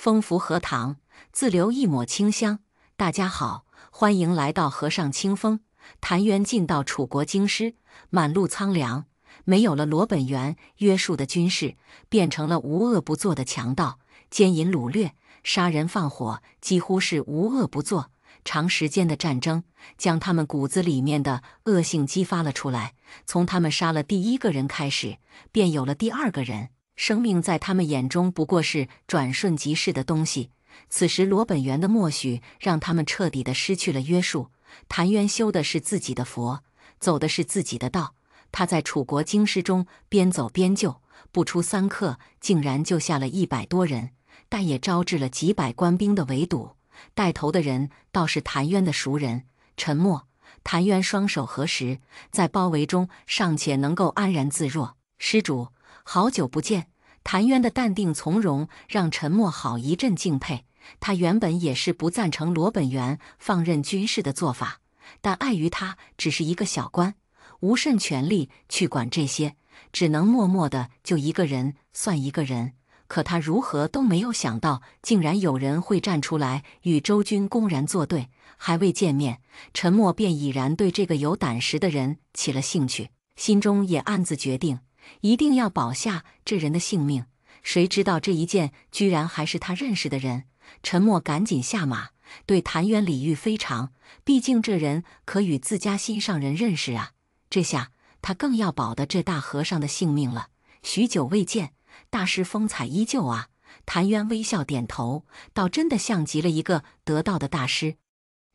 风拂荷塘，自留一抹清香。大家好，欢迎来到河上清风。谭渊进到楚国京师，满路苍凉，没有了罗本源约束的军事，变成了无恶不作的强盗，奸淫掳掠、杀人放火，几乎是无恶不作。长时间的战争将他们骨子里面的恶性激发了出来，从他们杀了第一个人开始，便有了第二个人。生命在他们眼中不过是转瞬即逝的东西。此时罗本源的默许让他们彻底的失去了约束。谭渊修的是自己的佛，走的是自己的道。他在楚国京师中边走边救，不出3刻竟然救下了100多人，但也招致了几百官兵的围堵。带头的人倒是谭渊的熟人陈默。谭渊双手合十，在包围中尚且能够安然自若。施主，好久不见。谭渊的淡定从容让陈默好一阵敬佩。他原本也是不赞成罗本源放任军事的做法，但碍于他只是一个小官，无甚权力去管这些，只能默默的就一个人算一个人。可他如何都没有想到，竟然有人会站出来与周军公然作对。还未见面，陈默便已然对这个有胆识的人起了兴趣，心中也暗自决定，一定要保下这人的性命。谁知道这一见居然还是他认识的人。陈默赶紧下马，对谭渊礼遇非常，毕竟这人可与自家心上人认识啊。这下他更要保的这大和尚的性命了。许久未见，大师风采依旧啊。谭渊微笑点头，倒真的像极了一个得道的大师。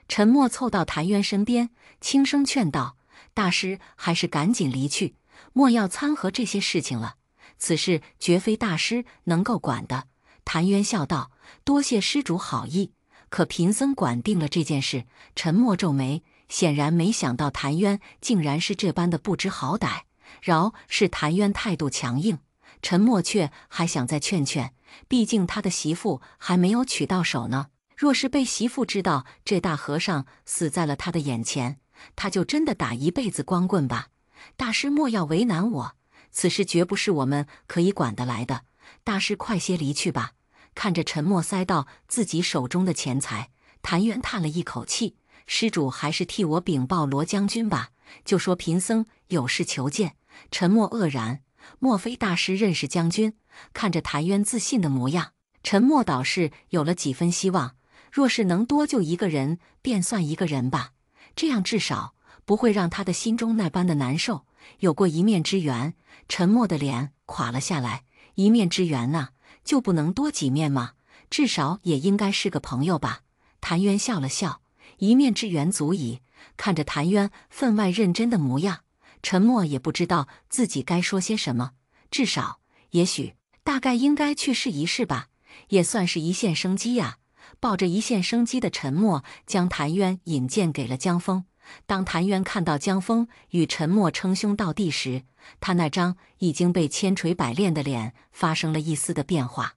陈默凑到谭渊身边，轻声劝道：大师还是赶紧离去，莫要掺和这些事情了，此事绝非大师能够管的。谭渊笑道：多谢施主好意，可贫僧管定了这件事。陈默皱眉，显然没想到谭渊竟然是这般的不知好歹。饶是谭渊态度强硬，陈默却还想再劝劝，毕竟他的媳妇还没有娶到手呢。若是被媳妇知道这大和尚死在了他的眼前，他就真的打一辈子光棍吧。大师莫要为难我，此事绝不是我们可以管得来的。大师快些离去吧。看着陈默塞到自己手中的钱财，谭渊叹了一口气：施主还是替我禀报罗将军吧，就说贫僧有事求见。陈默愕然，莫非大师认识将军？看着谭渊自信的模样，陈默倒是有了几分希望。若是能多救一个人，便算一个人吧，这样至少不会让他的心中那般的难受。有过一面之缘，陈默的脸垮了下来。一面之缘啊，就不能多几面吗？至少也应该是个朋友吧。谭渊笑了笑，一面之缘足矣。看着谭渊分外认真的模样，陈默也不知道自己该说些什么。至少，也许，大概应该去试一试吧，也算是一线生机呀。抱着一线生机的陈默将谭渊引荐给了江峰。当谭渊看到江峰与陈默称兄道弟时，他那张已经被千锤百炼的脸发生了一丝的变化。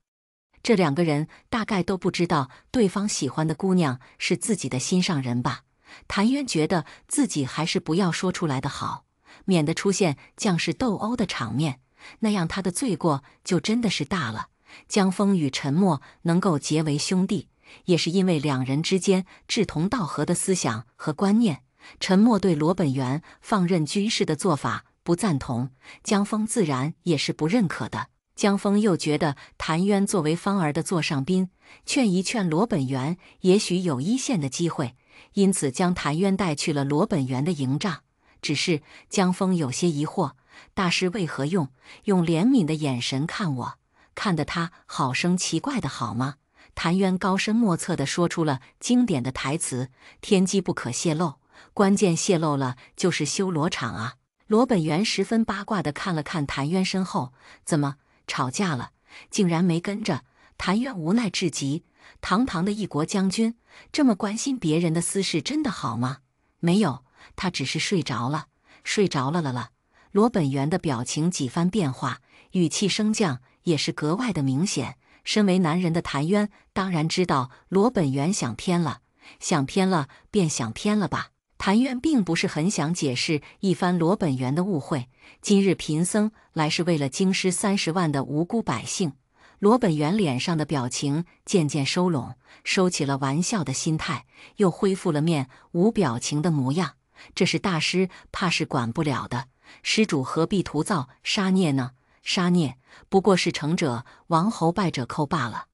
这两个人大概都不知道对方喜欢的姑娘是自己的心上人吧。谭渊觉得自己还是不要说出来的好，免得出现将士斗殴的场面，那样他的罪过就真的是大了。江峰与陈默能够结为兄弟，也是因为两人之间志同道合的思想和观念。陈默对罗本源放任军事的做法不赞同，江峰自然也是不认可的。江峰又觉得谭渊作为芳儿的座上宾，劝一劝罗本源也许有一线的机会，因此将谭渊带去了罗本源的营帐。只是江峰有些疑惑，大师为何用怜悯的眼神看我，看得他好生奇怪的好吗？谭渊高深莫测地说出了经典的台词：天机不可泄露，关键泄露了就是修罗场啊。罗本源十分八卦地看了看谭渊身后，怎么吵架了？竟然没跟着。谭渊无奈至极，堂堂的一国将军，这么关心别人的私事真的好吗？没有，他只是睡着了。睡着了。罗本源的表情几番变化，语气升降也是格外的明显。身为男人的谭渊当然知道罗本源想偏了，想偏了便想偏了吧。谭渊并不是很想解释一番罗本源的误会，今日贫僧来是为了京师30万的无辜百姓，罗本源脸上的表情渐渐收拢，收起了玩笑的心态，又恢复了面无表情的模样。这是大师怕是管不了的，施主何必徒造杀孽呢？杀孽不过是成者王侯败者寇罢了。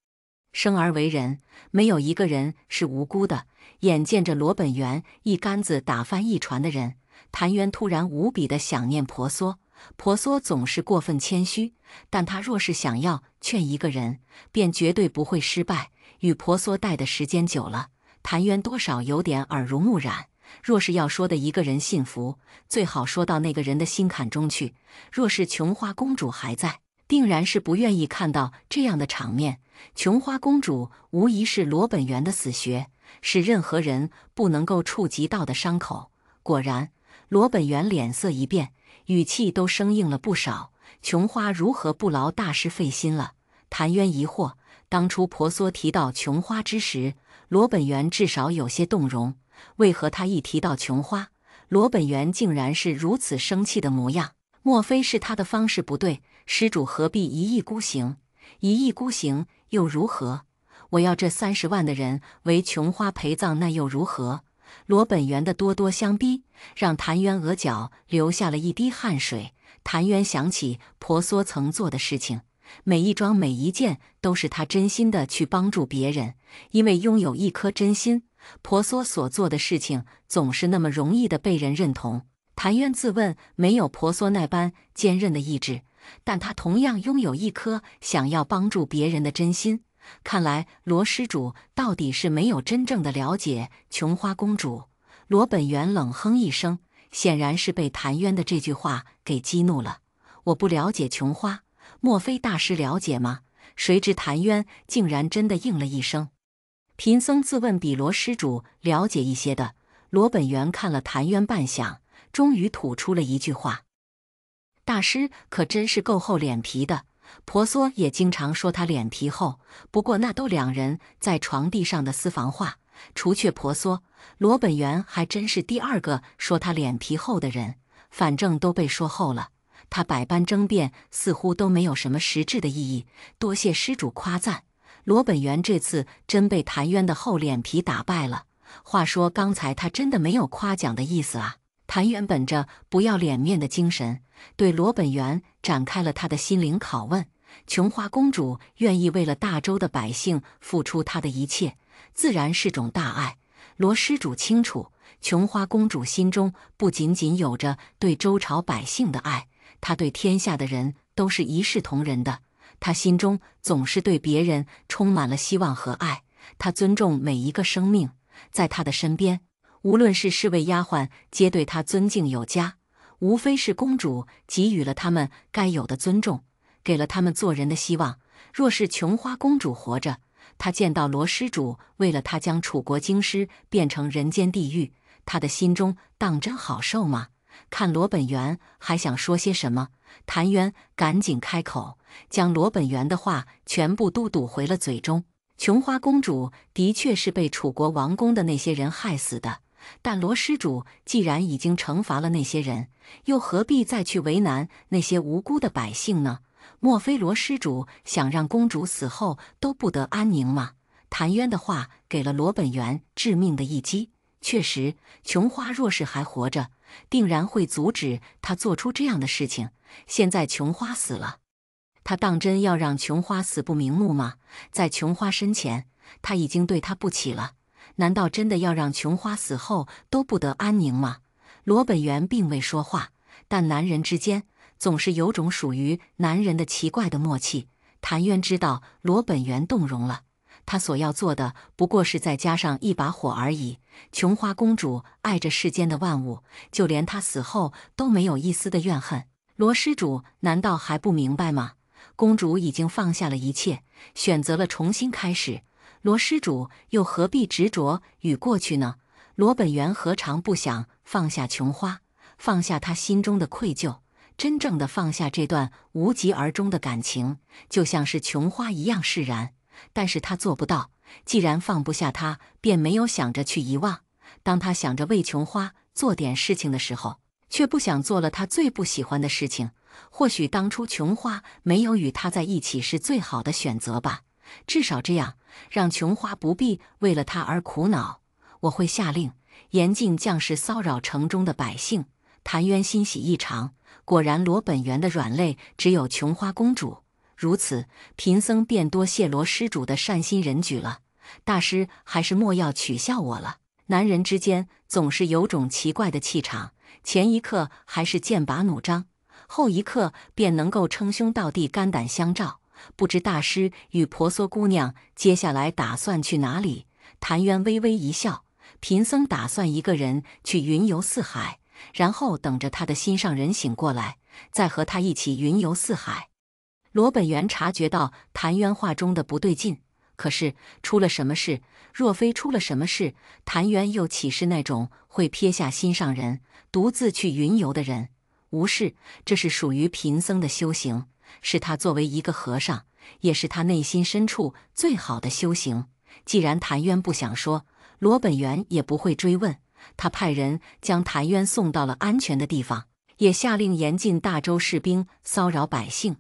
生而为人，没有一个人是无辜的。眼见着罗本源一竿子打翻一船的人，谭渊突然无比的想念婆娑。婆娑总是过分谦虚，但他若是想要劝一个人，便绝对不会失败。与婆娑待的时间久了，谭渊多少有点耳濡目染。若是要说的一个人信服，最好说到那个人的心坎中去。若是琼花公主还在，定然是不愿意看到这样的场面。琼花公主无疑是罗本源的死穴，是任何人不能够触及到的伤口。果然，罗本源脸色一变，语气都生硬了不少。琼花如何不劳大师费心了？谭渊疑惑，当初婆娑提到琼花之时，罗本源至少有些动容，为何他一提到琼花，罗本源竟然是如此生气的模样？莫非是他的方式不对？施主何必一意孤行？一意孤行又如何？我要这30万的人为琼花陪葬，那又如何？罗本源的咄咄相逼，让谭渊额角流下了一滴汗水。谭渊想起婆娑曾做的事情，每一桩每一件都是他真心的去帮助别人。因为拥有一颗真心，婆娑所做的事情总是那么容易的被人认同。谭渊自问没有婆娑那般坚韧的意志，但他同样拥有一颗想要帮助别人的真心。看来罗施主到底是没有真正的了解琼花公主。罗本源冷哼一声，显然是被谭渊的这句话给激怒了。我不了解琼花，莫非大师了解吗？谁知谭渊竟然真的应了一声。贫僧自问比罗施主了解一些的。罗本源看了谭渊半晌，终于吐出了一句话：大师可真是够厚脸皮的。婆娑也经常说他脸皮厚，不过那都两人在床地上的私房话。除却婆娑，罗本源还真是第2个说他脸皮厚的人。反正都被说厚了，他百般争辩似乎都没有什么实质的意义。多谢施主夸赞。罗本源这次真被谭渊的厚脸皮打败了。话说刚才他真的没有夸奖的意思啊。谭渊本着不要脸面的精神，对罗本源展开了他的心灵拷问。琼花公主愿意为了大周的百姓付出她的一切，自然是种大爱。罗施主清楚，琼花公主心中不仅仅有着对周朝百姓的爱，她对天下的人都是一视同仁的。她心中总是对别人充满了希望和爱。她尊重每一个生命，在她的身边，无论是侍卫丫鬟，皆对她尊敬有加。无非是公主给予了他们该有的尊重，给了他们做人的希望。若是琼花公主活着，她见到罗施主为了她将楚国京师变成人间地狱，她的心中当真好受吗？看罗本源还想说些什么，谭渊赶紧开口，将罗本源的话全部都堵回了嘴中。琼花公主的确是被楚国王宫的那些人害死的，但罗施主既然已经惩罚了那些人，又何必再去为难那些无辜的百姓呢？莫非罗施主想让公主死后都不得安宁吗？谭渊的话给了罗本源致命的一击。确实，琼花若是还活着，定然会阻止他做出这样的事情。现在琼花死了，他当真要让琼花死不瞑目吗？在琼花身前，他已经对她不起了，难道真的要让琼花死后都不得安宁吗？罗本源并未说话，但男人之间总是有种属于男人的奇怪的默契。谭渊知道罗本源动容了，他所要做的不过是再加上一把火而已。琼花公主爱着世间的万物，就连她死后都没有一丝的怨恨。罗施主难道还不明白吗？公主已经放下了一切，选择了重新开始。罗施主又何必执着与过去呢？罗本源何尝不想放下琼花，放下他心中的愧疚，真正的放下这段无疾而终的感情，就像是琼花一样释然。但是他做不到，既然放不下他，便没有想着去遗忘。当他想着为琼花做点事情的时候，却不想做了他最不喜欢的事情。或许当初琼花没有与他在一起是最好的选择吧，至少这样让琼花不必为了他而苦恼。我会下令严禁将士骚扰城中的百姓。谭渊欣喜异常，果然罗本源的软肋只有琼花公主。如此，贫僧便多谢罗施主的善心人举了。大师还是莫要取笑我了。男人之间总是有种奇怪的气场，前一刻还是剑拔弩张，后一刻便能够称兄道弟、肝胆相照。不知大师与婆娑姑娘接下来打算去哪里？谭渊微微一笑，贫僧打算一个人去云游四海，然后等着他的心上人醒过来，再和他一起云游四海。罗本源察觉到谭渊话中的不对劲，可是出了什么事？若非出了什么事，谭渊又岂是那种会撇下心上人，独自去云游的人？无事，这是属于贫僧的修行，是他作为一个和尚，也是他内心深处最好的修行。既然谭渊不想说，罗本源也不会追问。他派人将谭渊送到了安全的地方，也下令严禁大周士兵骚扰百姓。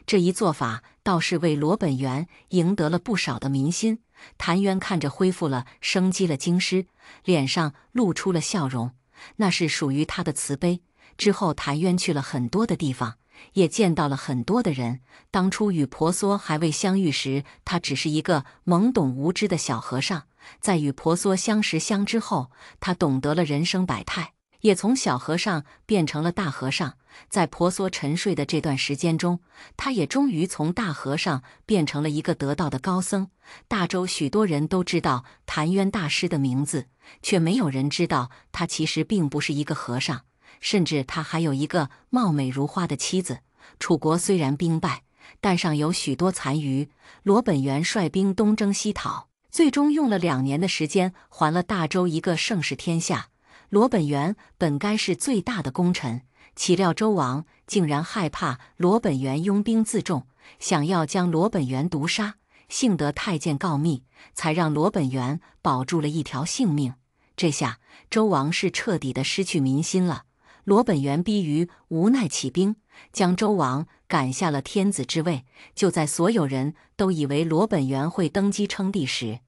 这一做法倒是为罗本源赢得了不少的民心。谭渊看着恢复了生机了京师，脸上露出了笑容，那是属于他的慈悲。之后谭渊去了很多的地方，也见到了很多的人。当初与婆娑还未相遇时，他只是一个懵懂无知的小和尚。在与婆娑相识相知后，他懂得了人生百态，也从小和尚变成了大和尚。在婆娑沉睡的这段时间中，他也终于从大和尚变成了一个得道的高僧。大周许多人都知道谭渊大师的名字，却没有人知道他其实并不是一个和尚，甚至他还有一个貌美如花的妻子。楚国虽然兵败，但尚有许多残余。罗本源率兵东征西讨，最终用了2年的时间还了大周一个盛世天下。罗本源本该是最大的功臣，岂料周王竟然害怕罗本源拥兵自重，想要将罗本源毒杀。幸得太监告密，才让罗本源保住了一条性命。这下周王是彻底的失去民心了。罗本源逼于无奈起兵，将周王赶下了天子之位。就在所有人都以为罗本源会登基称帝时，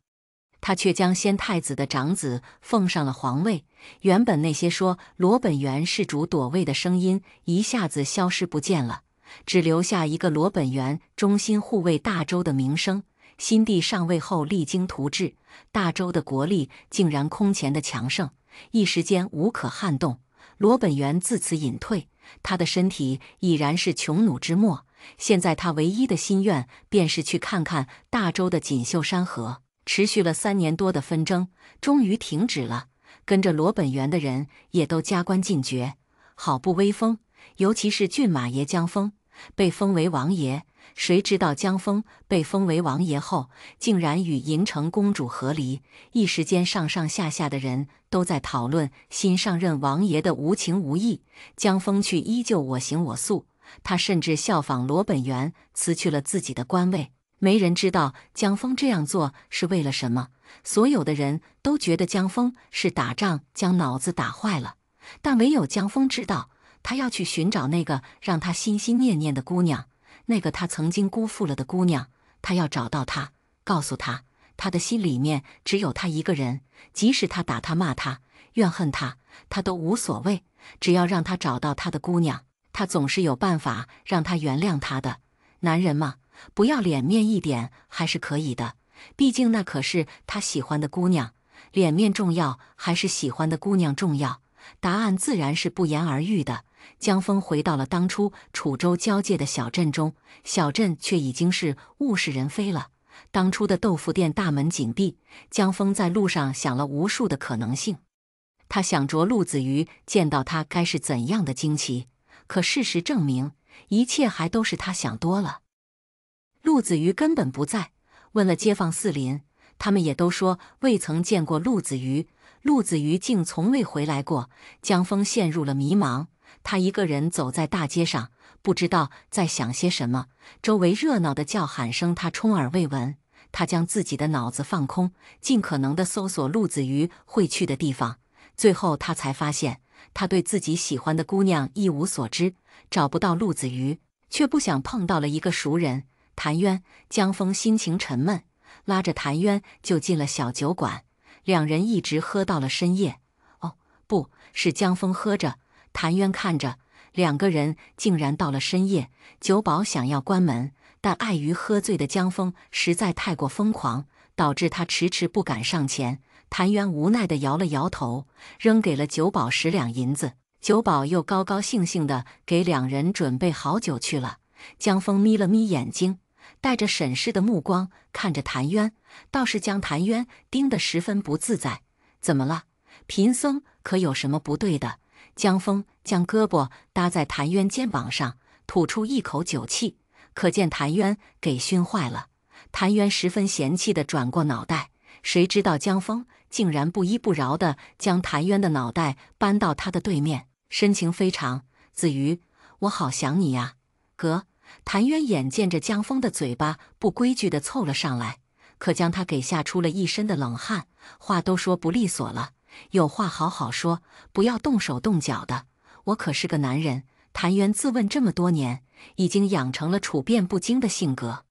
他却将先太子的长子奉上了皇位。原本那些说罗本源是主躲位的声音一下子消失不见了，只留下一个罗本源忠心护卫大周的名声。新帝上位后励精图治，大周的国力竟然空前的强盛，一时间无可撼动。罗本源自此隐退，他的身体已然是穷弩之末。现在他唯一的心愿便是去看看大周的锦绣山河。持续了3年多的纷争终于停止了，跟着罗本源的人也都加官进爵，好不威风。尤其是骏马爷江丰被封为王爷，谁知道江丰被封为王爷后，竟然与银城公主和离。一时间上上下下的人都在讨论新上任王爷的无情无义。江丰却依旧我行我素，他甚至效仿罗本源辞去了自己的官位。没人知道江丰这样做是为了什么，所有的人都觉得江丰是打仗将脑子打坏了，但唯有江丰知道，他要去寻找那个让他心心念念的姑娘，那个他曾经辜负了的姑娘。他要找到她，告诉她，他的心里面只有他一个人，即使他打他骂他怨恨他，他都无所谓，只要让他找到他的姑娘，他总是有办法让他原谅他的。男人嘛，不要脸面一点还是可以的，毕竟那可是他喜欢的姑娘。脸面重要还是喜欢的姑娘重要？答案自然是不言而喻的。江丰回到了当初楚州交界的小镇中，小镇却已经是物是人非了。当初的豆腐店大门紧闭，江丰在路上想了无数的可能性。他想着陆子瑜见到他该是怎样的惊奇，可事实证明，一切还都是他想多了。陆子瑜根本不在，问了街坊四邻，他们也都说未曾见过陆子瑜。陆子瑜竟从未回来过。江丰陷入了迷茫，他一个人走在大街上，不知道在想些什么。周围热闹的叫喊声他充耳未闻，他将自己的脑子放空，尽可能地搜索陆子瑜会去的地方。最后他才发现，他对自己喜欢的姑娘一无所知，找不到陆子瑜，却不想碰到了一个熟人谭渊。江峰心情沉闷，拉着谭渊就进了小酒馆，两人一直喝到了深夜。哦，不是江峰喝着，谭渊看着，两个人竟然到了深夜。酒保想要关门，但碍于喝醉的江峰实在太过疯狂，导致他迟迟不敢上前。谭渊无奈地摇了摇头，扔给了酒保10两银子。酒保又高高兴兴地给两人准备好酒去了。江峰眯了眯眼睛，带着审视的目光看着谭渊，倒是将谭渊盯得十分不自在。怎么了？贫僧可有什么不对的？江峰将胳膊搭在谭渊肩膀上，吐出一口酒气，可见谭渊给熏坏了。谭渊十分嫌弃地转过脑袋，谁知道江峰竟然不依不饶地将谭渊的脑袋搬到他的对面，深情非常：“子瑜，我好想你呀。”哥。谭渊眼见着江峰的嘴巴不规矩地凑了上来，可将他给吓出了一身的冷汗，话都说不利索了。有话好好说，不要动手动脚的，我可是个男人。谭渊自问这么多年，已经养成了处变不惊的性格，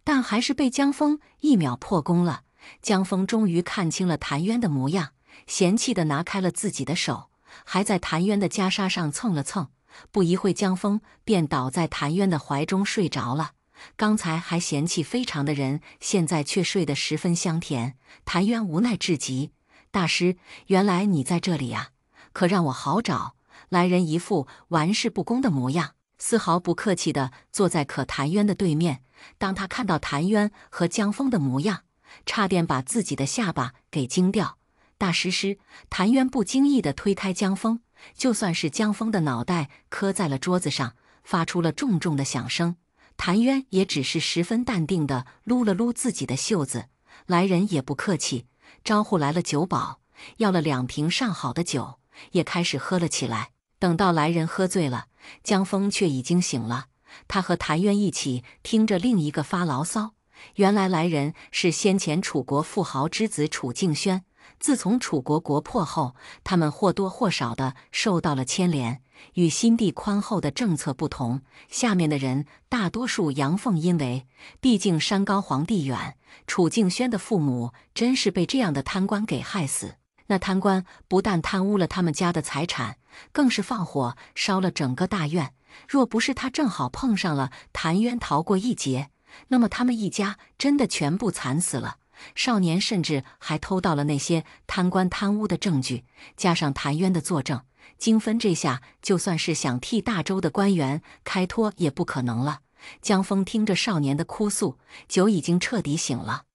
但还是被江峰一秒破功了。江峰终于看清了谭渊的模样，嫌弃地拿开了自己的手，还在谭渊的袈裟上蹭了蹭。不一会，江峰便倒在谭渊的怀中睡着了。刚才还嫌弃非常的人，现在却睡得十分香甜。谭渊无奈至极：“大师，原来你在这里呀，可让我好找。”来人一副玩世不恭的模样，丝毫不客气地坐在谭渊的对面。当他看到谭渊和江峰的模样，差点把自己的下巴给惊掉。大师，谭渊不经意地推开江峰，就算是江峰的脑袋磕在了桌子上，发出了重重的响声。谭渊也只是十分淡定地撸了撸自己的袖子。来人也不客气，招呼来了酒保，要了2瓶上好的酒，也开始喝了起来。等到来人喝醉了，江峰却已经醒了。他和谭渊一起听着另一个发牢骚。原来来人是先前楚国富豪之子楚敬轩。自从楚国国破后，他们或多或少地受到了牵连。与心地宽厚的政策不同，下面的人大多数阳奉阴违。毕竟山高皇帝远，楚敬轩的父母真是被这样的贪官给害死。那贪官不但贪污了他们家的财产，更是放火烧了整个大院。若不是他正好碰上了谭渊逃过一劫，那么他们一家真的全部惨死了。少年甚至还偷到了那些贪官贪污的证据，加上谭渊的作证，经分这下，就算是想替大周的官员开脱也不可能了。江峰听着少年的哭诉，酒已经彻底醒了。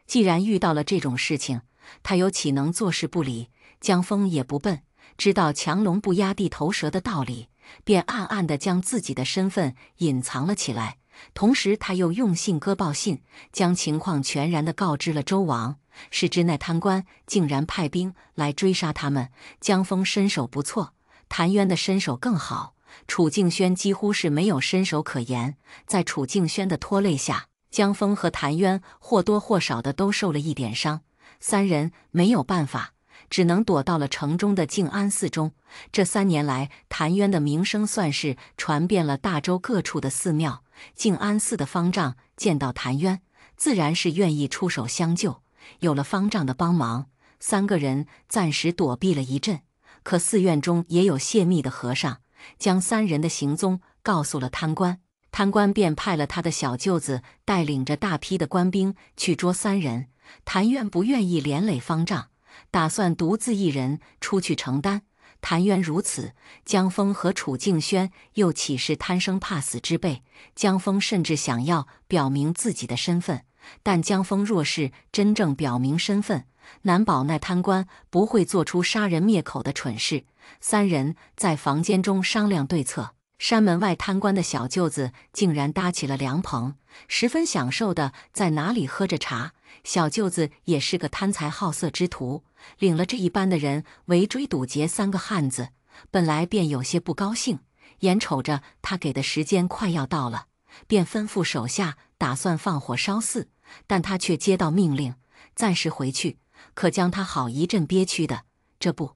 既然遇到了这种事情，他又岂能坐视不理？江峰也不笨，知道强龙不压地头蛇的道理，便暗暗地将自己的身份隐藏了起来。同时，他又用信鸽报信，将情况全然地告知了周王。谁知那贪官竟然派兵来追杀他们。江峰身手不错，谭渊的身手更好，楚敬轩几乎是没有身手可言。在楚敬轩的拖累下，江峰和谭渊或多或少的都受了一点伤。3人没有办法，只能躲到了城中的静安寺中。这3年来，谭渊的名声算是传遍了大周各处的寺庙。静安寺的方丈见到谭渊，自然是愿意出手相救。有了方丈的帮忙，3个人暂时躲避了一阵。可寺院中也有泄密的和尚，将3人的行踪告诉了贪官。贪官便派了他的小舅子带领着大批的官兵去捉3人。谭渊不愿意连累方丈，打算独自一人出去承担。谭渊如此，江峰和楚敬轩又岂是贪生怕死之辈？江峰甚至想要表明自己的身份，但江峰若是真正表明身份，难保那贪官不会做出杀人灭口的蠢事。3人在房间中商量对策。山门外贪官的小舅子竟然搭起了凉棚，十分享受地在哪里喝着茶。小舅子也是个贪财好色之徒，领了这一班的人围追堵截3个汉子，本来便有些不高兴，眼瞅着他给的时间快要到了，便吩咐手下打算放火烧寺，但他却接到命令，暂时回去，可将他好一阵憋屈的。这不，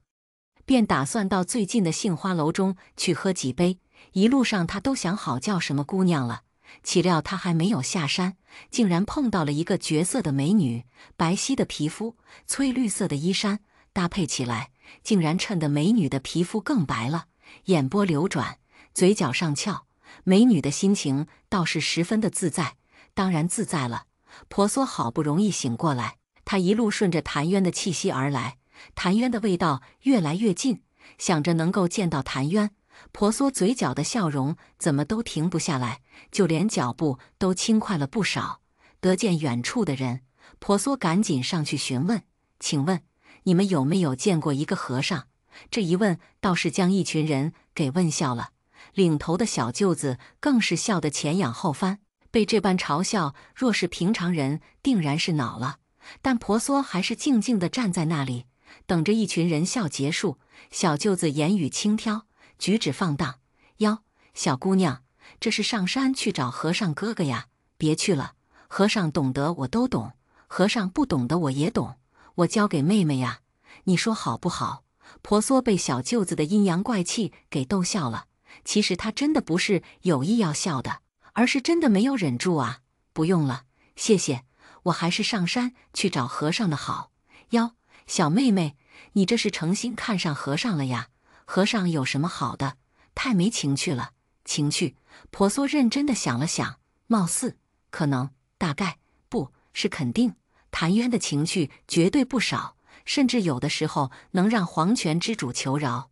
便打算到最近的杏花楼中去喝几杯。一路上他都想好叫什么姑娘了，岂料他还没有下山，竟然碰到了一个绝色的美女，白皙的皮肤，翠绿色的衣衫，搭配起来，竟然衬得美女的皮肤更白了，眼波流转，嘴角上翘。美女的心情倒是十分的自在，当然自在了。婆娑好不容易醒过来，她一路顺着谭渊的气息而来，谭渊的味道越来越近，想着能够见到谭渊，婆娑嘴角的笑容怎么都停不下来，就连脚步都轻快了不少。得见远处的人，婆娑赶紧上去询问：“请问你们有没有见过一个和尚？”这一问倒是将一群人给问笑了。领头的小舅子更是笑得前仰后翻，被这般嘲笑，若是平常人定然是恼了。但婆娑还是静静地站在那里，等着一群人笑结束。小舅子言语轻佻，举止放荡：“哟，小姑娘，这是上山去找和尚哥哥呀，别去了。和尚懂得我都懂，和尚不懂的我也懂，我教给妹妹呀，你说好不好？”婆娑被小舅子的阴阳怪气给逗笑了。其实他真的不是有意要笑的，而是真的没有忍住啊！不用了，谢谢，我还是上山去找和尚的好。哟，小妹妹，你这是诚心看上和尚了呀？和尚有什么好的？太没情趣了。情趣？婆娑认真的想了想，貌似，可能，大概，不是肯定。谭渊的情趣绝对不少，甚至有的时候能让黄泉之主求饶。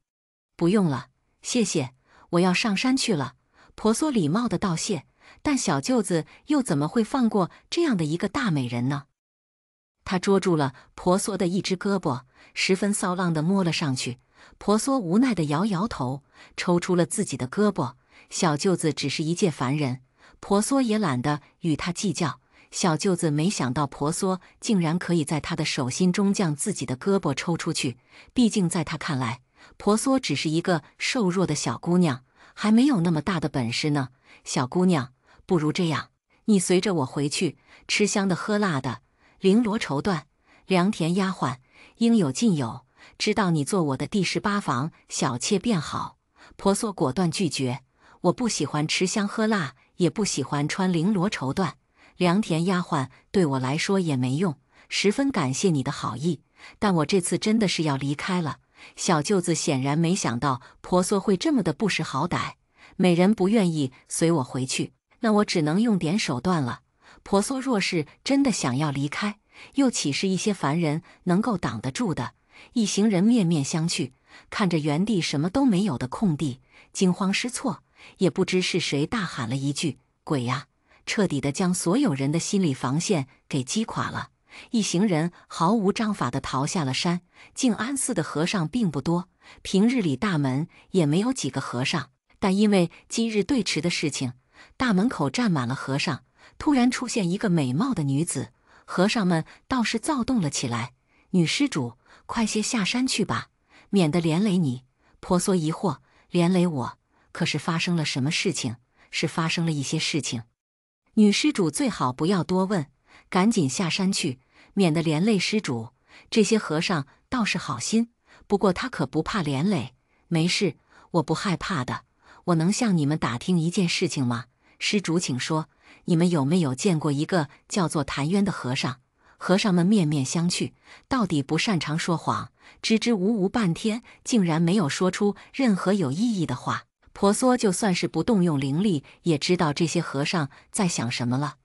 不用了，谢谢。我要上山去了。婆娑礼貌的道谢，但小舅子又怎么会放过这样的一个大美人呢？他捉住了婆娑的一只胳膊，十分骚浪的摸了上去。婆娑无奈的摇摇头，抽出了自己的胳膊。小舅子只是一介凡人，婆娑也懒得与他计较。小舅子没想到婆娑竟然可以在他的手心中将自己的胳膊抽出去，毕竟在他看来，婆娑只是一个瘦弱的小姑娘，还没有那么大的本事呢。小姑娘，不如这样，你随着我回去，吃香的喝辣的，绫罗绸缎，良田丫鬟，应有尽有，知道你做我的第18房小妾便好。婆娑果断拒绝，我不喜欢吃香喝辣，也不喜欢穿绫罗绸缎，良田丫鬟对我来说也没用。十分感谢你的好意，但我这次真的是要离开了。小舅子显然没想到婆娑会这么的不识好歹，美人不愿意随我回去，那我只能用点手段了。婆娑若是真的想要离开，又岂是一些凡人能够挡得住的？一行人面面相觑，看着原地什么都没有的空地，惊慌失措，也不知是谁大喊了一句：“鬼呀！”彻底的将所有人的心理防线给击垮了。一行人毫无章法地逃下了山。静安寺的和尚并不多，平日里大门也没有几个和尚，但因为今日对池的事情，大门口站满了和尚。突然出现一个美貌的女子，和尚们倒是躁动了起来。女施主，快些下山去吧，免得连累你。婆娑疑惑，连累我？可是发生了什么事情？是发生了一些事情。女施主最好不要多问，赶紧下山去，免得连累施主。这些和尚倒是好心，不过他可不怕连累。没事，我不害怕的。我能向你们打听一件事情吗？施主请说，你们有没有见过一个叫做谭渊的和尚？和尚们面面相觑，到底不擅长说谎，支支吾吾半天，竟然没有说出任何有意义的话。婆娑就算是不动用灵力，也知道这些和尚在想什么了。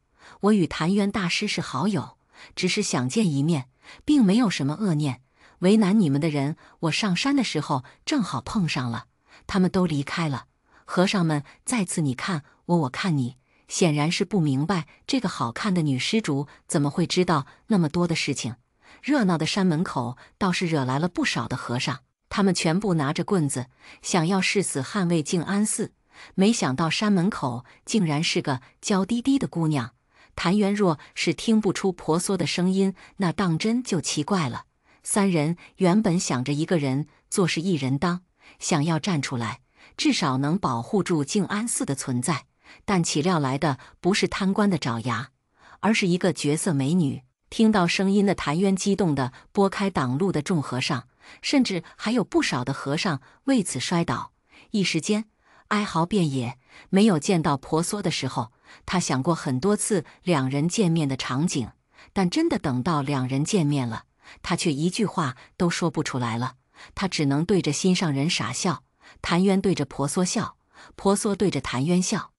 我与谭渊大师是好友，只是想见一面，并没有什么恶念。为难你们的人，我上山的时候正好碰上了，他们都离开了。和尚们再次你看我，我看你，显然是不明白这个好看的女施主怎么会知道那么多的事情。热闹的山门口倒是惹来了不少的和尚，他们全部拿着棍子，想要誓死捍卫静安寺。没想到山门口竟然是个娇滴滴的姑娘。谭渊若是听不出婆娑的声音，那当真就奇怪了。三人原本想着一个人做事一人当，想要站出来，至少能保护住静安寺的存在，但岂料来的不是贪官的爪牙，而是一个绝色美女。听到声音的谭渊激动地拨开挡路的众和尚，甚至还有不少的和尚为此摔倒。一时间，哀嚎遍野。没有见到婆娑的时候，他想过很多次两人见面的场景，但真的等到两人见面了，他却一句话都说不出来了。他只能对着心上人傻笑，谭渊对着婆娑笑，婆娑对着谭渊笑。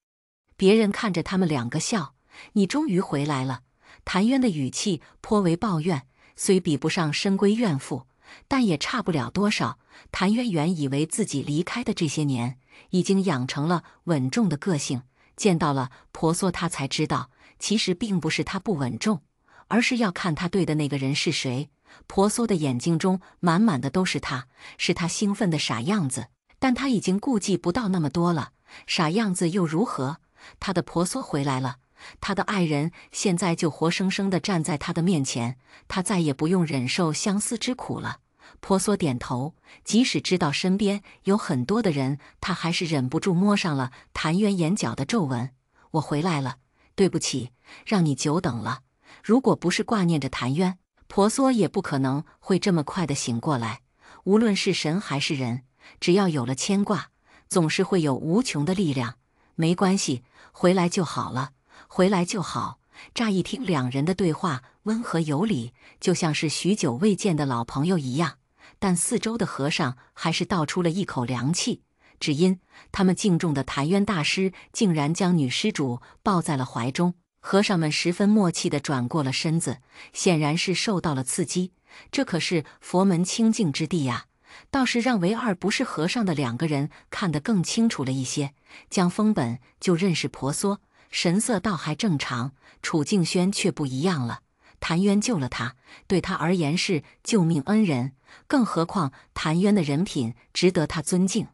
别人看着他们两个笑，你终于回来了。谭渊的语气颇为抱怨，虽比不上深闺怨妇，但也差不了多少。谭渊原以为自己离开的这些年，已经养成了稳重的个性，见到了婆娑，他才知道，其实并不是他不稳重，而是要看他对的那个人是谁。婆娑的眼睛中满满的都是他，是他兴奋的傻样子，但他已经顾忌不到那么多了，傻样子又如何？他的婆娑回来了，他的爱人现在就活生生地站在他的面前，他再也不用忍受相思之苦了。婆娑点头，即使知道身边有很多的人，他还是忍不住摸上了谭渊眼角的皱纹。我回来了，对不起，让你久等了。如果不是挂念着谭渊，婆娑也不可能会这么快地醒过来。无论是神还是人，只要有了牵挂，总是会有无穷的力量。没关系，回来就好了，回来就好。乍一听两人的对话温和有礼，就像是许久未见的老朋友一样，但四周的和尚还是倒出了一口凉气，只因他们敬重的谭渊大师竟然将女施主抱在了怀中。和尚们十分默契地转过了身子，显然是受到了刺激。这可是佛门清净之地呀！倒是让唯二不是和尚的两个人看得更清楚了一些。江枫本就认识婆娑，神色倒还正常，楚静轩却不一样了。谭渊救了他，对他而言是救命恩人，更何况谭渊的人品值得他尊敬。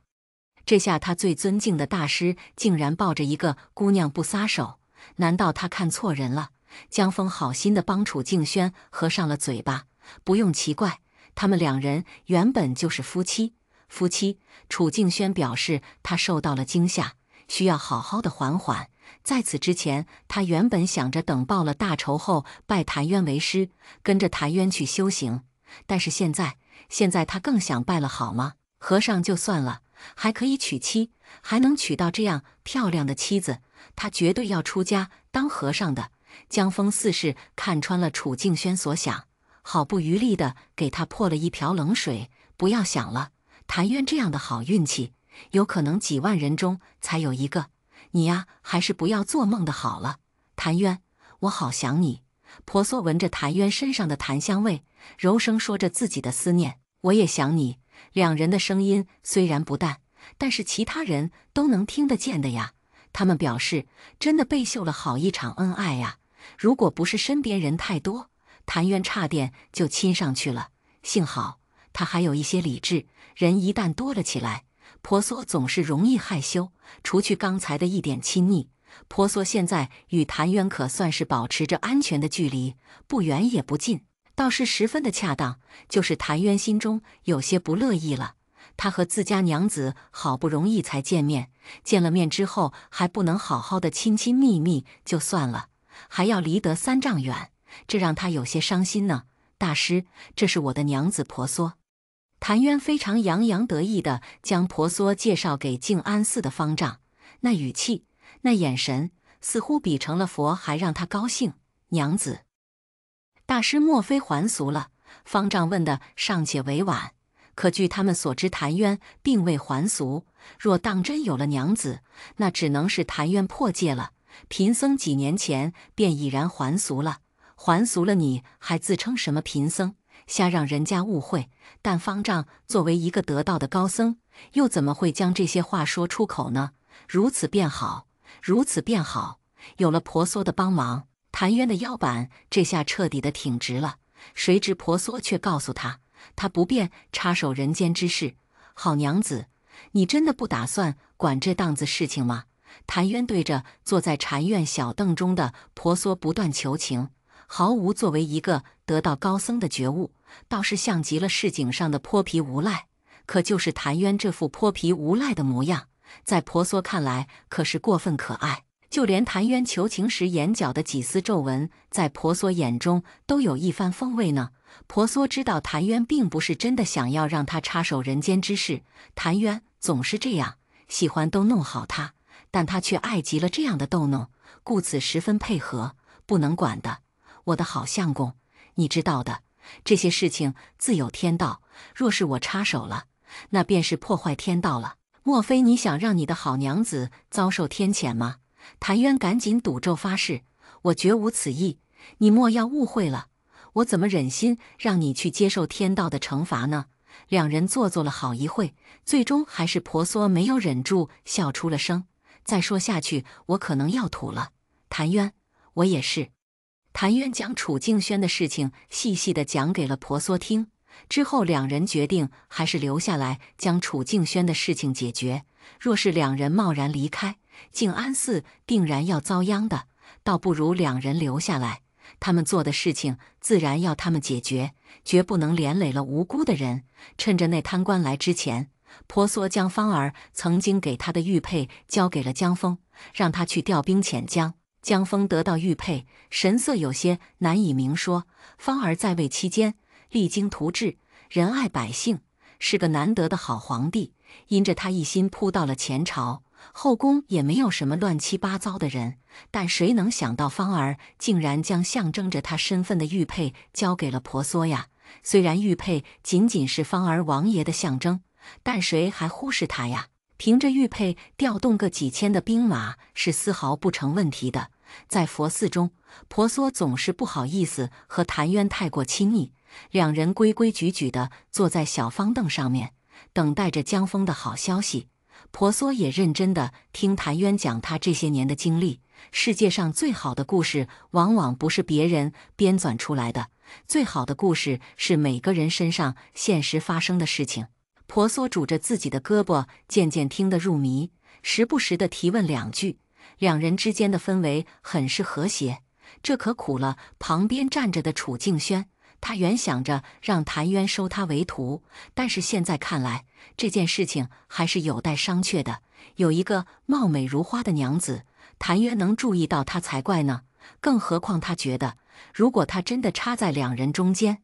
这下他最尊敬的大师竟然抱着一个姑娘不撒手，难道他看错人了？江枫好心地帮楚静轩合上了嘴巴，不用奇怪，他们两人原本就是夫妻。夫妻，楚静轩表示他受到了惊吓，需要好好的缓缓。在此之前，他原本想着等报了大仇后拜谭渊为师，跟着谭渊去修行。但是现在他更想拜了，好吗？和尚就算了，还可以娶妻，还能娶到这样漂亮的妻子，他绝对要出家当和尚的。江枫似是看穿了楚静轩所想，毫不余力地给他泼了一瓢冷水。不要想了，谭渊这样的好运气，有可能几万人中才有一个。你呀，还是不要做梦的好了。谭渊，我好想你。婆娑闻着谭渊身上的檀香味，柔声说着自己的思念。我也想你。两人的声音虽然不淡，但是其他人都能听得见的呀。他们表示真的被秀了好一场恩爱呀。如果不是身边人太多，谭渊差点就亲上去了。幸好他还有一些理智，人一旦多了起来，婆娑总是容易害羞。除去刚才的一点亲昵，婆娑现在与谭渊可算是保持着安全的距离，不远也不近，倒是十分的恰当。就是谭渊心中有些不乐意了，他和自家娘子好不容易才见面，见了面之后还不能好好的亲亲密密就算了，还要离得3丈远，这让他有些伤心呢。大师，这是我的娘子婆娑。谭渊非常洋洋得意地将婆娑介绍给静安寺的方丈，那语气，那眼神，似乎比成了佛还让他高兴。娘子，大师莫非还俗了？方丈问的尚且委婉，可据他们所知，谭渊并未还俗。若当真有了娘子，那只能是谭渊破戒了。贫僧几年前便已然还俗了，还俗了你还自称什么贫僧？瞎让人家误会。但方丈作为一个得道的高僧，又怎么会将这些话说出口呢？如此便好，如此便好。有了婆娑的帮忙，谭渊的腰板这下彻底的挺直了。谁知婆娑却告诉他，他不便插手人间之事。好娘子，你真的不打算管这档子事情吗？谭渊对着坐在禅院小凳中的婆娑不断求情，毫无作为一个得道高僧的觉悟，倒是像极了市井上的泼皮无赖。可就是谭渊这副泼皮无赖的模样，在婆娑看来可是过分可爱。就连谭渊求情时眼角的几丝皱纹，在婆娑眼中都有一番风味呢。婆娑知道谭渊并不是真的想要让他插手人间之事，谭渊总是这样，喜欢都弄好他，但他却爱极了这样的逗弄，故此十分配合。不能管的，我的好相公，你知道的，这些事情自有天道，若是我插手了，那便是破坏天道了。莫非你想让你的好娘子遭受天谴吗？谭渊赶紧赌咒发誓，我绝无此意，你莫要误会了，我怎么忍心让你去接受天道的惩罚呢？两人做作了好一会，最终还是婆娑没有忍住笑出了声。再说下去，我可能要吐了。谭渊，我也是。谭渊将楚静轩的事情细细地讲给了婆娑听，之后两人决定还是留下来将楚静轩的事情解决。若是两人贸然离开，静安寺定然要遭殃的，倒不如两人留下来。他们做的事情自然要他们解决，绝不能连累了无辜的人。趁着那贪官来之前，婆娑将芳儿曾经给他的玉佩交给了江峰，让他去调兵遣将。江峰得到玉佩，神色有些难以明说。芳儿在位期间励精图治，仁爱百姓，是个难得的好皇帝。因着他一心扑到了前朝，后宫也没有什么乱七八糟的人，但谁能想到芳儿竟然将象征着他身份的玉佩交给了婆娑呀？虽然玉佩仅仅是芳儿王爷的象征，但谁还忽视他呀？凭着玉佩调动个几千的兵马是丝毫不成问题的。在佛寺中，婆娑总是不好意思和谭渊太过亲密，两人规规矩矩地坐在小方凳上面，等待着江峰的好消息。婆娑也认真地听谭渊讲他这些年的经历。世界上最好的故事往往不是别人编纂出来的，最好的故事是每个人身上现实发生的事情。婆娑拄着自己的胳膊，渐渐听得入迷，时不时地提问两句，两人之间的氛围很是和谐。这可苦了旁边站着的楚静轩，他原想着让谭渊收他为徒，但是现在看来，这件事情还是有待商榷的。有一个貌美如花的娘子，谭渊能注意到她才怪呢。更何况他觉得，如果他真的插在两人中间，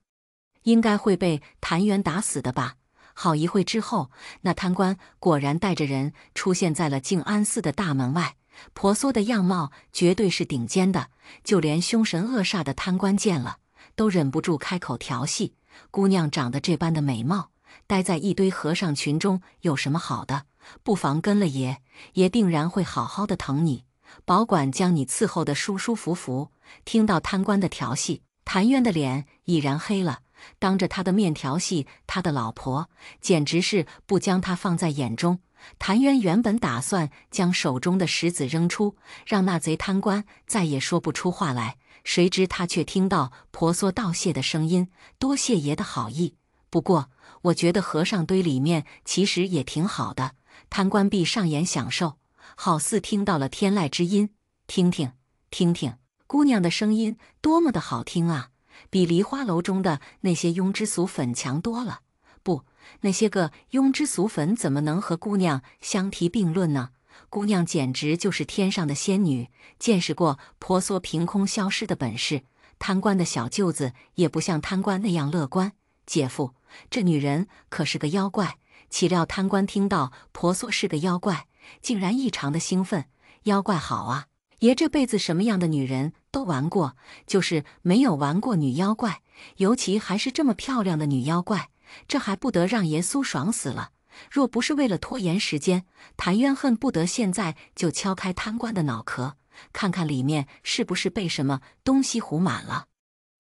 应该会被谭渊打死的吧。好一会之后，那贪官果然带着人出现在了静安寺的大门外。婆娑的样貌绝对是顶尖的，就连凶神恶煞的贪官见了，都忍不住开口调戏：姑娘长得这般的美貌，待在一堆和尚群中有什么好的？不妨跟了爷，爷定然会好好的疼你，保管将你伺候得舒舒服服。听到贪官的调戏，谭渊的脸已然黑了。当着他的面调戏他的老婆，简直是不将他放在眼中。谭渊原本打算将手中的石子扔出，让那贼贪官再也说不出话来，谁知他却听到婆娑道谢的声音：多谢爷的好意，不过我觉得和尚堆里面其实也挺好的。贪官闭上眼享受，好似听到了天籁之音。听听，听听，姑娘的声音多么的好听啊！比梨花楼中的那些庸脂俗粉强多了。不，那些个庸脂俗粉怎么能和姑娘相提并论呢？姑娘简直就是天上的仙女，见识过婆娑凭空消失的本事。贪官的小舅子也不像贪官那样乐观。姐夫，这女人可是个妖怪。岂料贪官听到婆娑是个妖怪，竟然异常的兴奋。妖怪好啊！爷这辈子什么样的女人都玩过，就是没有玩过女妖怪，尤其还是这么漂亮的女妖怪，这还不得让爷苏爽死了。若不是为了拖延时间，谭渊恨不得现在就敲开贪官的脑壳，看看里面是不是被什么东西糊满了。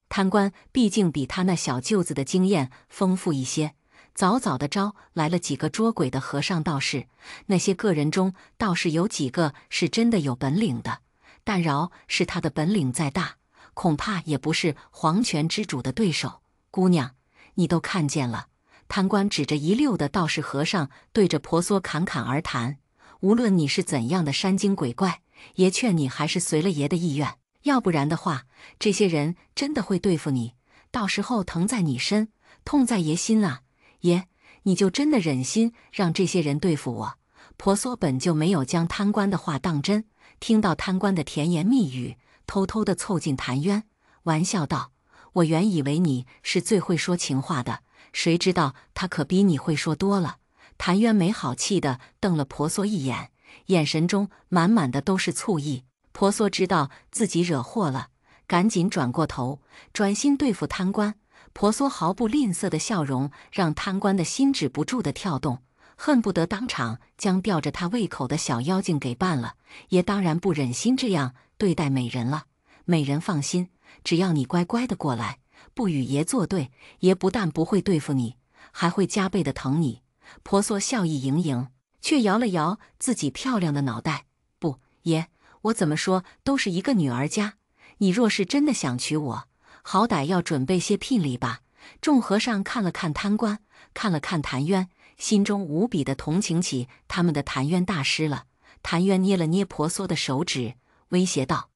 贪官毕竟比他那小舅子的经验丰富一些，早早的招来了几个捉鬼的和尚道士，那些个人中倒是有几个是真的有本领的，但饶是他的本领再大，恐怕也不是皇权之主的对手。姑娘，你都看见了。贪官指着一溜的道士和尚，对着婆娑侃侃而谈：无论你是怎样的山精鬼怪，爷劝你还是随了爷的意愿，要不然的话，这些人真的会对付你，到时候疼在你身，痛在爷心啊。爷，你就真的忍心让这些人对付我？婆娑本就没有将贪官的话当真，听到贪官的甜言蜜语，偷偷地凑近谭渊，玩笑道：“我原以为你是最会说情话的，谁知道他可比你会说多了。”谭渊没好气地瞪了婆娑一眼，眼神中满满的都是醋意。婆娑知道自己惹祸了，赶紧转过头，专心对付贪官。婆娑毫不吝啬的笑容让贪官的心止不住的跳动，恨不得当场将吊着他胃口的小妖精给办了，也当然不忍心这样对待美人了。美人放心，只要你乖乖的过来，不与爷作对，爷不但不会对付你，还会加倍的疼你。婆娑笑意盈盈，却摇了摇自己漂亮的脑袋：“不，爷，我怎么说都是一个女儿家，你若是真的想娶我，好歹要准备些聘礼吧。”众和尚看了看贪官，看了看谭渊，心中无比的同情起他们的谭渊大师了。谭渊捏了捏婆娑的手指，威胁道：“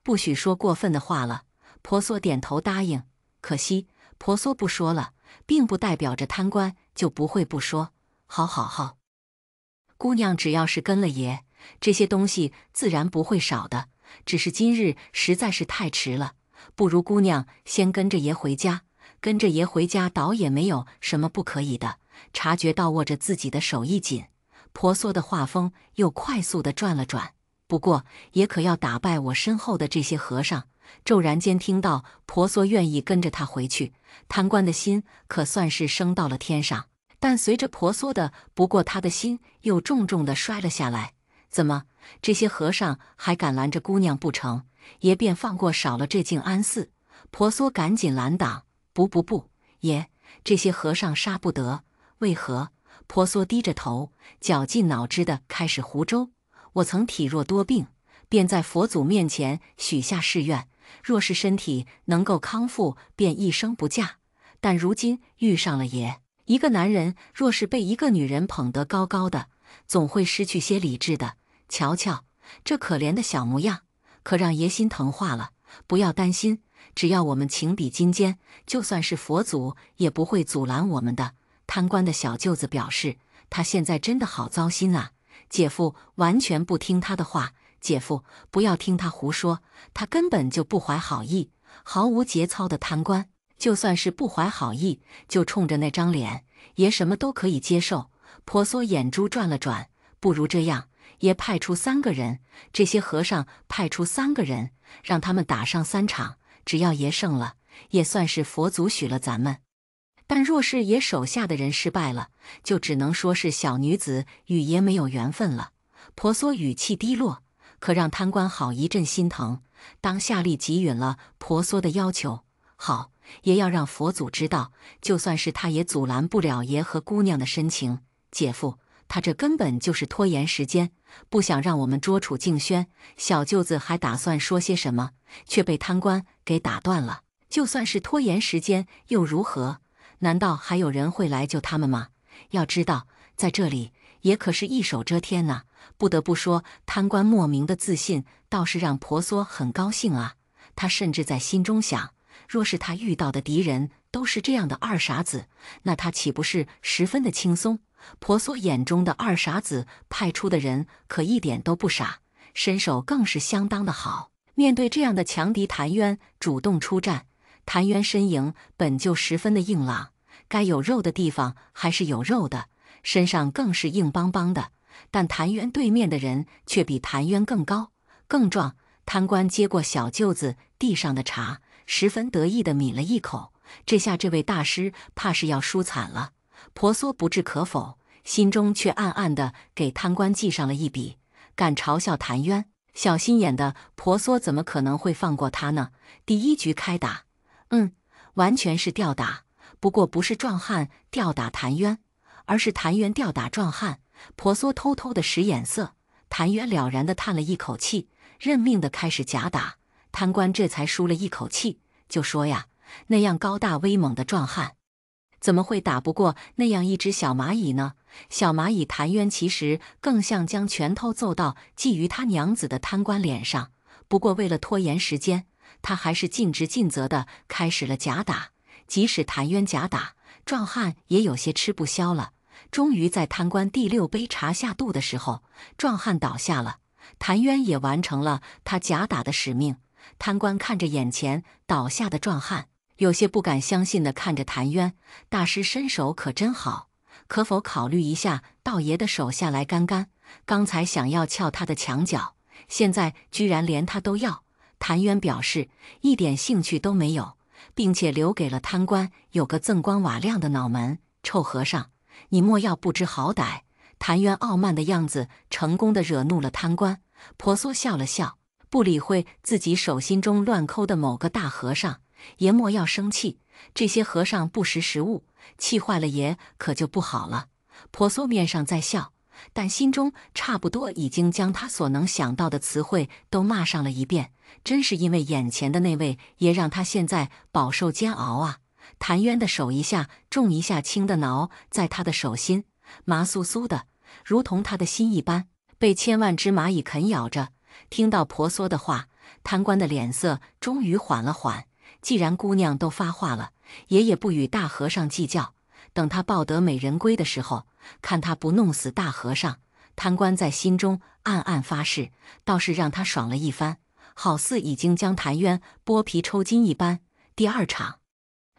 不许说过分的话了。”婆娑点头答应。可惜婆娑不说了，并不代表着贪官就不会不说。好，姑娘只要是跟了爷，这些东西自然不会少的。只是今日实在是太迟了，不如姑娘先跟着爷回家。跟着爷回家倒也没有什么不可以的。察觉到握着自己的手一紧，婆娑的画风又快速地转了转。不过也可要打败我身后的这些和尚。骤然间听到婆娑愿意跟着他回去，贪官的心可算是升到了天上。但随着婆娑的不过，他的心又重重地摔了下来。怎么，这些和尚还敢拦着姑娘不成？爷便放过少了这静安寺。婆娑赶紧拦挡：“不，爷，这些和尚杀不得。”为何？婆娑低着头，绞尽脑汁地开始胡诌：“我曾体弱多病，便在佛祖面前许下誓愿，若是身体能够康复，便一生不嫁。但如今遇上了爷，一个男人若是被一个女人捧得高高的，总会失去些理智的。瞧瞧这可怜的小模样，可让爷心疼化了。不要担心，只要我们情比金坚，就算是佛祖也不会阻拦我们的。”贪官的小舅子表示，他现在真的好糟心啊，姐夫完全不听他的话。姐夫，不要听他胡说，他根本就不怀好意，毫无节操的贪官。就算是不怀好意，就冲着那张脸，爷什么都可以接受。婆娑眼珠转了转，不如这样，爷派出3个人，这些和尚派出3个人，让他们打上3场，只要爷胜了，也算是佛祖许了咱们。但若是爷手下的人失败了，就只能说是小女子与爷没有缘分了。婆娑语气低落，可让贪官好一阵心疼，当下立即允了婆娑的要求。好，爷要让佛祖知道，就算是他也阻拦不了爷和姑娘的深情。姐夫，他这根本就是拖延时间，不想让我们捉楚敬轩。小舅子还打算说些什么，却被贪官给打断了。就算是拖延时间又如何？难道还有人会来救他们吗？要知道，在这里也可是一手遮天呐。不得不说，贪官莫名的自信倒是让婆娑很高兴啊。他甚至在心中想，若是他遇到的敌人都是这样的二傻子，那他岂不是十分的轻松？婆娑眼中的二傻子派出的人可一点都不傻，身手更是相当的好。面对这样的强敌，谭渊主动出战。谭渊身形本就十分的硬朗，该有肉的地方还是有肉的，身上更是硬邦邦的。但谭渊对面的人却比谭渊更高、更壮。贪官接过小舅子地上的茶，十分得意地抿了一口。这下这位大师怕是要输惨了。婆娑不置可否，心中却暗暗地给贪官记上了一笔。敢嘲笑谭渊，小心眼的婆娑怎么可能会放过他呢？第1局开打。完全是吊打，不过不是壮汉吊打谭渊，而是谭渊吊打壮汉。婆娑偷偷的使眼色，谭渊了然地叹了一口气，认命地开始假打。贪官这才舒了一口气，就说呀，那样高大威猛的壮汉，怎么会打不过那样一只小蚂蚁呢？小蚂蚁谭渊其实更像将拳头揍到觊觎他娘子的贪官脸上，不过为了拖延时间，他还是尽职尽责地开始了假打。即使谭渊假打，壮汉也有些吃不消了。终于在贪官第6杯茶下肚的时候，壮汉倒下了。谭渊也完成了他假打的使命。贪官看着眼前倒下的壮汉，有些不敢相信地看着谭渊，大师身手可真好，可否考虑一下道爷的手下来干干？刚才想要撬他的墙角，现在居然连他都要。谭渊表示一点兴趣都没有，并且留给了贪官有个锃光瓦亮的脑门。臭和尚，你莫要不知好歹！谭渊傲慢的样子成功地惹怒了贪官。婆娑笑了笑，不理会自己手心中乱抠的某个大和尚，爷莫要生气，这些和尚不识时务，气坏了爷可就不好了。婆娑面上在笑，但心中差不多已经将他所能想到的词汇都骂上了一遍。真是因为眼前的那位爷让他现在饱受煎熬啊！谭渊的手一下重一下轻地挠在他的手心，麻酥酥的，如同他的心一般，被千万只蚂蚁啃咬着。听到婆娑的话，贪官的脸色终于缓了缓。既然姑娘都发话了，爷也不与大和尚计较。等他抱得美人归的时候，看他不弄死大和尚。贪官在心中暗暗发誓，倒是让他爽了一番，好似已经将谭渊剥皮抽筋一般。第二场，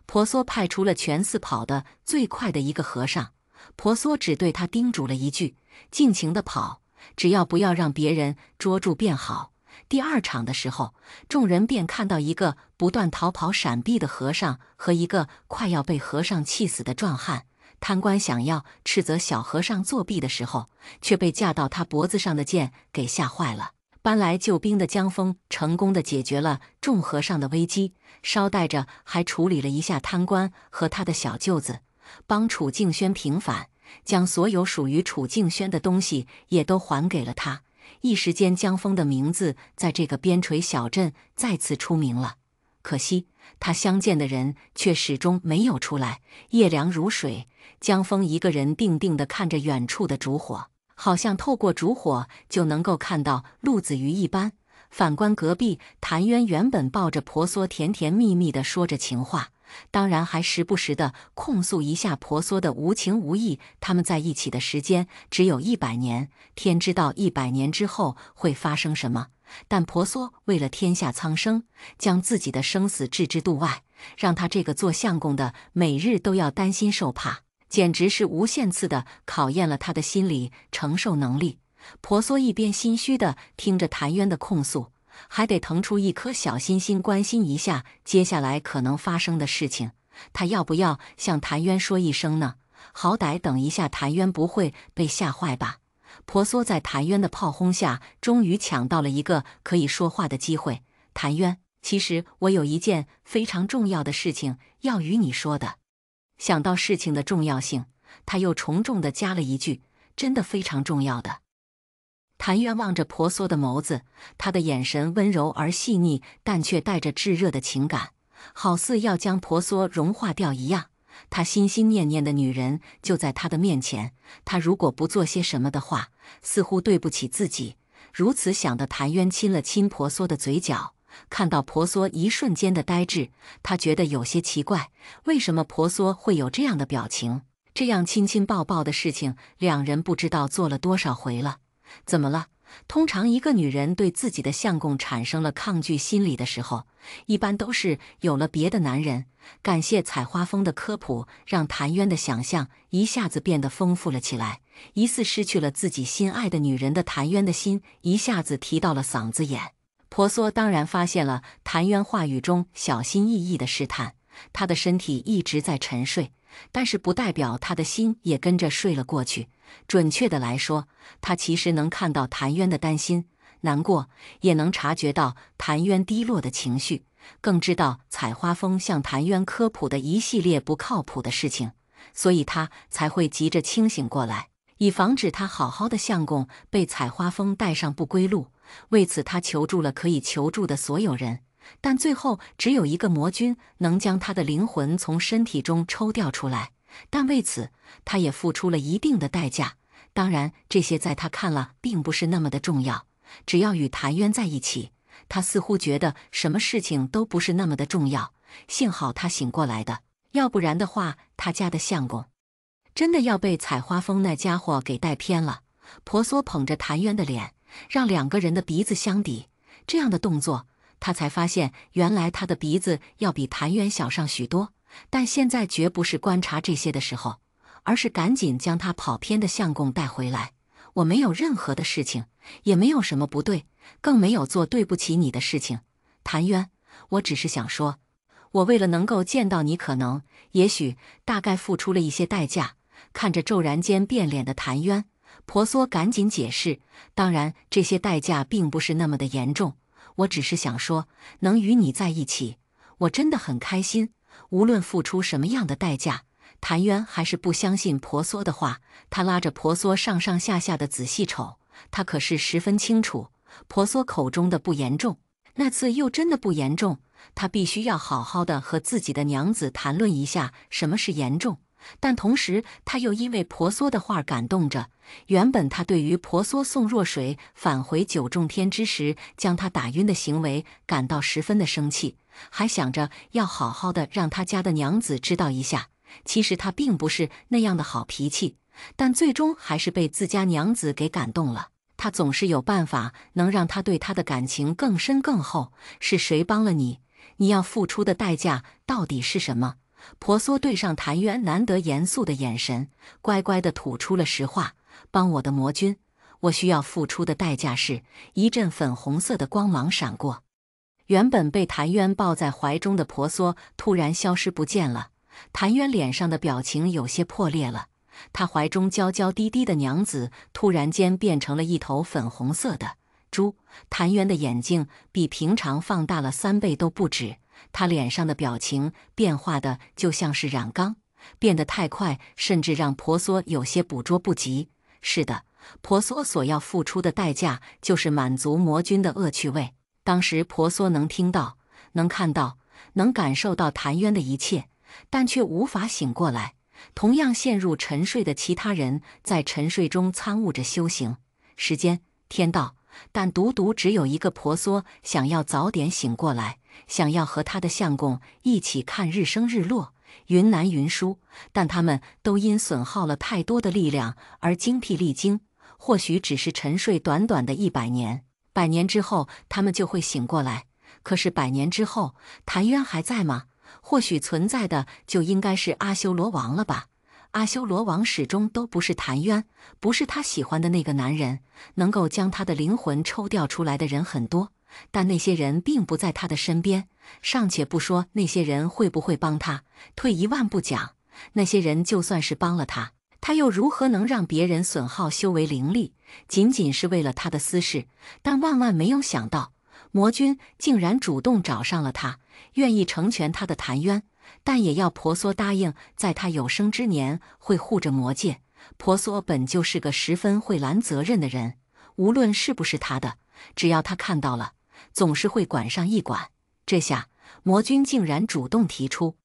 婆娑派出了全寺跑得最快的一个和尚。婆娑只对他叮嘱了一句：尽情地跑，只要不要让别人捉住便好。第二场的时候，众人便看到一个不断逃跑闪避的和尚和一个快要被和尚气死的壮汉。贪官想要斥责小和尚作弊的时候，却被架到他脖子上的剑给吓坏了。搬来救兵的江峰成功地解决了众和尚的危机，捎带着还处理了一下贪官和他的小舅子，帮楚敬轩平反，将所有属于楚敬轩的东西也都还给了他。一时间，江峰的名字在这个边陲小镇再次出名了。可惜他相见的人却始终没有出来。夜凉如水，江峰一个人定定地看着远处的烛火，好像透过烛火就能够看到陆子瑜一般。反观隔壁，谭渊原本抱着婆娑甜甜蜜蜜地说着情话，当然还时不时地控诉一下婆娑的无情无义。他们在一起的时间只有100年，天知道100年之后会发生什么。但婆娑为了天下苍生，将自己的生死置之度外，让他这个做相公的每日都要担心受怕，简直是无限次的考验了他的心理承受能力。婆娑一边心虚地听着谭渊的控诉，还得腾出一颗小心心关心一下接下来可能发生的事情。他要不要向谭渊说一声呢？好歹等一下谭渊不会被吓坏吧。婆娑在谭渊的炮轰下，终于抢到了一个可以说话的机会。谭渊，其实我有一件非常重要的事情要与你说的。想到事情的重要性，他又重重地加了一句：真的非常重要的。谭渊望着婆娑的眸子，他的眼神温柔而细腻，但却带着炙热的情感，好似要将婆娑融化掉一样。他心心念念的女人就在他的面前，他如果不做些什么的话，似乎对不起自己。如此想的谭渊亲了亲婆娑的嘴角，看到婆娑一瞬间的呆滞，他觉得有些奇怪，为什么婆娑会有这样的表情？这样亲亲抱抱的事情，两人不知道做了多少回了。怎么了？通常一个女人对自己的相公产生了抗拒心理的时候，一般都是有了别的男人。感谢采花峰的科普，让谭渊的想象一下子变得丰富了起来。疑似失去了自己心爱的女人的谭渊的心一下子提到了嗓子眼。婆娑当然发现了谭渊话语中小心翼翼的试探，他的身体一直在沉睡，但是不代表他的心也跟着睡了过去。准确的来说，他其实能看到谭渊的担心、难过，也能察觉到谭渊低落的情绪，更知道采花峰向谭渊科普的一系列不靠谱的事情，所以他才会急着清醒过来，以防止他好好的相公被采花峰带上不归路。为此，他求助了可以求助的所有人，但最后只有一个魔君能将他的灵魂从身体中抽调出来。但为此，他也付出了一定的代价。当然，这些在他看了并不是那么的重要。只要与谭渊在一起，他似乎觉得什么事情都不是那么的重要。幸好他醒过来的，要不然的话，他家的相公真的要被采花峰那家伙给带偏了。婆娑捧着谭渊的脸，让两个人的鼻子相抵。这样的动作，他才发现原来他的鼻子要比谭渊小上许多。但现在绝不是观察这些的时候，而是赶紧将他跑偏的相公带回来。我没有任何的事情，也没有什么不对，更没有做对不起你的事情。谭渊，我只是想说，我为了能够见到你，可能、也许、大概付出了一些代价。看着骤然间变脸的谭渊，婆娑赶紧解释，当然这些代价并不是那么的严重，我只是想说，能与你在一起，我真的很开心，无论付出什么样的代价。谭渊还是不相信婆娑的话，他拉着婆娑上上下下的仔细瞅，他可是十分清楚，婆娑口中的不严重，那次又真的不严重，他必须要好好的和自己的娘子谈论一下什么是严重。但同时他又因为婆娑的话感动着，原本他对于婆娑送若水返回九重天之时将他打晕的行为感到十分的生气，还想着要好好的让他家的娘子知道一下，其实他并不是那样的好脾气，但最终还是被自家娘子给感动了。他总是有办法能让他对他的感情更深更厚。是谁帮了你？你要付出的代价到底是什么？婆娑对上谭渊难得严肃的眼神，乖乖地吐出了实话：帮我的魔君，我需要付出的代价是……一阵粉红色的光芒闪过，原本被谭渊抱在怀中的婆娑突然消失不见了。谭渊脸上的表情有些破裂了，他怀中娇娇滴滴的娘子突然间变成了一头粉红色的猪。谭渊的眼睛比平常放大了3倍都不止，他脸上的表情变化的就像是染缸，变得太快，甚至让婆娑有些捕捉不及。是的，婆娑所要付出的代价就是满足魔君的恶趣味。当时婆娑能听到、能看到、能感受到谭渊的一切，但却无法醒过来。同样陷入沉睡的其他人在沉睡中参悟着修行。时间、天道，但独独只有一个婆娑想要早点醒过来，想要和他的相公一起看日升日落、云南云舒，但他们都因损耗了太多的力量而精疲力尽。或许只是沉睡短短的100年，100年之后他们就会醒过来。可是100年之后，谭渊还在吗？或许存在的就应该是阿修罗王了吧。阿修罗王始终都不是谭渊，不是他喜欢的那个男人。能够将他的灵魂抽调出来的人很多，但那些人并不在他的身边。尚且不说那些人会不会帮他，退一万步讲，那些人就算是帮了他，他又如何能让别人损耗修为灵力，仅仅是为了他的私事？但万万没有想到，魔君竟然主动找上了他，愿意成全他的谭渊，但也要婆娑答应在他有生之年会护着魔界。婆娑本就是个十分会揽责任的人，无论是不是他的，只要他看到了，总是会管上一管。这下魔君竟然主动提出，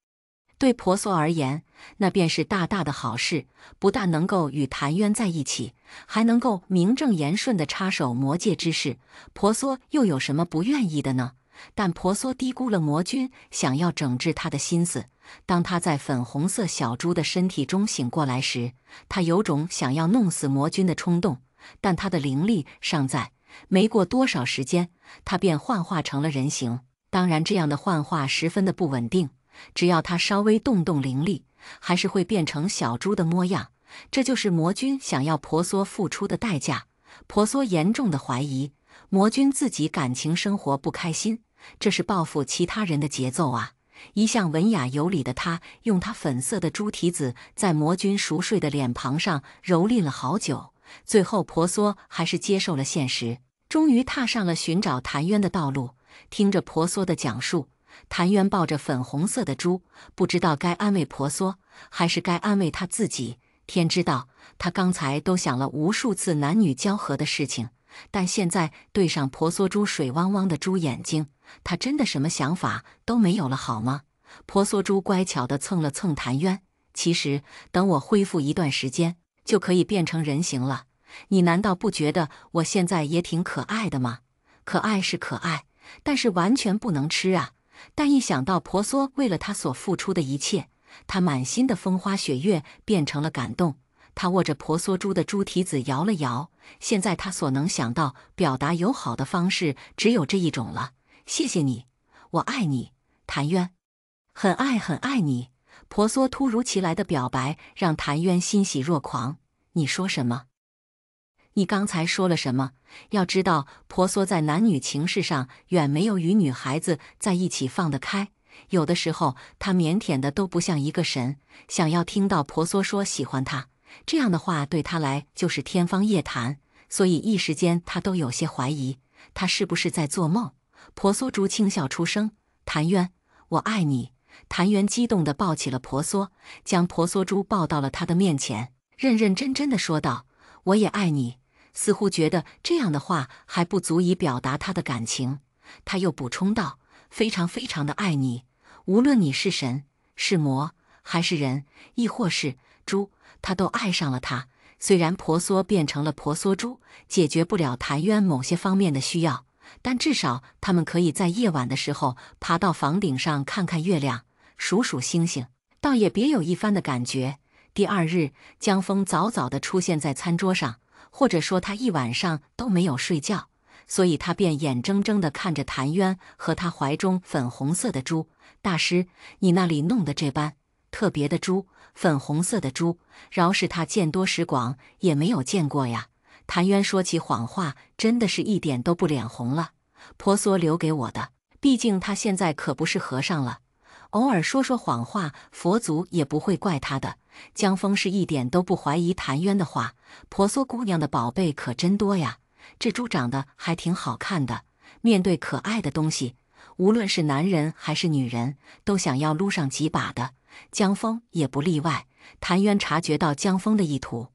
对婆娑而言，那便是大大的好事，不但能够与谭渊在一起，还能够名正言顺地插手魔界之事。婆娑又有什么不愿意的呢？但婆娑低估了魔君想要整治他的心思。当他在粉红色小猪的身体中醒过来时，他有种想要弄死魔君的冲动，但他的灵力尚在，没过多少时间，他便幻化成了人形。当然，这样的幻化十分的不稳定，只要他稍微动动灵力，还是会变成小猪的模样。这就是魔君想要婆娑付出的代价。婆娑严重的怀疑，魔君自己感情生活不开心，这是报复其他人的节奏啊！一向文雅有礼的他，用他粉色的猪蹄子在魔君熟睡的脸庞上蹂躏了好久，最后婆娑还是接受了现实，终于踏上了寻找谭渊的道路。听着婆娑的讲述，谭渊抱着粉红色的猪，不知道该安慰婆娑，还是该安慰他自己。天知道，他刚才都想了无数次男女交合的事情，但现在对上婆娑猪水汪汪的猪眼睛，他真的什么想法都没有了好吗？婆娑猪乖巧地蹭了蹭谭渊，其实等我恢复一段时间，就可以变成人形了。你难道不觉得我现在也挺可爱的吗？可爱是可爱，但是完全不能吃啊！但一想到婆娑为了他所付出的一切，他满心的风花雪月变成了感动。他握着婆娑珠的猪蹄子摇了摇。现在他所能想到表达友好的方式只有这一种了。谢谢你，我爱你，谭渊。很爱很爱你。婆娑突如其来的表白让谭渊欣喜若狂。你说什么？你刚才说了什么？要知道，婆娑在男女情事上远没有与女孩子在一起放得开。有的时候，她腼腆的都不像一个神。想要听到婆娑说喜欢她，这样的话对她来就是天方夜谭。所以一时间她都有些怀疑，她是不是在做梦。婆娑珠轻笑出声：“谭渊，我爱你。”谭渊激动地抱起了婆娑，将婆娑珠抱到了他的面前，认认真真地说道：“我也爱你。”似乎觉得这样的话还不足以表达他的感情，他又补充道：“非常非常的爱你，无论你是神、是魔，还是人，亦或是猪，他都爱上了他。”虽然婆娑变成了婆娑珠，解决不了谭渊某些方面的需要，但至少他们可以在夜晚的时候爬到房顶上看看月亮，数数星星，倒也别有一番的感觉。第二日，江峰早早地出现在餐桌上，或者说他一晚上都没有睡觉，所以他便眼睁睁地看着谭渊和他怀中粉红色的猪。大师，你那里弄得这般特别的猪，粉红色的猪，饶是他见多识广也没有见过呀。谭渊说起谎话，真的是一点都不脸红了。婆娑留给我的，毕竟他现在可不是和尚了，偶尔说说谎话，佛祖也不会怪他的。江峰是一点都不怀疑谭渊的话，婆娑姑娘的宝贝可真多呀，这猪长得还挺好看的。面对可爱的东西，无论是男人还是女人，都想要撸上几把的。江峰也不例外。谭渊察觉到江峰的意图，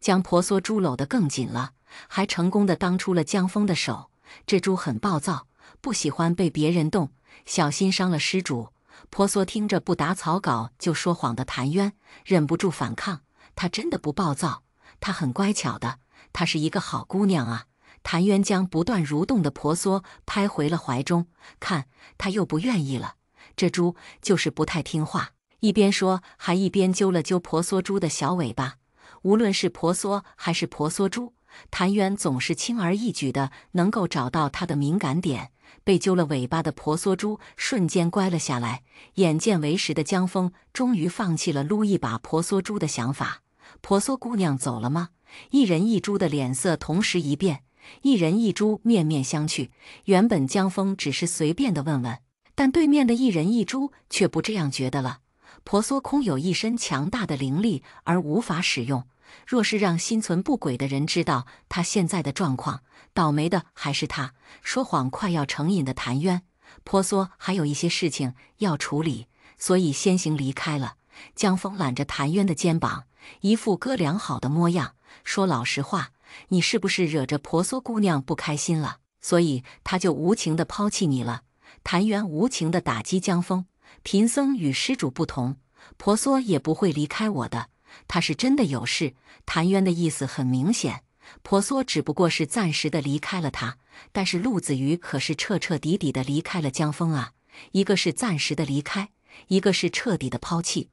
将婆娑猪搂得更紧了，还成功地当出了江峰的手。这猪很暴躁，不喜欢被别人动，小心伤了施主。婆娑听着不打草稿就说谎的谭渊，忍不住反抗。她真的不暴躁，她很乖巧的，她是一个好姑娘啊。谭渊将不断蠕动的婆娑拍回了怀中，看她又不愿意了，这猪就是不太听话。一边说，还一边揪了揪婆娑猪的小尾巴。无论是婆娑还是婆娑猪，谭渊总是轻而易举的能够找到它的敏感点。被揪了尾巴的婆娑猪瞬间乖了下来。眼见为实的江峰终于放弃了撸一把婆娑猪的想法。婆娑姑娘走了吗？一人一猪的脸色同时一变，一人一猪面面相觑。原本江峰只是随便的问问，但对面的一人一猪却不这样觉得了。婆娑空有一身强大的灵力而无法使用，若是让心存不轨的人知道他现在的状况，倒霉的还是他。说谎快要成瘾的谭渊，婆娑还有一些事情要处理，所以先行离开了。江峰揽着谭渊的肩膀，一副哥俩好的模样，说老实话，你是不是惹着婆娑姑娘不开心了，所以他就无情地抛弃你了？谭渊无情地打击江峰，贫僧与施主不同，婆娑也不会离开我的，他是真的有事。谭渊的意思很明显，婆娑只不过是暂时的离开了他，但是陆子瑜可是彻彻底底的离开了江峰啊，一个是暂时的离开，一个是彻底的抛弃。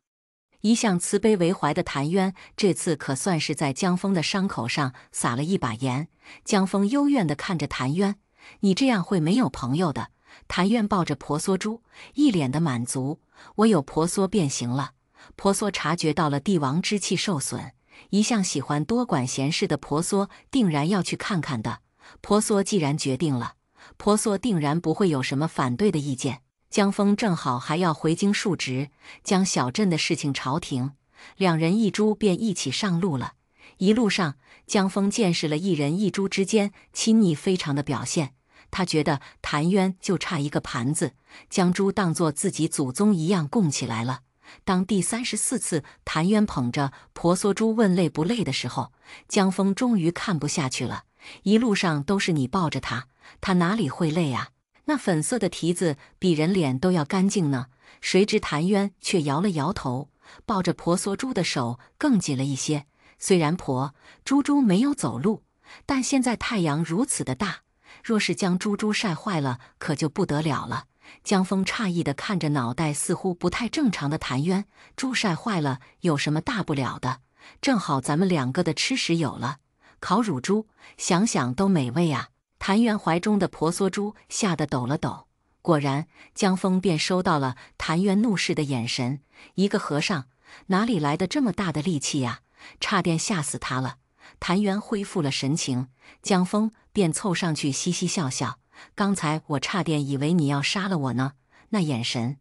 一向慈悲为怀的谭渊，这次可算是在江峰的伤口上撒了一把盐。江峰幽怨地看着谭渊，你这样会没有朋友的。谭渊抱着婆娑珠，一脸的满足，我有婆娑便行了。婆娑察觉到了帝王之气受损，一向喜欢多管闲事的婆娑定然要去看看的。婆娑既然决定了，婆娑定然不会有什么反对的意见。江峰正好还要回京述职，将小镇的事情朝廷，两人一猪便一起上路了。一路上，江峰见识了一人一猪之间亲昵非常的表现。他觉得谭渊就差一个盘子，将猪当作自己祖宗一样供起来了。当第34次谭渊捧着婆娑猪问累不累的时候，江峰终于看不下去了。一路上都是你抱着他，他哪里会累啊？那粉色的蹄子比人脸都要干净呢。谁知谭渊却摇了摇头，抱着婆娑猪的手更紧了一些。虽然婆猪没有走路，但现在太阳如此的大，若是将猪晒坏了，可就不得了了。江峰诧异地看着脑袋似乎不太正常的谭渊，猪晒坏了有什么大不了的？正好咱们两个的吃食有了。烤乳猪，想想都美味啊！谭元怀中的婆娑珠吓得抖了抖。果然，江峰便收到了谭元怒视的眼神。一个和尚哪里来的这么大的力气呀？差点吓死他了。谭元恢复了神情，江峰便凑上去嘻嘻笑笑。刚才我差点以为你要杀了我呢，那眼神，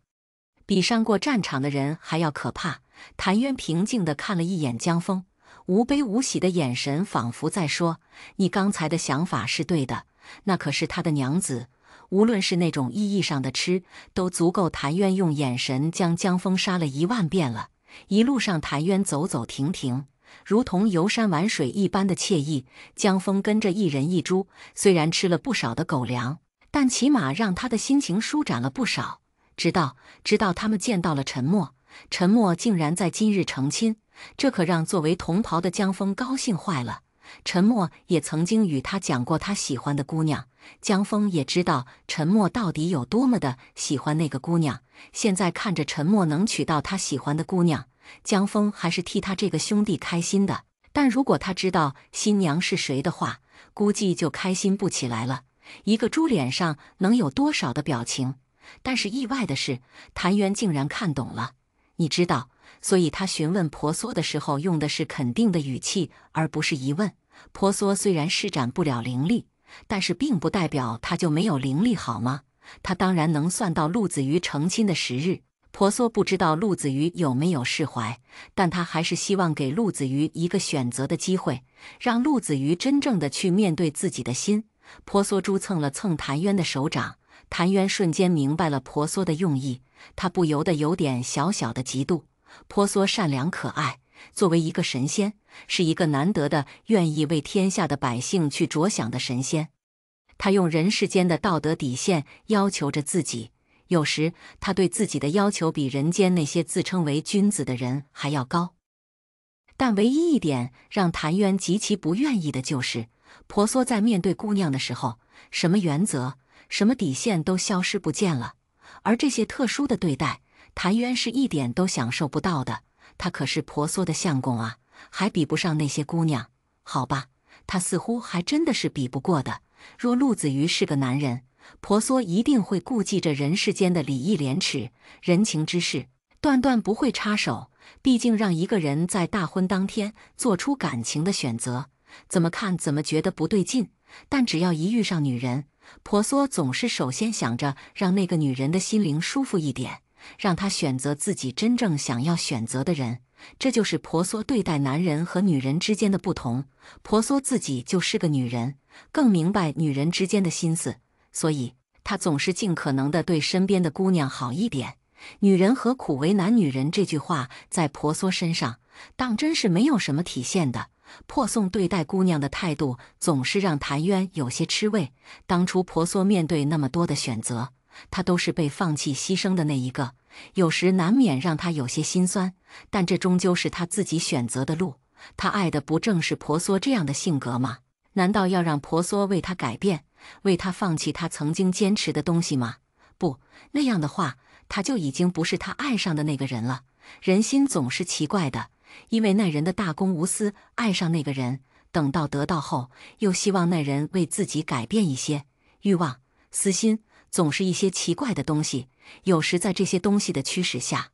比上过战场的人还要可怕。谭渊平静地看了一眼江峰，无悲无喜的眼神仿佛在说：“你刚才的想法是对的，那可是他的娘子。”无论是那种意义上的吃，都足够谭渊用眼神将江峰杀了10000遍了。一路上，谭渊走走停停，如同游山玩水一般的惬意。江峰跟着一人一猪，虽然吃了不少的狗粮，但起码让他的心情舒展了不少。直到他们见到了陈默，陈默竟然在今日成亲，这可让作为同袍的江峰高兴坏了。陈默也曾经与他讲过他喜欢的姑娘，江峰也知道陈默到底有多么的喜欢那个姑娘。现在看着陈默能娶到他喜欢的姑娘，江峰还是替他这个兄弟开心的。但如果他知道新娘是谁的话，估计就开心不起来了。一个猪脸上能有多少的表情？但是意外的是，谭渊竟然看懂了。你知道，所以他询问婆娑的时候用的是肯定的语气，而不是疑问。婆娑虽然施展不了灵力，但是并不代表他就没有灵力，好吗？他当然能算到陆子瑜成亲的时日。婆娑不知道陆子瑜有没有释怀，但他还是希望给陆子瑜一个选择的机会，让陆子瑜真正的去面对自己的心。婆娑珠蹭了蹭谭渊的手掌，谭渊瞬间明白了婆娑的用意，他不由得有点小小的嫉妒。婆娑善良可爱，作为一个神仙，是一个难得的愿意为天下的百姓去着想的神仙。他用人世间的道德底线要求着自己，有时他对自己的要求比人间那些自称为君子的人还要高。但唯一一点让谭渊极其不愿意的就是，婆娑在面对姑娘的时候，什么原则、什么底线都消失不见了。而这些特殊的对待，谭渊是一点都享受不到的。他可是婆娑的相公啊，还比不上那些姑娘。好吧，他似乎还真的是比不过的。若陆子瑜是个男人，婆娑一定会顾忌着人世间的礼义廉耻、人情之事，断不会插手。毕竟让一个人在大婚当天做出感情的选择，怎么看怎么觉得不对劲。但只要一遇上女人，婆娑总是首先想着让那个女人的心灵舒服一点，让她选择自己真正想要选择的人。这就是婆娑对待男人和女人之间的不同。婆娑自己就是个女人，更明白女人之间的心思，所以她总是尽可能的对身边的姑娘好一点。女人何苦为难女人这句话在婆娑身上当真是没有什么体现的。破送对待姑娘的态度总是让谭渊有些吃味。当初婆娑面对那么多的选择，他都是被放弃牺牲的那一个，有时难免让他有些心酸，但这终究是他自己选择的路。他爱的不正是婆娑这样的性格吗？难道要让婆娑为他改变，为他放弃他曾经坚持的东西吗？不，那样的话，他就已经不是他爱上的那个人了。人心总是奇怪的，因为那人的大公无私爱上那个人，等到得到后，又希望那人为自己改变一些。欲望、私心总是一些奇怪的东西，有时在这些东西的驱使下，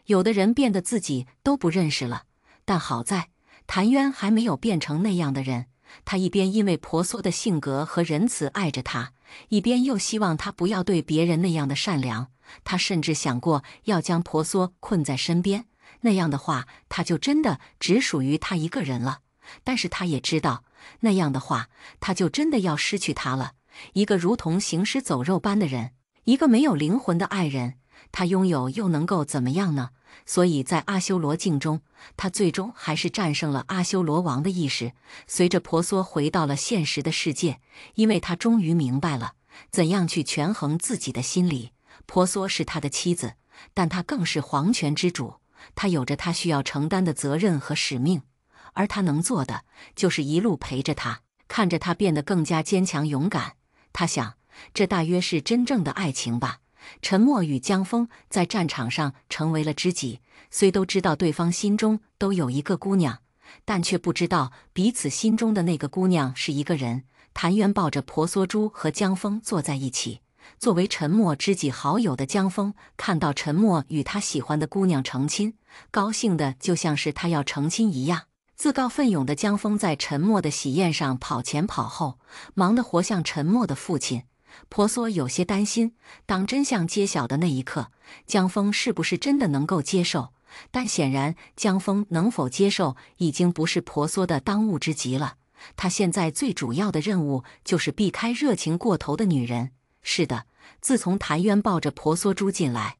有的人变得自己都不认识了。但好在谭渊还没有变成那样的人，他一边因为婆娑的性格和仁慈爱着他，一边又希望他不要对别人那样的善良。他甚至想过要将婆娑困在身边，那样的话他就真的只属于他一个人了。但是他也知道，那样的话他就真的要失去他了，一个如同行尸走肉般的人，一个没有灵魂的爱人，他拥有又能够怎么样呢？所以在阿修罗境中，他最终还是战胜了阿修罗王的意识，随着婆娑回到了现实的世界。因为他终于明白了怎样去权衡自己的心理。婆娑是他的妻子，但他更是皇权之主，他有着他需要承担的责任和使命，而他能做的就是一路陪着他，看着他变得更加坚强勇敢。他想，这大约是真正的爱情吧。陈默与江峰在战场上成为了知己，虽都知道对方心中都有一个姑娘，但却不知道彼此心中的那个姑娘是一个人。谭渊抱着婆娑珠和江峰坐在一起，作为陈默知己好友的江峰看到陈默与他喜欢的姑娘成亲，高兴的就像是他要成亲一样。自告奋勇的江峰在陈默的喜宴上跑前跑后，忙得活像陈默的父亲。婆娑有些担心，当真相揭晓的那一刻，江峰是不是真的能够接受？但显然，江峰能否接受，已经不是婆娑的当务之急了。他现在最主要的任务就是避开热情过头的女人。是的，自从谭渊抱着婆娑珠进来，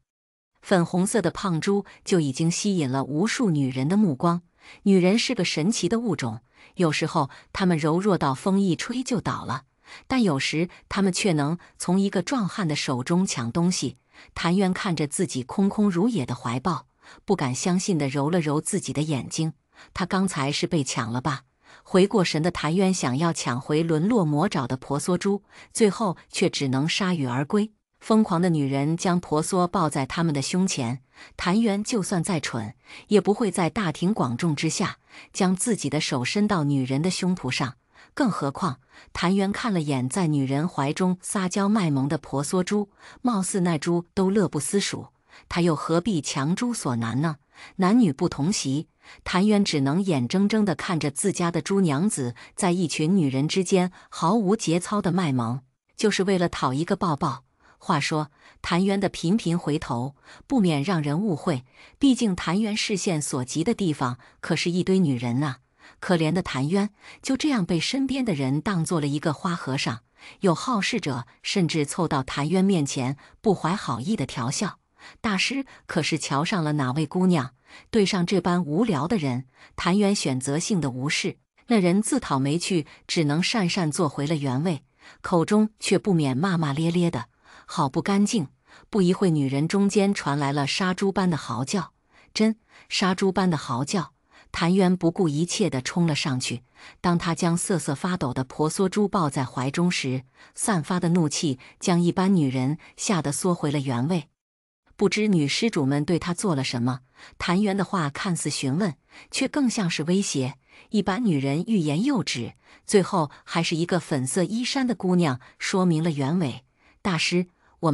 粉红色的胖珠就已经吸引了无数女人的目光。女人是个神奇的物种，有时候她们柔弱到风一吹就倒了，但有时她们却能从一个壮汉的手中抢东西。谭渊看着自己空空如也的怀抱，不敢相信地揉了揉自己的眼睛。他刚才是被抢了吧？回过神的谭渊想要抢回沦落魔爪的婆娑珠，最后却只能铩羽而归。疯狂的女人将婆娑抱在他们的胸前，谭渊就算再蠢，也不会在大庭广众之下将自己的手伸到女人的胸脯上。更何况，谭渊看了眼在女人怀中撒娇卖萌的婆娑珠，貌似那珠都乐不思蜀，他又何必强珠所难呢？男女不同席，谭渊只能眼睁睁地看着自家的猪娘子在一群女人之间毫无节操的卖萌，就是为了讨一个抱抱。话说，谭渊的频频回头，不免让人误会，毕竟谭渊视线所及的地方可是一堆女人啊。可怜的谭渊就这样被身边的人当做了一个花和尚，有好事者甚至凑到谭渊面前不怀好意的调笑。大师可是瞧上了哪位姑娘？对上这般无聊的人，谭渊选择性的无视。那人自讨没趣，只能讪讪坐回了原位，口中却不免骂骂咧咧的，好不干净。不一会，女人中间传来了杀猪般的嚎叫，杀猪般的嚎叫。谭渊不顾一切地冲了上去。当他将瑟瑟发抖的婆娑珠抱在怀中时，散发的怒气将一般女人吓得缩回了原位。不知女施主们对他做了什么，谭渊的话看似询问，却更像是威胁。一般女人欲言又止，最后还是一个粉色衣衫的姑娘说明了原委：“大师，我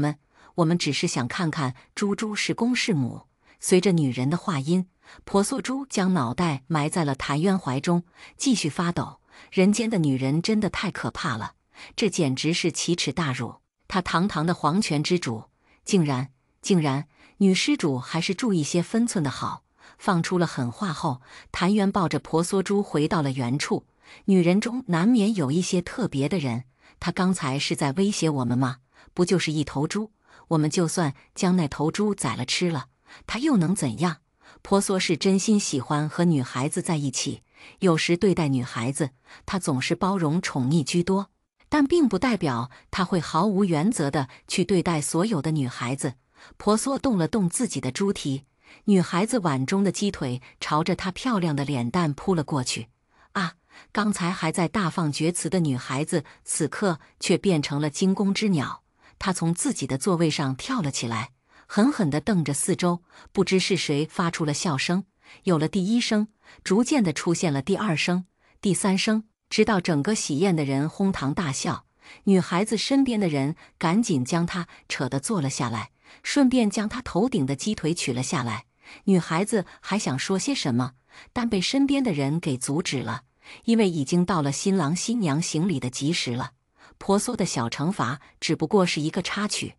们只是想看看珠珠是公是母。”随着女人的话音，婆娑珠将脑袋埋在了谭渊怀中，继续发抖。人间的女人真的太可怕了，这简直是奇耻大辱。她堂堂的皇权之主，竟然，女施主还是注意些分寸的好。放出了狠话后，谭渊抱着婆娑珠回到了原处。女人中难免有一些特别的人，她刚才是在威胁我们吗？不就是一头猪，我们就算将那头猪宰了吃了，她又能怎样？婆娑是真心喜欢和女孩子在一起，有时对待女孩子，她总是包容宠溺居多，但并不代表她会毫无原则的去对待所有的女孩子。婆娑动了动自己的猪蹄，女孩子碗中的鸡腿朝着她漂亮的脸蛋扑了过去。啊！刚才还在大放厥词的女孩子，此刻却变成了惊弓之鸟。她从自己的座位上跳了起来，狠狠地瞪着四周，不知是谁发出了笑声。有了第一声，逐渐地出现了第二声、第三声，直到整个喜宴的人哄堂大笑。女孩子身边的人赶紧将她扯得坐了下来，顺便将她头顶的鸡腿取了下来。女孩子还想说些什么，但被身边的人给阻止了，因为已经到了新郎新娘行礼的吉时了。婆娑的小惩罚只不过是一个插曲，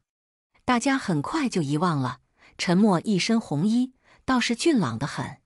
大家很快就遗忘了。陈默一身红衣，倒是俊朗得很。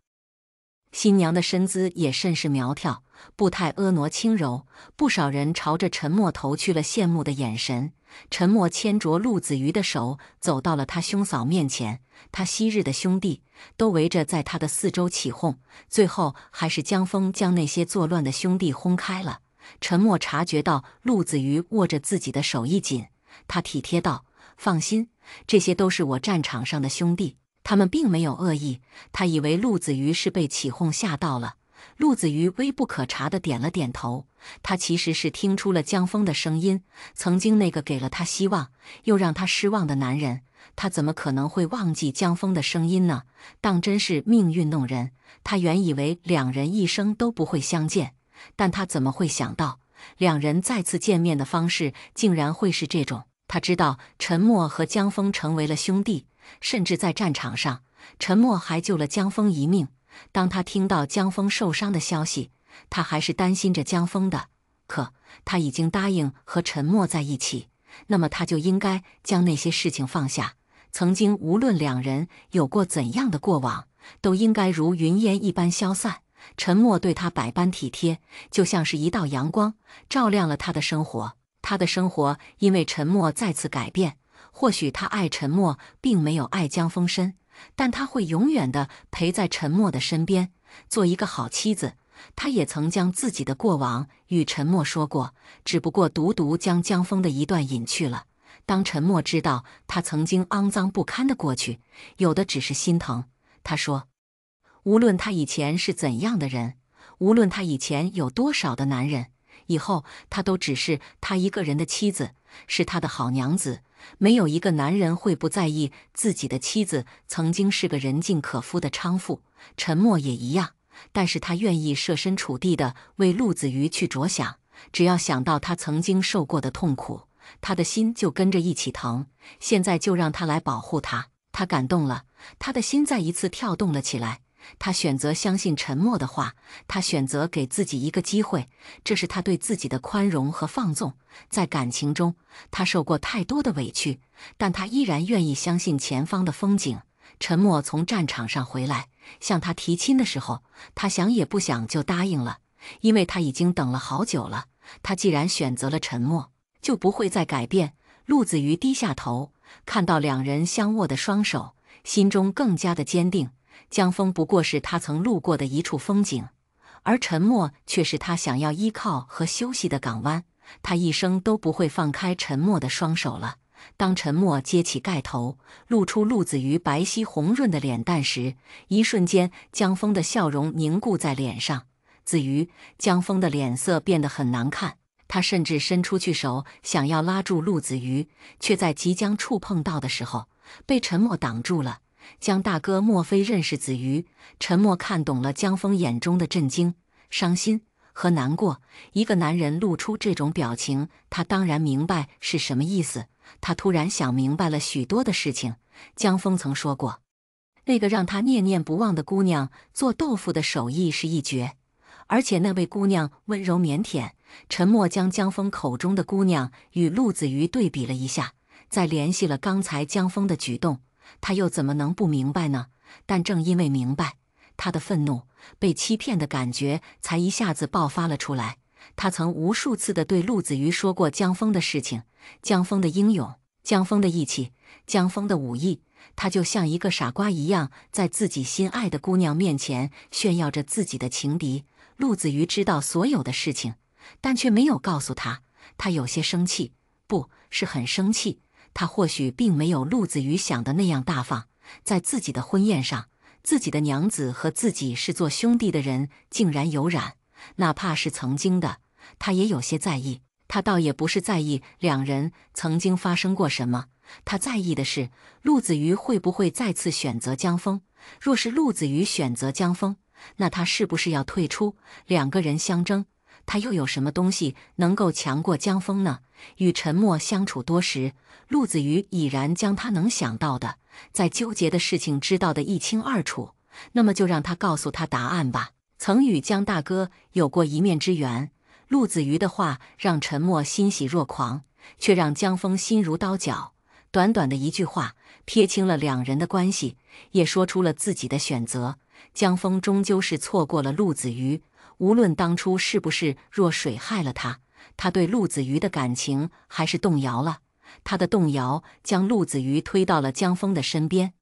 新娘的身姿也甚是苗条，步态婀娜轻柔，不少人朝着陈默投去了羡慕的眼神。陈默牵着陆子瑜的手走到了他兄嫂面前，他昔日的兄弟都围着在他的四周起哄，最后还是江峰将那些作乱的兄弟轰开了。陈默察觉到陆子瑜握着自己的手一紧，他体贴道：“放心，这些都是我战场上的兄弟，他们并没有恶意。”他以为陆子瑜是被起哄吓到了，陆子瑜微不可察地点了点头，他其实是听出了江峰的声音。曾经那个给了他希望，又让他失望的男人，他怎么可能会忘记江峰的声音呢？当真是命运弄人。他原以为两人一生都不会相见，但他怎么会想到，两人再次见面的方式竟然会是这种。他知道陈默和江峰成为了兄弟，甚至在战场上，陈默还救了江峰一命。当他听到江峰受伤的消息，他还是担心着江峰的。可他已经答应和陈默在一起，那么他就应该将那些事情放下。曾经无论两人有过怎样的过往，都应该如云烟一般消散。陈默对他百般体贴，就像是一道阳光，照亮了他的生活。他的生活因为陈默再次改变。或许他爱陈默，并没有爱江峰深，但他会永远的陪在陈默的身边，做一个好妻子。他也曾将自己的过往与陈默说过，只不过独独将江峰的一段隐去了。当陈默知道他曾经肮脏不堪的过去，有的只是心疼。他说，无论他以前是怎样的人，无论他以前有多少的男人，以后他都只是他一个人的妻子，是他的好娘子。没有一个男人会不在意自己的妻子曾经是个人尽可夫的娼妇，陈默也一样。但是他愿意设身处地的为陆子瑜去着想，只要想到他曾经受过的痛苦，他的心就跟着一起疼。现在就让他来保护他。他感动了，他的心再一次跳动了起来。他选择相信陈默的话，他选择给自己一个机会，这是他对自己的宽容和放纵。在感情中，他受过太多的委屈，但他依然愿意相信前方的风景。陈默从战场上回来，向他提亲的时候，他想也不想就答应了，因为他已经等了好久了。他既然选择了陈默，就不会再改变。陆子瑜低下头，看到两人相握的双手，心中更加的坚定。江峰不过是他曾路过的一处风景，而陈默却是他想要依靠和休息的港湾。他一生都不会放开陈默的双手了。当陈默揭起盖头，露出陆子瑜白皙红润的脸蛋时，一瞬间江峰的笑容凝固在脸上。子瑜，江峰的脸色变得很难看，他甚至伸出去手想要拉住陆子瑜，却在即将触碰到的时候被陈默挡住了。江大哥莫非认识子瑜？陈默看懂了江峰眼中的震惊、伤心和难过。一个男人露出这种表情，他当然明白是什么意思。他突然想明白了许多的事情。江峰曾说过，那个让他念念不忘的姑娘做豆腐的手艺是一绝，而且那位姑娘温柔腼腆。陈默将江峰口中的姑娘与陆子瑜对比了一下，再联系了刚才江峰的举动，他又怎么能不明白呢？但正因为明白，他的愤怒、被欺骗的感觉才一下子爆发了出来。他曾无数次地对陆子瑜说过江峰的事情，江峰的英勇，江峰的义气，江峰的武艺。他就像一个傻瓜一样，在自己心爱的姑娘面前炫耀着自己的情敌。陆子瑜知道所有的事情，但却没有告诉他。他有些生气，不是很生气。他或许并没有陆子瑜想的那样大方，在自己的婚宴上，自己的娘子和自己是做兄弟的人竟然有染，哪怕是曾经的，他也有些在意。他倒也不是在意两人曾经发生过什么，他在意的是陆子瑜会不会再次选择江峰。若是陆子瑜选择江峰，那他是不是要退出？两个人相争，他又有什么东西能够强过江峰呢？与陈默相处多时，陆子瑜已然将他能想到的，在纠结的事情知道得一清二楚。那么就让他告诉他答案吧。曾与江大哥有过一面之缘，陆子瑜的话让陈默欣喜若狂，却让江峰心如刀绞。短短的一句话，撇清了两人的关系，也说出了自己的选择。江峰终究是错过了陆子瑜，无论当初是不是弱水害了他，他对陆子瑜的感情还是动摇了。他的动摇将陆子瑜推到了江峰的身边，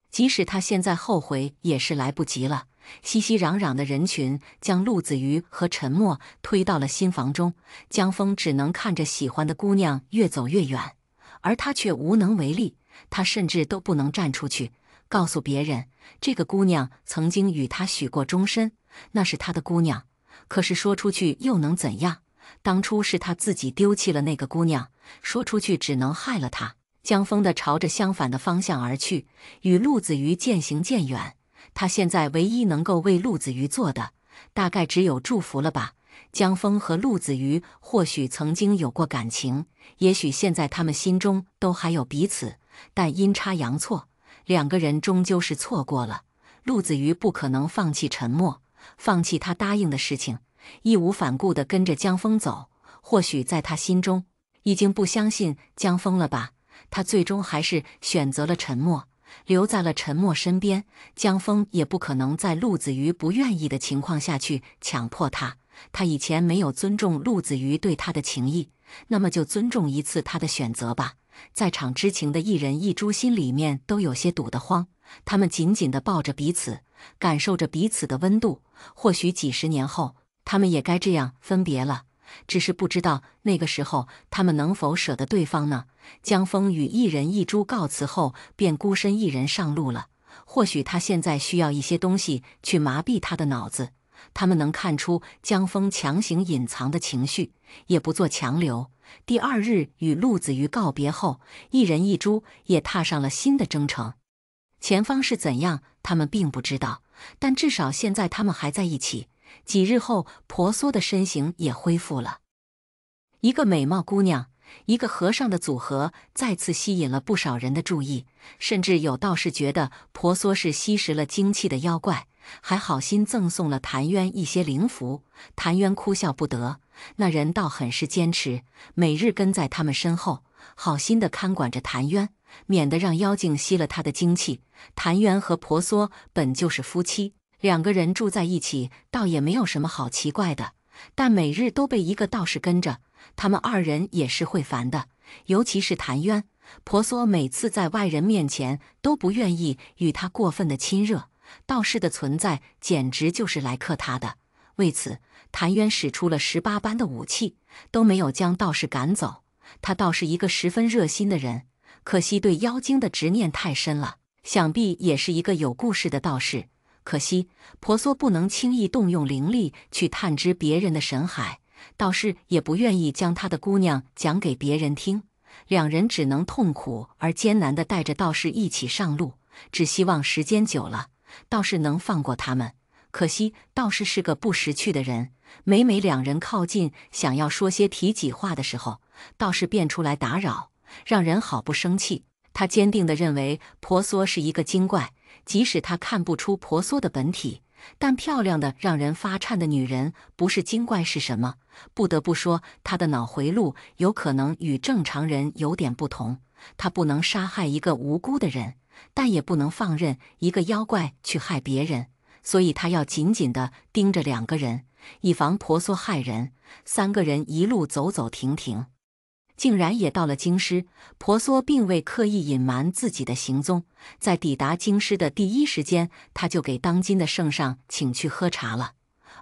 即使他现在后悔也是来不及了。熙熙攘攘的人群将陆子瑜和陈默推到了新房中，江峰只能看着喜欢的姑娘越走越远，而他却无能为力。他甚至都不能站出去，告诉别人这个姑娘曾经与他许过终身，那是他的姑娘。可是说出去又能怎样？当初是他自己丢弃了那个姑娘，说出去只能害了他。江峰的朝着相反的方向而去，与陆子瑜渐行渐远。他现在唯一能够为陆子瑜做的，大概只有祝福了吧。江峰和陆子瑜或许曾经有过感情，也许现在他们心中都还有彼此，但阴差阳错，两个人终究是错过了。陆子瑜不可能放弃沉默，放弃他答应的事情，义无反顾地跟着江峰走。或许在他心中已经不相信江峰了吧，他最终还是选择了沉默，留在了沉默身边。江峰也不可能在陆子瑜不愿意的情况下去强迫他。他以前没有尊重陆子瑜对他的情谊，那么就尊重一次他的选择吧。在场知情的一人一株心里面都有些堵得慌，他们紧紧地抱着彼此，感受着彼此的温度。或许几十年后，他们也该这样分别了，只是不知道那个时候他们能否舍得对方呢？江峰与一人一株告辞后，便孤身一人上路了。或许他现在需要一些东西去麻痹他的脑子。他们能看出江峰强行隐藏的情绪，也不做强留。第二日与陆子瑜告别后，一人一株也踏上了新的征程。前方是怎样，他们并不知道，但至少现在他们还在一起。几日后，婆娑的身形也恢复了。一个美貌姑娘，一个和尚的组合再次吸引了不少人的注意，甚至有道士觉得婆娑是吸食了精气的妖怪，还好心赠送了谭渊一些灵符。谭渊哭笑不得，那人倒很是坚持，每日跟在他们身后，好心地看管着谭渊，免得让妖精吸了他的精气。谭渊和婆娑本就是夫妻，两个人住在一起倒也没有什么好奇怪的，但每日都被一个道士跟着，他们二人也是会烦的。尤其是谭渊，婆娑每次在外人面前都不愿意与他过分的亲热，道士的存在简直就是来克他的。为此，谭渊使出了18般的武器，都没有将道士赶走。他倒是一个十分热心的人，可惜对妖精的执念太深了，想必也是一个有故事的道士。可惜婆娑不能轻易动用灵力去探知别人的神海，道士也不愿意将他的姑娘讲给别人听，两人只能痛苦而艰难地带着道士一起上路，只希望时间久了，道士能放过他们。可惜道士是个不识趣的人，每两人靠近，想要说些体己话的时候，道士便出来打扰，让人好不生气。他坚定地认为婆娑是一个精怪，即使他看不出婆娑的本体，但漂亮的让人发颤的女人不是精怪是什么？不得不说，她的脑回路有可能与正常人有点不同。她不能杀害一个无辜的人，但也不能放任一个妖怪去害别人，所以她要紧紧地盯着两个人，以防婆娑害人。三个人一路走走停停，竟然也到了京师。婆娑并未刻意隐瞒自己的行踪，在抵达京师的第一时间，他就给当今的圣上请去喝茶了。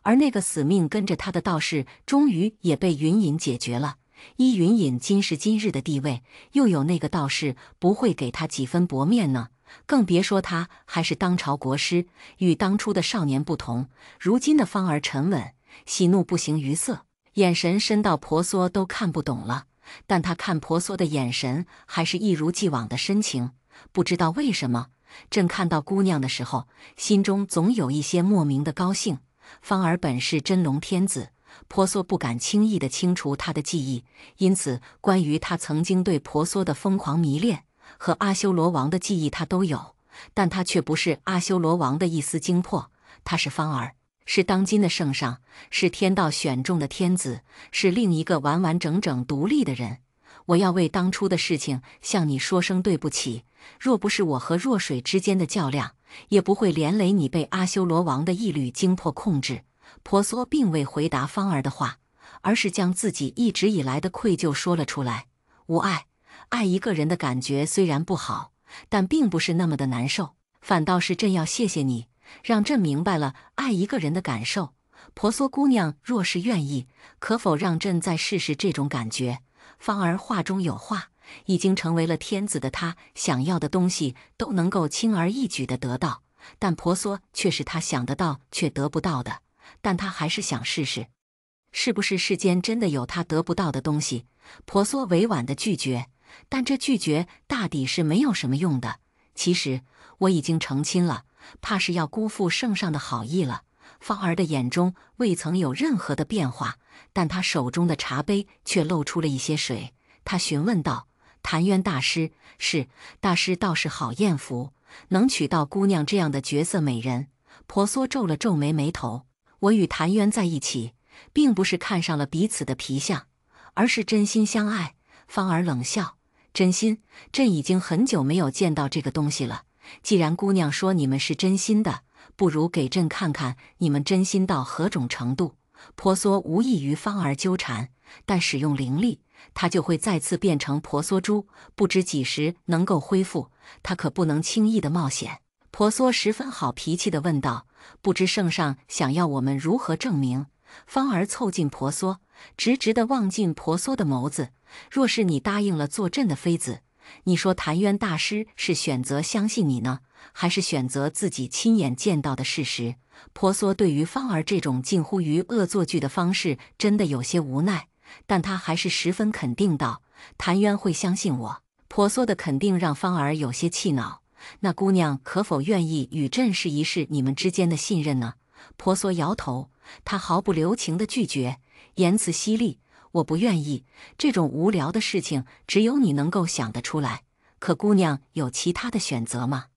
而那个死命跟着他的道士，终于也被云隐解决了。依云隐今时今日的地位，又有那个道士不会给他几分薄面呢？更别说他还是当朝国师，与当初的少年不同，如今的方儿沉稳，喜怒不形于色，眼神深到婆娑都看不懂了。但他看婆娑的眼神还是一如既往的深情，不知道为什么，正看到姑娘的时候，心中总有一些莫名的高兴。方儿本是真龙天子，婆娑不敢轻易地清除他的记忆，因此关于他曾经对婆娑的疯狂迷恋和阿修罗王的记忆他都有，但他却不是阿修罗王的一丝精魄，他是方儿，是当今的圣上，是天道选中的天子，是另一个完完整整独立的人。我要为当初的事情向你说声对不起，若不是我和若水之间的较量，也不会连累你被阿修罗王的一缕精魄控制。婆娑并未回答方儿的话，而是将自己一直以来的愧疚说了出来。无爱，爱一个人的感觉虽然不好，但并不是那么的难受，反倒是朕要谢谢你，让朕明白了爱一个人的感受。婆娑姑娘若是愿意，可否让朕再试试这种感觉？方儿话中有话，已经成为了天子的她，想要的东西都能够轻而易举地得到，但婆娑却是她想得到却得不到的。但她还是想试试，是不是世间真的有她得不到的东西？婆娑委婉地拒绝，但这拒绝大抵是没有什么用的。其实我已经成亲了，怕是要辜负圣上的好意了。芳儿的眼中未曾有任何的变化，但她手中的茶杯却露出了一些水。她询问道：“谭渊大师，是大师倒是好艳福，能娶到姑娘这样的绝色美人。”婆娑皱了皱眉头：“我与谭渊在一起，并不是看上了彼此的皮相，而是真心相爱。”芳儿冷笑：“真心？朕已经很久没有见到这个东西了。既然姑娘说你们是真心的，不如给朕看看你们真心到何种程度。”婆娑无异于芳儿纠缠，但使用灵力，她就会再次变成婆娑珠，不知几时能够恢复，她可不能轻易的冒险。婆娑十分好脾气地问道：“不知圣上想要我们如何证明？”芳儿凑近婆娑，直直地望进婆娑的眸子：“若是你答应了做朕的妃子，你说谭渊大师是选择相信你呢，还是选择自己亲眼见到的事实？”婆娑对于芳儿这种近乎于恶作剧的方式真的有些无奈，但她还是十分肯定道：“谭渊会相信我。”婆娑的肯定让芳儿有些气恼：“那姑娘可否愿意与朕试一试你们之间的信任呢？”婆娑摇头，她毫不留情地拒绝，言辞犀利：“我不愿意，这种无聊的事情只有你能够想得出来。可姑娘有其他的选择吗？”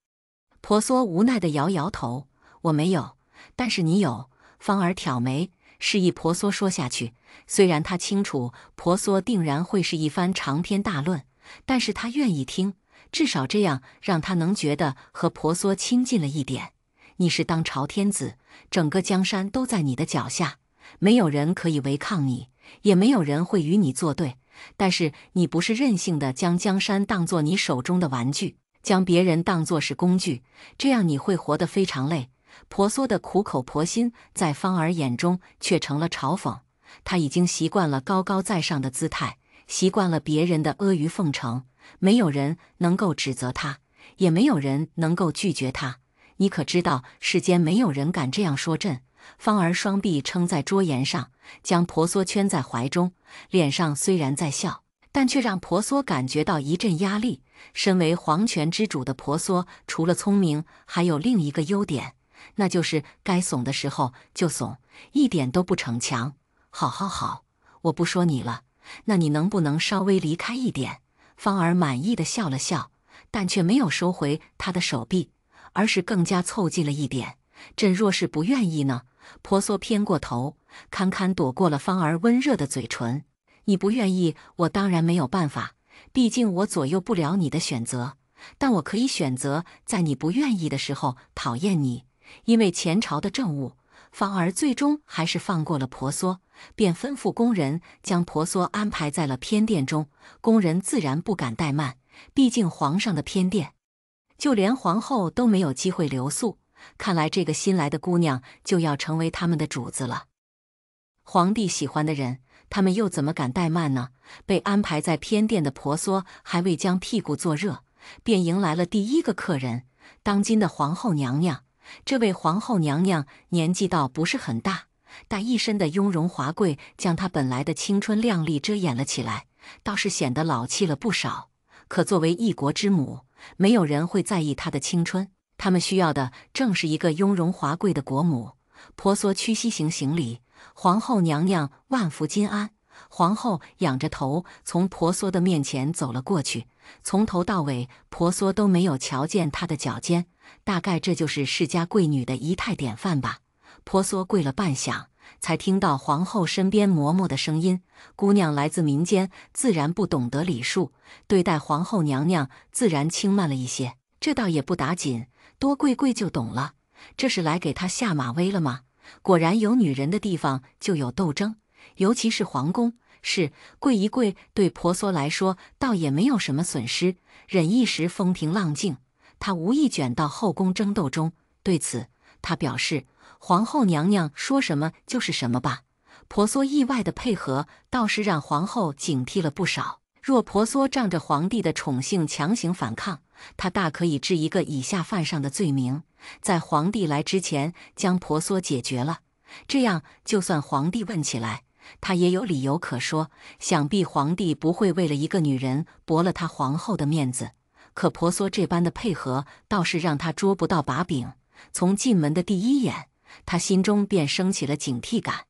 婆娑无奈地摇摇头：“我没有。”“但是你有。”芳儿挑眉，示意婆娑说下去。虽然她清楚婆娑定然会是一番长篇大论，但是她愿意听，至少这样让她能觉得和婆娑亲近了一点。“你是当朝天子，整个江山都在你的脚下，没有人可以违抗你，也没有人会与你作对。但是你不是任性的将江山当作你手中的玩具，将别人当作是工具，这样你会活得非常累。”婆娑的苦口婆心在芳儿眼中却成了嘲讽。她已经习惯了高高在上的姿态，习惯了别人的阿谀奉承，没有人能够指责她，也没有人能够拒绝她。你可知道世间没有人敢这样说朕？芳儿双臂撑在桌沿上，将婆娑圈在怀中，脸上虽然在笑，但却让婆娑感觉到一阵压力。身为皇权之主的婆娑，除了聪明，还有另一个优点，那就是该怂的时候就怂，一点都不逞强。好好好，我不说你了，那你能不能稍微离开一点？芳儿满意的笑了笑，但却没有收回她的手臂，而是更加凑近了一点。朕若是不愿意呢？婆娑偏过头，堪堪躲过了芳儿温热的嘴唇。你不愿意，我当然没有办法，毕竟我左右不了你的选择，但我可以选择在你不愿意的时候讨厌你。因为前朝的政务，芳儿最终还是放过了婆娑，便吩咐工人将婆娑安排在了偏殿中。工人自然不敢怠慢，毕竟皇上的偏殿，就连皇后都没有机会留宿。看来这个新来的姑娘就要成为他们的主子了。皇帝喜欢的人，他们又怎么敢怠慢呢？被安排在偏殿的婆娑还未将屁股坐热，便迎来了第一个客人，当今的皇后娘娘。这位皇后娘娘年纪倒不是很大，但一身的雍容华贵将她本来的青春靓丽遮掩了起来，倒是显得老气了不少。可作为一国之母，没有人会在意她的青春，他们需要的正是一个雍容华贵的国母。婆娑屈膝行礼：“皇后娘娘万福金安。”皇后仰着头从婆娑的面前走了过去，从头到尾婆娑都没有瞧见她的脚尖，大概这就是世家贵女的仪态典范吧。婆娑跪了半晌，才听到皇后身边嬷嬷的声音：“姑娘来自民间，自然不懂得礼数，对待皇后娘娘自然轻慢了一些。这倒也不打紧，多跪跪就懂了。这是来给她下马威了吗？”果然有女人的地方就有斗争，尤其是皇宫。是跪一跪，对婆娑来说倒也没有什么损失，忍一时风平浪静。她无意卷到后宫争斗中，对此她表示：“皇后娘娘说什么就是什么吧。”婆娑意外的配合，倒是让皇后警惕了不少。若婆娑仗着皇帝的宠幸强行反抗，他大可以治一个以下犯上的罪名，在皇帝来之前将婆娑解决了。这样，就算皇帝问起来，他也有理由可说。想必皇帝不会为了一个女人驳了他皇后的面子。可婆娑这般的配合，倒是让他捉不到把柄。从进门的第一眼，他心中便升起了警惕感。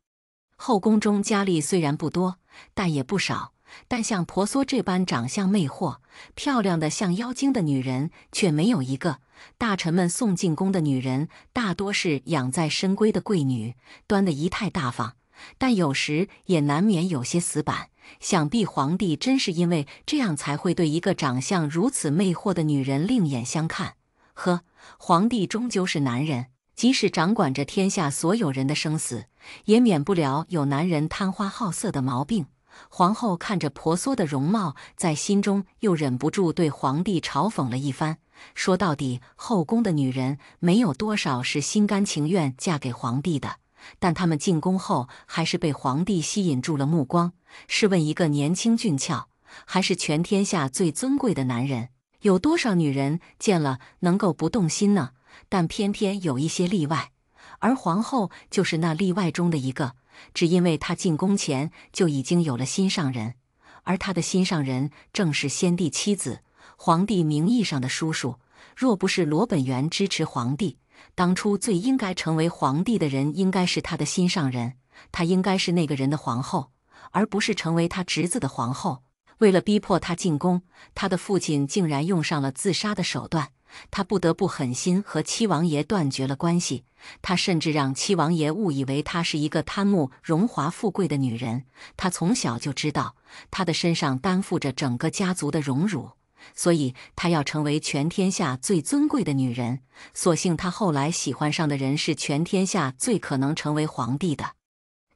后宫中佳丽虽然不多，但也不少。但像婆娑这般长相魅惑、漂亮的像妖精的女人却没有一个。大臣们送进宫的女人大多是养在深闺的贵女，端得仪态大方，但有时也难免有些死板。想必皇帝真是因为这样才会对一个长相如此魅惑的女人另眼相看。呵，皇帝终究是男人，即使掌管着天下所有人的生死，也免不了有男人贪花好色的毛病。皇后看着婆娑的容貌，在心中又忍不住对皇帝嘲讽了一番。说到底，后宫的女人没有多少是心甘情愿嫁给皇帝的，但她们进宫后还是被皇帝吸引住了目光。试问一个年轻俊俏，还是全天下最尊贵的男人，有多少女人见了能够不动心呢？但偏偏有一些例外，而皇后就是那例外中的一个。只因为她进宫前就已经有了心上人，而她的心上人正是先帝妻子，皇帝名义上的叔叔。若不是罗本源支持皇帝，当初最应该成为皇帝的人应该是他的心上人，她应该是那个人的皇后，而不是成为他侄子的皇后。为了逼迫他进宫，他的父亲竟然用上了自杀的手段，他不得不狠心和七王爷断绝了关系。他甚至让七王爷误以为她是一个贪慕荣华富贵的女人。他从小就知道她的身上担负着整个家族的荣辱，所以她要成为全天下最尊贵的女人。所幸她后来喜欢上的人是全天下最可能成为皇帝的。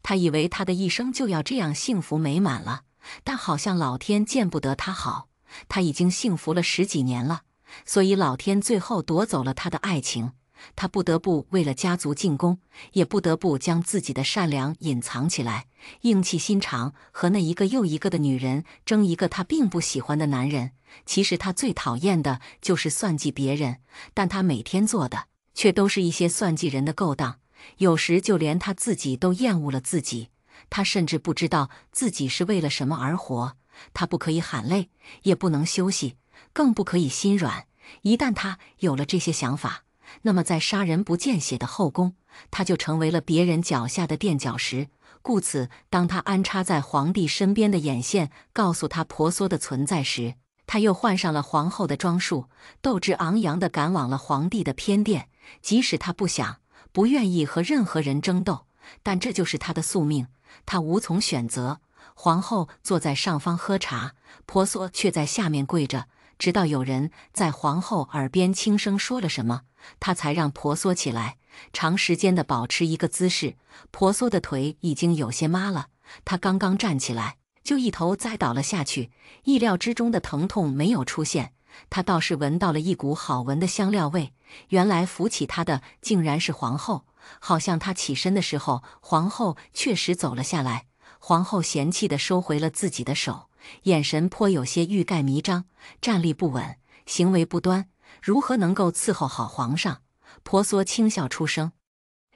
她以为她的一生就要这样幸福美满了，但好像老天见不得她好。她已经幸福了10几年了，所以老天最后夺走了她的爱情。她不得不为了家族进宫，也不得不将自己的善良隐藏起来，硬气心肠和那一个又一个的女人争一个她并不喜欢的男人。其实她最讨厌的就是算计别人，但她每天做的却都是一些算计人的勾当，有时就连她自己都厌恶了自己。她甚至不知道自己是为了什么而活。她不可以喊累，也不能休息，更不可以心软。一旦她有了这些想法，那么在杀人不见血的后宫，她就成为了别人脚下的垫脚石。故此，当她安插在皇帝身边的眼线告诉她婆娑的存在时，她又换上了皇后的装束，斗志昂扬地赶往了皇帝的偏殿。即使她不想、不愿意和任何人争斗，但这就是她的宿命，她无从选择。皇后坐在上方喝茶，婆娑却在下面跪着，直到有人在皇后耳边轻声说了什么，她才让婆娑起来，长时间地保持一个姿势。婆娑的腿已经有些麻了，她刚刚站起来，就一头栽倒了下去。意料之中的疼痛没有出现，她倒是闻到了一股好闻的香料味。原来扶起她的竟然是皇后，好像她起身的时候，皇后确实走了下来。皇后嫌弃地收回了自己的手，眼神颇有些欲盖弥彰，站立不稳，行为不端，如何能够伺候好皇上？婆娑轻笑出声，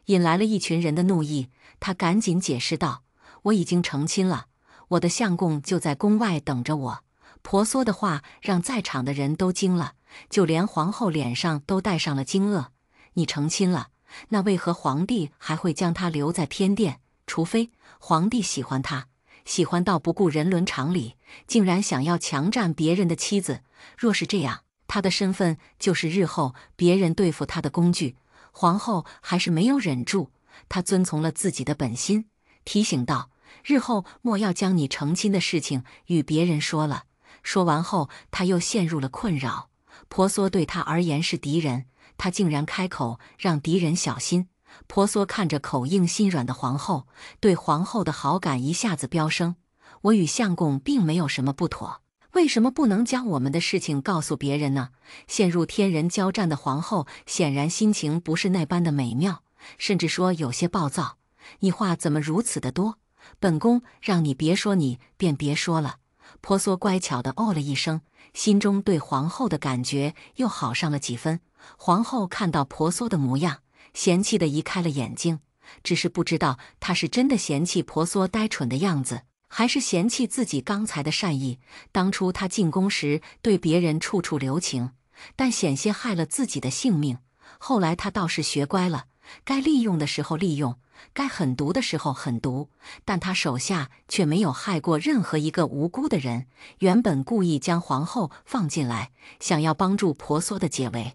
引来了一群人的怒意。她赶紧解释道：“我已经成亲了，我的相公就在宫外等着我。”婆娑的话让在场的人都惊了，就连皇后脸上都带上了惊愕。你成亲了，那为何皇帝还会将她留在偏殿？除非皇帝喜欢她，喜欢到不顾人伦常理，竟然想要强占别人的妻子。若是这样，她的身份就是日后别人对付她的工具。皇后还是没有忍住，她遵从了自己的本心，提醒道：“日后莫要将你成亲的事情与别人说了。”说完后，她又陷入了困扰。婆娑对她而言是敌人，她竟然开口让敌人小心。婆娑看着口硬心软的皇后，对皇后的好感一下子飙升。我与相公并没有什么不妥，为什么不能将我们的事情告诉别人呢？陷入天人交战的皇后显然心情不是那般的美妙，甚至说有些暴躁。你话怎么如此的多？本宫让你别说，你便别说了。婆娑乖巧地哦了一声，心中对皇后的感觉又好上了几分。皇后看到婆娑的模样，嫌弃地移开了眼睛，只是不知道她是真的嫌弃婆娑呆蠢的样子，还是嫌弃自己刚才的善意。当初她进宫时对别人处处留情，但险些害了自己的性命。后来她倒是学乖了，该利用的时候利用，该狠毒的时候狠毒，但她手下却没有害过任何一个无辜的人。原本故意将皇后放进来，想要帮助婆娑的解围。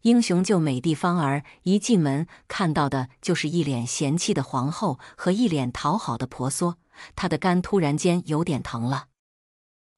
英雄救美帝芳儿一进门看到的就是一脸嫌弃的皇后和一脸讨好的婆娑，她的肝突然间有点疼了。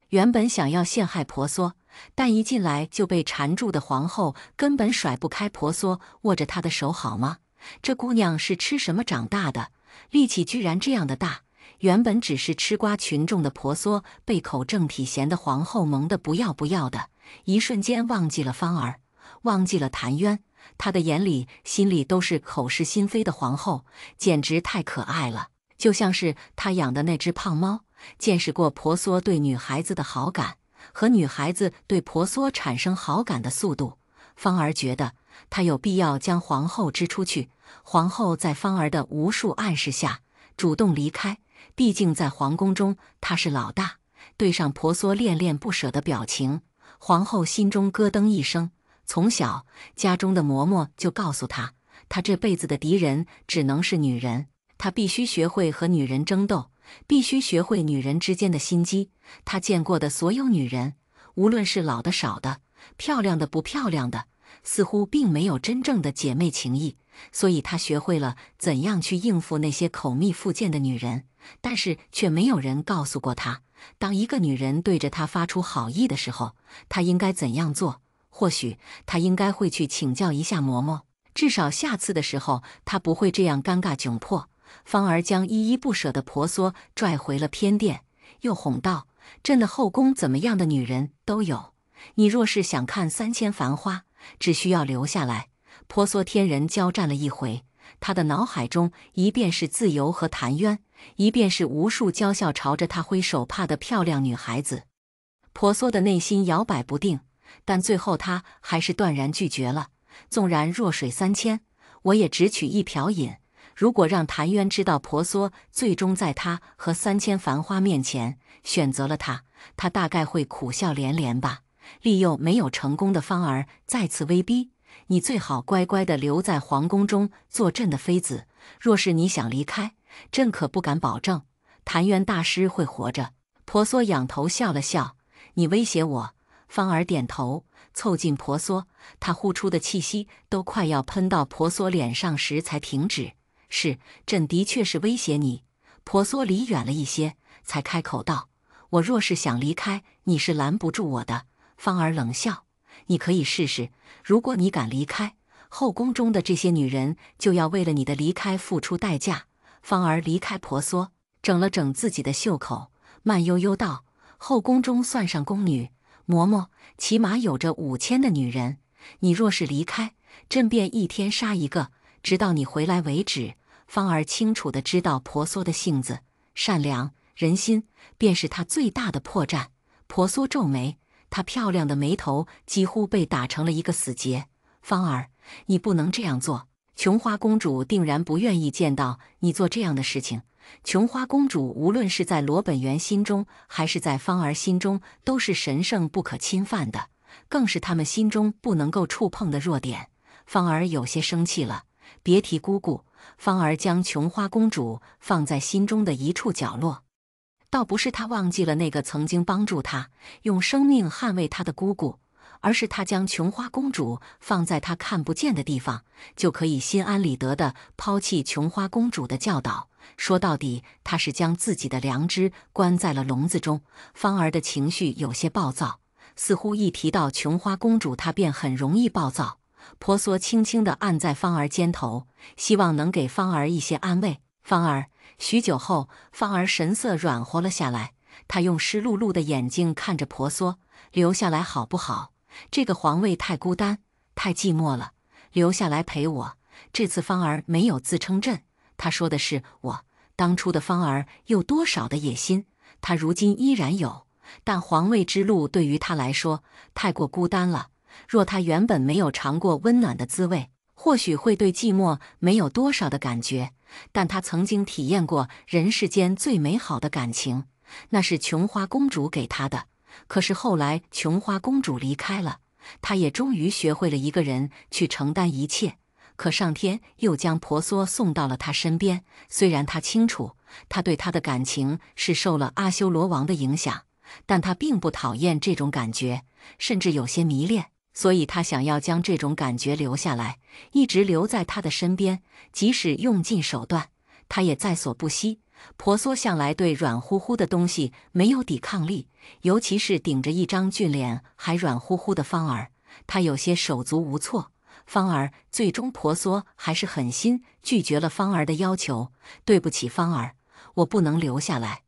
原本想要陷害婆娑，但一进来就被缠住的皇后根本甩不开婆娑握着她的手，好吗？这姑娘是吃什么长大的？力气居然这样的大！原本只是吃瓜群众的婆娑，被口正体咸的皇后萌得不要不要的，一瞬间忘记了芳儿，忘记了谭渊，她的眼里心里都是口是心非的皇后，简直太可爱了，就像是她养的那只胖猫。见识过婆娑对女孩子的好感和女孩子对婆娑产生好感的速度，芳儿觉得她有必要将皇后支出去。皇后在芳儿的无数暗示下主动离开，毕竟在皇宫中她是老大。对上婆娑恋恋不舍的表情，皇后心中咯噔一声。从小家中的嬷嬷就告诉她，她这辈子的敌人只能是女人，她必须学会和女人争斗，必须学会女人之间的心机。她见过的所有女人，无论是老的少的，漂亮的不漂亮的，似乎并没有真正的姐妹情谊，所以她学会了怎样去应付那些口蜜腹剑的女人。但是却没有人告诉过她，当一个女人对着她发出好意的时候，她应该怎样做。或许她应该会去请教一下嬷嬷，至少下次的时候她不会这样尴尬窘迫。芳儿将依依不舍的婆娑拽回了偏殿，又哄道：“朕的后宫怎么样的女人都有，你若是想看3000繁花，只需要留下来。”婆娑天人交战了一回，他的脑海中一遍是自由和谭渊，一遍是无数娇笑朝着他挥手帕的漂亮女孩子。婆娑的内心摇摆不定，但最后他还是断然拒绝了。纵然弱水3000，我也只取一瓢饮。如果让谭渊知道婆娑最终在他和3000繁花面前选择了他，他大概会苦笑连连吧。利诱没有成功的芳儿再次威逼：“你最好乖乖地留在皇宫中做朕的妃子，若是你想离开，朕可不敢保证谭渊大师会活着。”婆娑仰头笑了笑：“你威胁我？”芳儿点头，凑近婆娑，她呼出的气息都快要喷到婆娑脸上时才停止。“是，朕的确是威胁你。”婆娑离远了一些，才开口道：“我若是想离开，你是拦不住我的。”芳儿冷笑：“你可以试试，如果你敢离开，后宫中的这些女人就要为了你的离开付出代价。”芳儿离开婆娑，整了整自己的袖口，慢悠悠道：“后宫中算上宫女，嬷嬷起码有着5000的女人。你若是离开，朕便一天杀一个，直到你回来为止。”芳儿清楚地知道婆娑的性子，善良、人心便是她最大的破绽。婆娑皱眉，她漂亮的眉头几乎被打成了一个死结。“芳儿，你不能这样做。琼花公主定然不愿意见到你做这样的事情。琼花公主无论是在罗本源心中，还是在芳儿心中，都是神圣不可侵犯的，更是他们心中不能够触碰的弱点。”芳儿有些生气了。别提姑姑，芳儿将琼花公主放在心中的一处角落。倒不是她忘记了那个曾经帮助她、用生命捍卫她的姑姑，而是她将琼花公主放在她看不见的地方，就可以心安理得地抛弃琼花公主的教导。说到底，她是将自己的良知关在了笼子中。芳儿的情绪有些暴躁，似乎一提到琼花公主，她便很容易暴躁。婆娑轻轻地按在芳儿肩头，希望能给芳儿一些安慰。“芳儿。”许久后，芳儿神色软和了下来，她用湿漉漉的眼睛看着婆娑：“留下来好不好？这个皇位太孤单，太寂寞了，留下来陪我。”这次芳儿没有自称朕，她说的是我。当初的芳儿有多少的野心，她如今依然有，但皇位之路对于他来说太过孤单了。若他原本没有尝过温暖的滋味，或许会对寂寞没有多少的感觉。但他曾经体验过人世间最美好的感情，那是琼花公主给他的。可是后来琼花公主离开了，他也终于学会了一个人去承担一切。可上天又将婆娑送到了他身边，虽然他清楚他对他的感情是受了阿修罗王的影响，但他并不讨厌这种感觉，甚至有些迷恋。所以他想要将这种感觉留下来，一直留在他的身边，即使用尽手段，他也在所不惜。婆娑向来对软乎乎的东西没有抵抗力，尤其是顶着一张俊脸还软乎乎的芳儿，他有些手足无措。芳儿最终，婆娑还是狠心拒绝了芳儿的要求。对不起，芳儿，我不能留下来，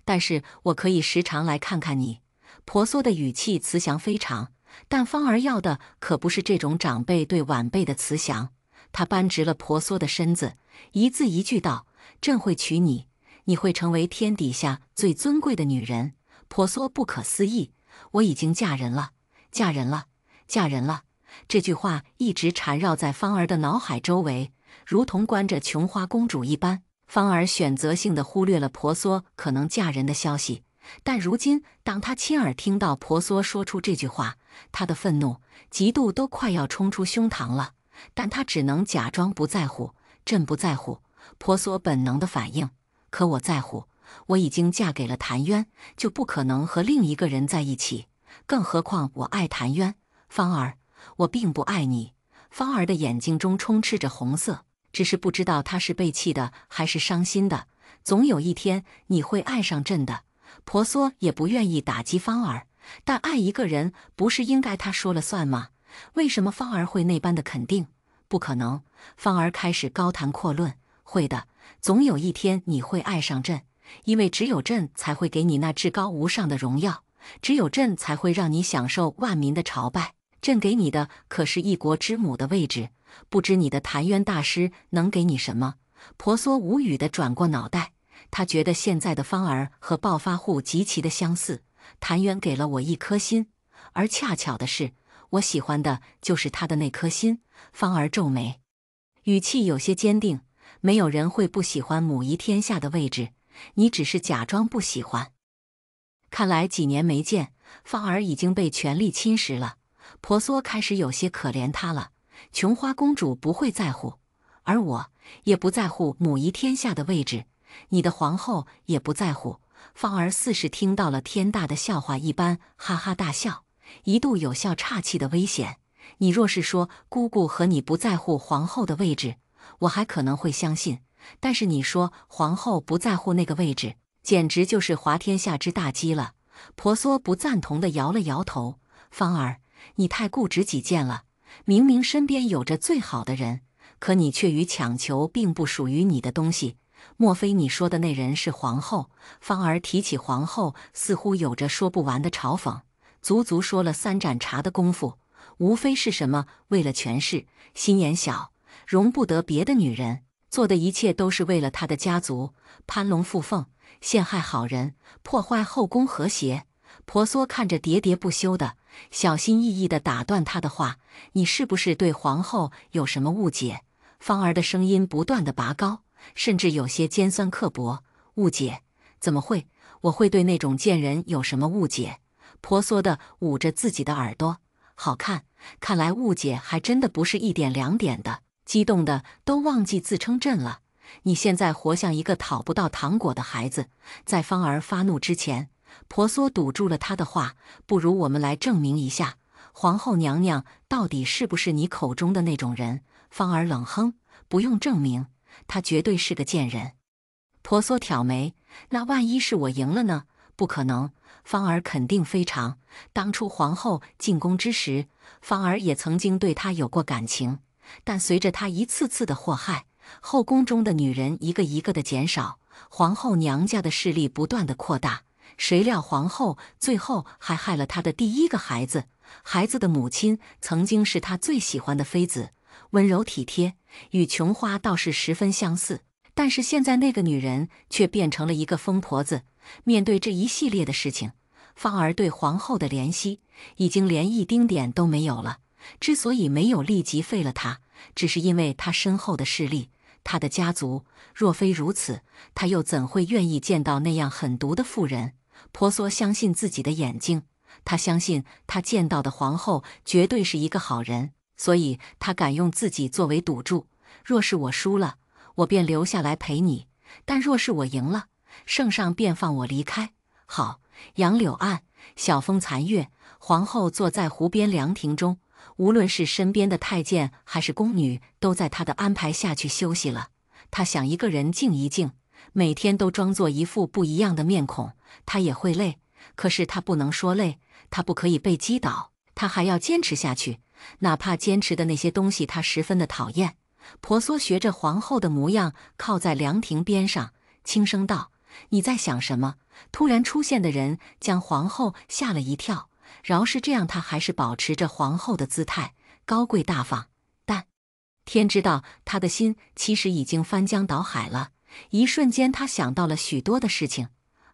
但是我可以时常来看看你。婆娑的语气慈祥非常。但芳儿要的可不是这种长辈对晚辈的慈祥。她扳直了婆娑的身子，一字一句道：“朕会娶你，你会成为天底下最尊贵的女人。”婆娑不可思议：“我已经嫁人了，嫁人了，嫁人了。”这句话一直缠绕在芳儿的脑海周围，如同关着琼花公主一般。芳儿选择性地忽略了婆娑可能嫁人的消息。但如今，当他亲耳听到婆娑说出这句话，他的愤怒、嫉妒都快要冲出胸膛了。但他只能假装不在乎。朕不在乎。婆娑本能的反应。可我在乎。我已经嫁给了谭渊，就不可能和另一个人在一起。更何况我爱谭渊。芳儿，我并不爱你。芳儿的眼睛中充斥着红色，只是不知道他是被气的还是伤心的。总有一天你会爱上朕的。婆娑也不愿意打击芳儿，但爱一个人不是应该他说了算吗？为什么芳儿会那般的肯定？不可能。芳儿开始高谈阔论。会的，总有一天你会爱上朕，因为只有朕才会给你那至高无上的荣耀，只有朕才会让你享受万民的朝拜。朕给你的可是一国之母的位置，不知你的谭渊大师能给你什么？婆娑无语地转过脑袋。他觉得现在的芳儿和暴发户极其的相似。谭渊给了我一颗心，而恰巧的是，我喜欢的就是他的那颗心。芳儿皱眉，语气有些坚定。没有人会不喜欢母仪天下的位置，你只是假装不喜欢。看来几年没见，芳儿已经被权力侵蚀了。婆娑开始有些可怜她了。琼花公主不会在乎，而我也不在乎母仪天下的位置。你的皇后也不在乎。芳儿似是听到了天大的笑话一般，哈哈大笑，一度有笑岔气的危险。你若是说姑姑和你不在乎皇后的位置，我还可能会相信。但是你说皇后不在乎那个位置，简直就是滑天下之大稽了。婆娑不赞同地摇了摇头。芳儿，你太固执己见了。明明身边有着最好的人，可你却于强求并不属于你的东西。莫非你说的那人是皇后？芳儿提起皇后，似乎有着说不完的嘲讽，足足说了3盏茶的功夫，无非是什么为了权势，心眼小，容不得别的女人，做的一切都是为了他的家族，攀龙附凤，陷害好人，破坏后宫和谐。婆娑看着喋喋不休的，小心翼翼地打断他的话：“你是不是对皇后有什么误解？”芳儿的声音不断地拔高，甚至有些尖酸刻薄。误解？怎么会？我会对那种贱人有什么误解？婆娑地捂着自己的耳朵。好看，看来误解还真的不是1点2点的。激动的都忘记自称朕了。你现在活像一个讨不到糖果的孩子。在芳儿发怒之前，婆娑堵住了他的话：“不如我们来证明一下，皇后娘娘到底是不是你口中的那种人？”芳儿冷哼：“不用证明，她绝对是个贱人。”婆娑挑眉：“那万一是我赢了呢？”不可能。芳儿肯定非常。当初皇后进宫之时，芳儿也曾经对她有过感情，但随着她一次次的祸害，后宫中的女人一个一个的减少，皇后娘家的势力不断的扩大。谁料皇后最后还害了她的第1个孩子，孩子的母亲曾经是她最喜欢的妃子，温柔体贴，与琼花倒是十分相似。但是现在那个女人却变成了一个疯婆子。面对这一系列的事情，芳儿对皇后的怜惜已经连一丁点都没有了。之所以没有立即废了他，只是因为他身后的势力，他的家族。若非如此，他又怎会愿意见到那样狠毒的妇人？婆娑相信自己的眼睛，他相信他见到的皇后绝对是一个好人，所以他敢用自己作为赌注。若是我输了，我便留下来陪你；但若是我赢了，圣上便放我离开。好，杨柳岸，晓风残月，皇后坐在湖边凉亭中，无论是身边的太监还是宫女，都在她的安排下去休息了。她想一个人静一静，每天都装作一副不一样的面孔，她也会累。可是她不能说累，她不可以被击倒，她还要坚持下去，哪怕坚持的那些东西她十分的讨厌。婆娑学着皇后的模样，靠在凉亭边上，轻声道：“你在想什么？”突然出现的人将皇后吓了一跳，饶是这样，她还是保持着皇后的姿态，高贵大方。但天知道，她的心其实已经翻江倒海了。一瞬间，她想到了许多的事情：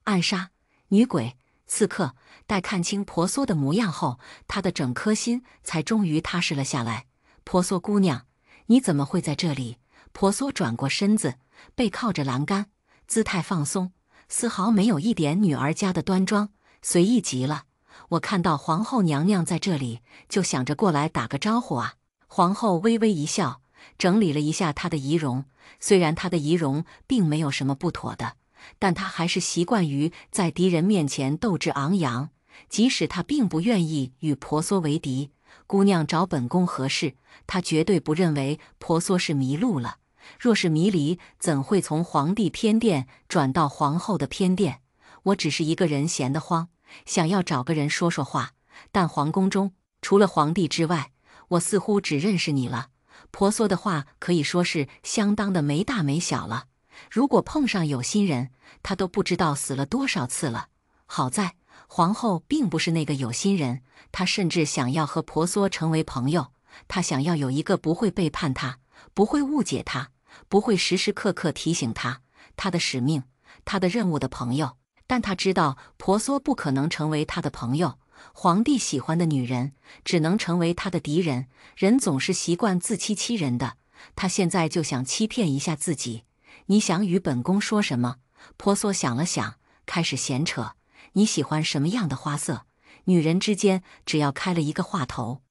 暗杀、女鬼、刺客。待看清婆娑的模样后，她的整颗心才终于踏实了下来。婆娑姑娘，你怎么会在这里？婆娑转过身子，背靠着栏杆，姿态放松，丝毫没有一点女儿家的端庄，随意极了。我看到皇后娘娘在这里，就想着过来打个招呼啊。皇后微微一笑，整理了一下她的仪容。虽然她的仪容并没有什么不妥的，但她还是习惯于在敌人面前斗志昂扬。即使她并不愿意与婆娑为敌，姑娘找本宫何事？她绝对不认为婆娑是迷路了。若是迷离，怎会从皇帝偏殿转到皇后的偏殿？我只是一个人闲得慌，想要找个人说说话，但皇宫中除了皇帝之外，我似乎只认识你了。婆娑的话可以说是相当的没大没小了。如果碰上有心人，她都不知道死了多少次了。好在皇后并不是那个有心人，她甚至想要和婆娑成为朋友。她想要有一个不会背叛她，不会误解她，不会时时刻刻提醒她的使命、她的任务的朋友。但她知道婆娑不可能成为她的朋友。皇帝喜欢的女人只能成为他的敌人，人总是习惯自欺欺人的。他现在就想欺骗一下自己。你想与本宫说什么？婆娑想了想，开始闲扯。你喜欢什么样的花色？女人之间只要开了一个话头，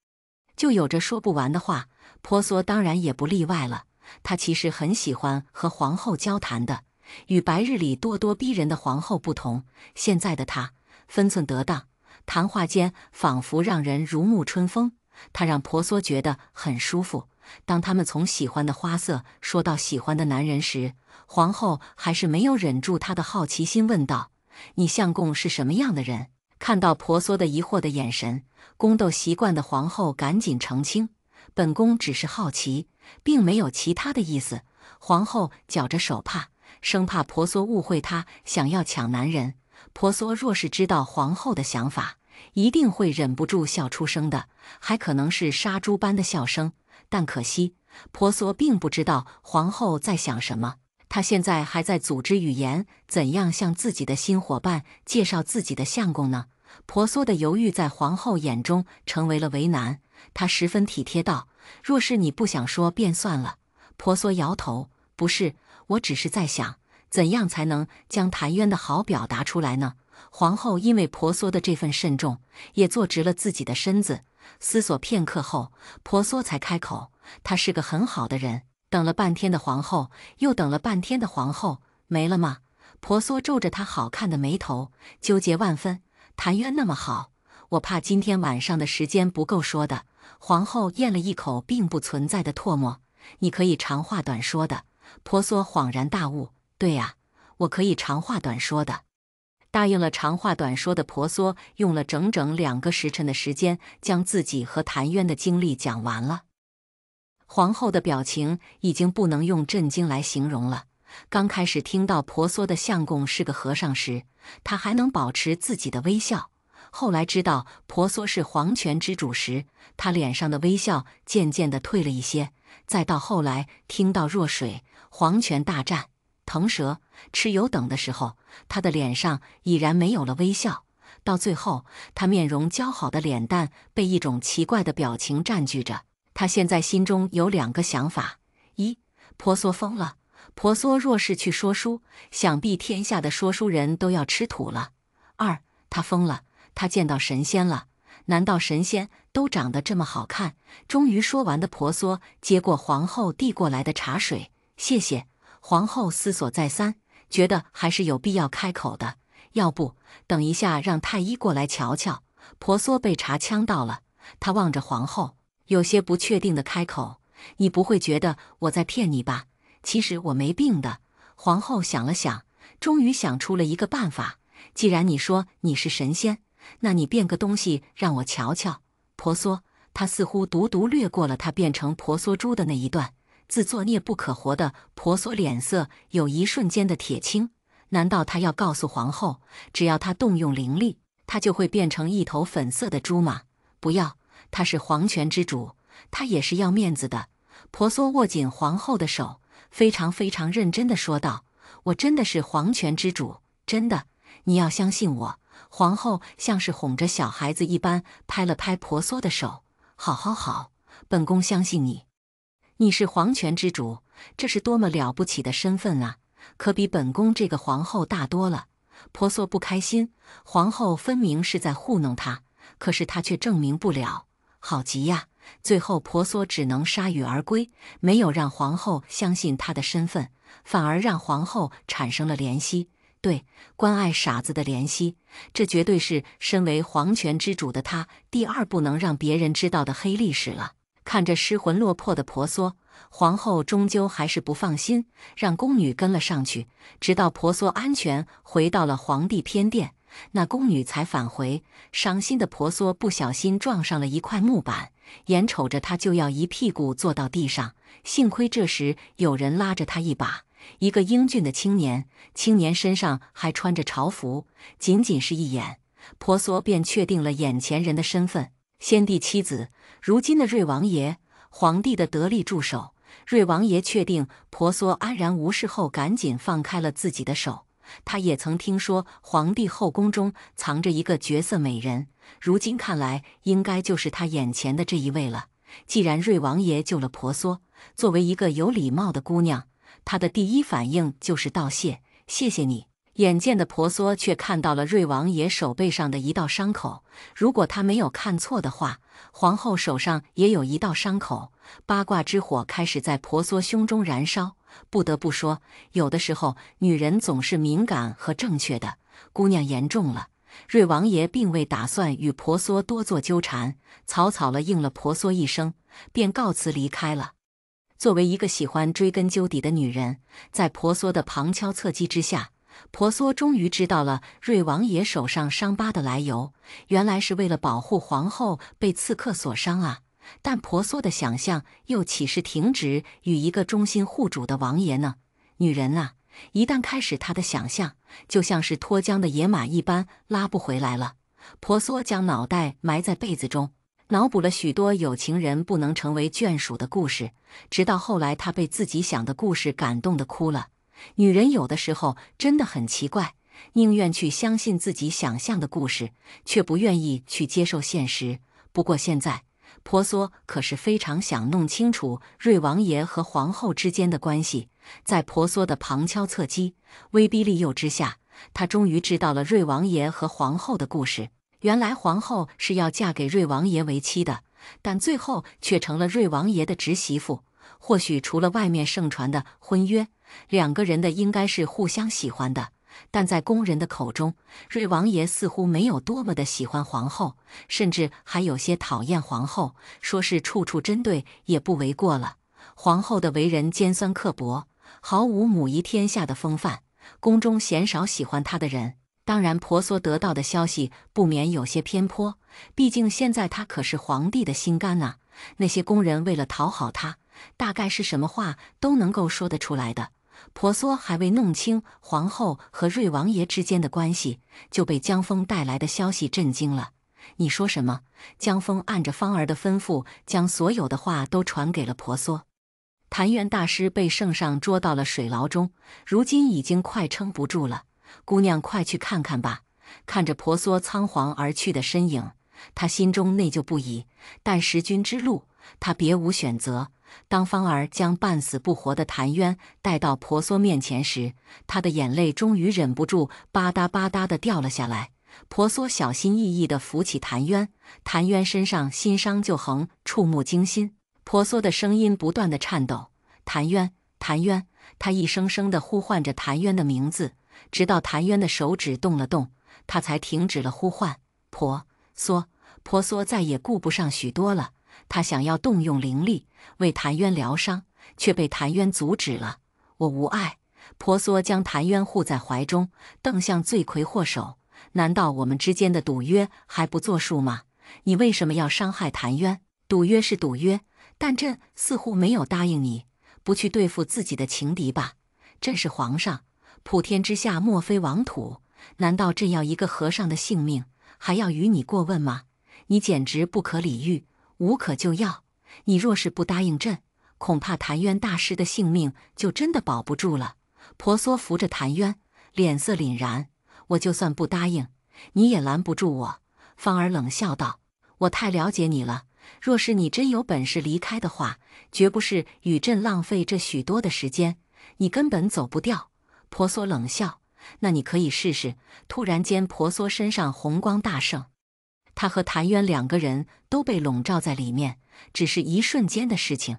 就有着说不完的话。婆娑当然也不例外了。她其实很喜欢和皇后交谈的。与白日里咄咄逼人的皇后不同，现在的她分寸得当，谈话间仿佛让人如沐春风。她让婆娑觉得很舒服。当他们从喜欢的花色说到喜欢的男人时，皇后还是没有忍住她的好奇心，问道：“你相公是什么样的人？”看到婆娑的疑惑的眼神，宫斗习惯的皇后赶紧澄清：“本宫只是好奇，并没有其他的意思。”皇后绞着手帕，生怕婆娑误会她想要抢男人。婆娑若是知道皇后的想法，一定会忍不住笑出声的，还可能是杀猪般的笑声。但可惜，婆娑并不知道皇后在想什么。她现在还在组织语言，怎样向自己的新伙伴介绍自己的相公呢？婆娑的犹豫在皇后眼中成为了为难。她十分体贴道：“若是你不想说，便算了。”婆娑摇头：“不是，我只是在想，怎样才能将谭渊的好表达出来呢？”皇后因为婆娑的这份慎重，也坐直了自己的身子，思索片刻后，婆娑才开口：“他是个很好的人。”等了半天的皇后，又等了半天的皇后，没了吗？婆娑皱着她好看的眉头，纠结万分。谭渊那么好，我怕今天晚上的时间不够说的。皇后咽了一口并不存在的唾沫：“你可以长话短说的。”婆娑恍然大悟：“对呀，我可以长话短说的。”答应了长话短说的婆娑，用了整整2个时辰的时间，将自己和谭渊的经历讲完了。皇后的表情已经不能用震惊来形容了。刚开始听到婆娑的相公是个和尚时，她还能保持自己的微笑。后来知道婆娑是皇权之主时，她脸上的微笑渐渐地退了一些。再到后来听到若水、皇权大战、腾蛇、蚩尤等的时候，她的脸上已然没有了微笑。到最后，她面容姣好的脸蛋被一种奇怪的表情占据着。她现在心中有2个想法：一，婆娑疯了，婆娑若是去说书，想必天下的说书人都要吃土了；二，她疯了，她见到神仙了。难道神仙都长得这么好看？终于说完的婆娑接过皇后递过来的茶水，谢谢。皇后思索再三，觉得还是有必要开口的。要不等一下让太医过来瞧瞧。婆娑被茶呛到了，她望着皇后，有些不确定的开口：“你不会觉得我在骗你吧？其实我没病的。”皇后想了想，终于想出了一个办法：“既然你说你是神仙，那你变个东西让我瞧瞧。”婆娑，她似乎独略过了她变成婆娑猪的那一段。自作孽不可活的婆娑脸色有一瞬间的铁青。难道她要告诉皇后，只要她动用灵力，她就会变成一头粉色的猪吗？不要，她是皇权之主，她也是要面子的。婆娑握紧皇后的手，非常认真地说道：“我真的是皇权之主，真的，你要相信我。”皇后像是哄着小孩子一般拍了拍婆娑的手：“好，本宫相信你。你是皇权之主，这是多么了不起的身份啊！可比本宫这个皇后大多了。”婆娑不开心，皇后分明是在糊弄她，可是她却证明不了，好急呀！最后婆娑只能铩羽而归，没有让皇后相信她的身份，反而让皇后产生了怜惜。对，关爱傻子的怜惜，这绝对是身为皇权之主的她第2不能让别人知道的黑历史了。看着失魂落魄的婆娑，皇后终究还是不放心，让宫女跟了上去，直到婆娑安全回到了皇帝偏殿，那宫女才返回。伤心的婆娑不小心撞上了一块木板，眼瞅着她就要一屁股坐到地上，幸亏这时有人拉着她一把。一个英俊的青年身上还穿着朝服，仅是一眼，婆娑便确定了眼前人的身份：先帝妻子，如今的瑞王爷，皇帝的得力助手。瑞王爷确定婆娑安然无事后，赶紧放开了自己的手。他也曾听说皇帝后宫中藏着一个绝色美人，如今看来应该就是他眼前的这一位了。既然瑞王爷救了婆娑，作为一个有礼貌的姑娘，她的第一反应就是道谢：“谢谢你。”眼见的婆娑却看到了瑞王爷手背上的一道伤口，如果她没有看错的话，皇后手上也有一道伤口。八卦之火开始在婆娑胸中燃烧。不得不说，有的时候女人总是敏感和正确的。姑娘言重了。瑞王爷并未打算与婆娑多做纠缠，草草了应了婆娑一声，便告辞离开了。作为一个喜欢追根究底的女人，在婆娑的旁敲侧击之下，婆娑终于知道了瑞王爷手上伤疤的来由，原来是为了保护皇后被刺客所伤啊！但婆娑的想象又岂是停止与一个忠心护主的王爷呢？女人啊，一旦开始她的想象，就像是脱缰的野马一般，拉不回来了。婆娑将脑袋埋在被子中，脑补了许多有情人不能成为眷属的故事，直到后来她被自己想的故事感动得哭了。女人有的时候真的很奇怪，宁愿去相信自己想象的故事，却不愿意去接受现实。不过现在，婆娑可是非常想弄清楚瑞王爷和皇后之间的关系。在婆娑的旁敲侧击、威逼利诱之下，她终于知道了瑞王爷和皇后的故事。原来皇后是要嫁给瑞王爷为妻的，但最后却成了瑞王爷的侄媳妇。或许除了外面盛传的婚约，两个人的应该是互相喜欢的，但在宫人的口中，瑞王爷似乎没有多么的喜欢皇后，甚至还有些讨厌皇后，说是处处针对也不为过了。皇后的为人尖酸刻薄，毫无母仪天下的风范，宫中鲜少喜欢她的人。当然，婆娑得到的消息不免有些偏颇，毕竟现在她可是皇帝的心肝啊。那些宫人为了讨好她，大概是什么话都能够说得出来的。婆娑还未弄清皇后和瑞王爷之间的关系，就被江峰带来的消息震惊了。你说什么？江峰按着芳儿的吩咐，将所有的话都传给了婆娑。谭元大师被圣上捉到了水牢中，如今已经快撑不住了。姑娘，快去看看吧，看着婆娑仓皇而去的身影，他心中内疚不已。但识君之路，他别无选择。当芳儿将半死不活的谭渊带到婆娑面前时，他的眼泪终于忍不住吧嗒吧嗒地掉了下来。婆娑小心翼翼地扶起谭渊，谭渊身上新伤旧痕，触目惊心。婆娑的声音不断地颤抖：“谭渊，谭渊！”他一声声地呼唤着谭渊的名字，直到谭渊的手指动了动，他才停止了呼唤。婆娑，婆娑再也顾不上许多了。他想要动用灵力为谭渊疗伤，却被谭渊阻止了。我无碍。婆娑将谭渊护在怀中，瞪向罪魁祸首。难道我们之间的赌约还不作数吗？你为什么要伤害谭渊？赌约是赌约，但朕似乎没有答应你不去对付自己的情敌吧？朕是皇上，普天之下莫非王土，难道朕要一个和尚的性命还要与你过问吗？你简直不可理喻，无可救药。你若是不答应朕，恐怕谭渊大师的性命就真的保不住了。婆娑扶着谭渊，脸色凛然。我就算不答应，你也拦不住我。芳儿冷笑道：“我太了解你了，若是你真有本事离开的话，绝不是与朕浪费这许多的时间，你根本走不掉。”婆娑冷笑：“那你可以试试。”突然间，婆娑身上红光大盛，他和谭渊两个人都被笼罩在里面，只是一瞬间的事情，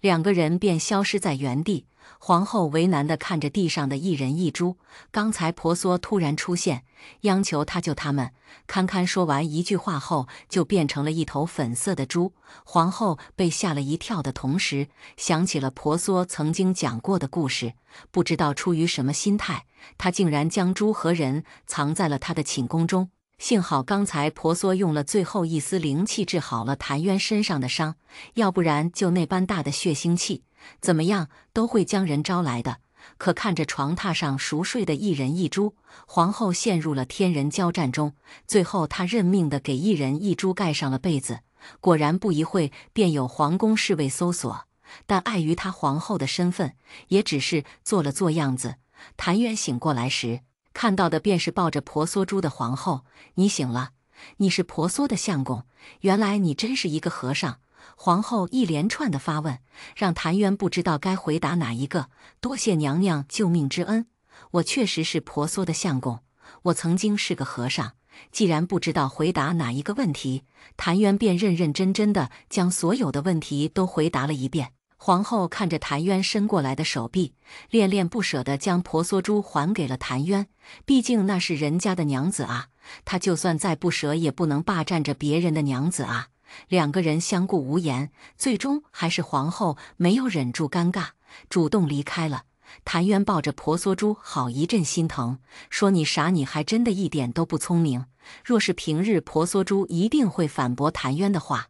两个人便消失在原地。皇后为难地看着地上的一人一猪，刚才婆娑突然出现，央求他救他们。堪堪说完一句话后，就变成了一头粉色的猪。皇后被吓了一跳的同时，想起了婆娑曾经讲过的故事，不知道出于什么心态，她竟然将猪和人藏在了她的寝宫中。幸好刚才婆娑用了最后一丝灵气治好了谭渊身上的伤，要不然就那般大的血腥气，怎么样都会将人招来的。可看着床榻上熟睡的一人一猪，皇后陷入了天人交战中。最后她认命地给一人一猪盖上了被子，果然不一会便有皇宫侍卫搜索，但碍于她皇后的身份，也只是做了做样子。谭渊醒过来时，看到的便是抱着婆娑猪的皇后。你醒了，你是婆娑的相公，原来你真是一个和尚。皇后一连串的发问，让谭渊不知道该回答哪一个。多谢娘娘救命之恩，我确实是婆娑的相公，我曾经是个和尚。既然不知道回答哪一个问题，谭渊便认认真真的将所有的问题都回答了一遍。皇后看着谭渊伸过来的手臂，恋恋不舍地将婆娑珠还给了谭渊。毕竟那是人家的娘子啊，她就算再不舍，也不能霸占着别人的娘子啊。两个人相顾无言，最终还是皇后没有忍住尴尬，主动离开了。谭渊抱着婆娑珠，好一阵心疼，说：“你傻，你还真的一点都不聪明。”若是平日，婆娑珠一定会反驳谭渊的话。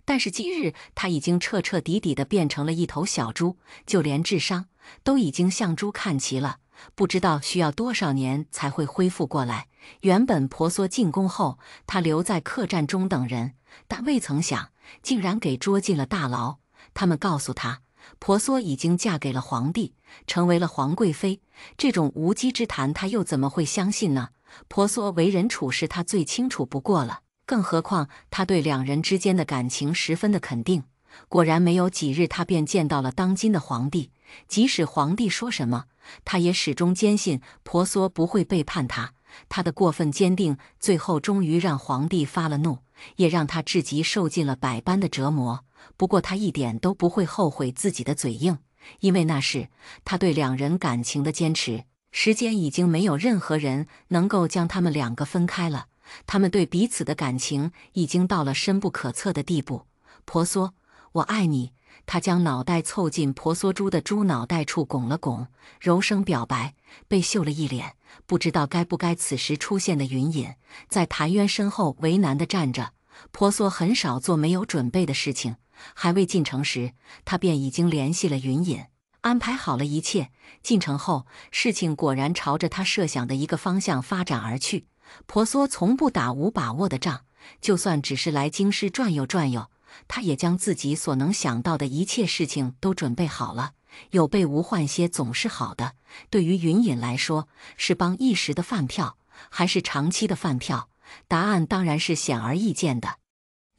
但是今日他已经彻彻底底地变成了一头小猪，就连智商都已经向猪看齐了，不知道需要多少年才会恢复过来。原本婆娑进宫后，他留在客栈中等人，但未曾想竟然给捉进了大牢。他们告诉他，婆娑已经嫁给了皇帝，成为了皇贵妃。这种无稽之谈，他又怎么会相信呢？婆娑为人处事，他最清楚不过了。更何况他对两人之间的感情十分的肯定。果然没有几日，他便见到了当今的皇帝。即使皇帝说什么，他也始终坚信婆娑不会背叛他。他的过分坚定，最后终于让皇帝发了怒，也让他至极受尽了百般的折磨。不过他一点都不会后悔自己的嘴硬，因为那是他对两人感情的坚持。时间已经没有任何人能够将他们两个分开了。他们对彼此的感情已经到了深不可测的地步。婆娑，我爱你。他将脑袋凑近婆娑猪的猪脑袋处拱了拱，柔声表白。被秀了一脸，不知道该不该此时出现的云隐，在谭渊身后为难地站着。婆娑很少做没有准备的事情，还未进城时，他便已经联系了云隐，安排好了一切。进城后，事情果然朝着他设想的一个方向发展而去。婆娑从不打无把握的仗，就算只是来京师转悠转悠，他也将自己所能想到的一切事情都准备好了。有备无患些总是好的，对于云隐来说是帮一时的饭票，还是长期的饭票？答案当然是显而易见的。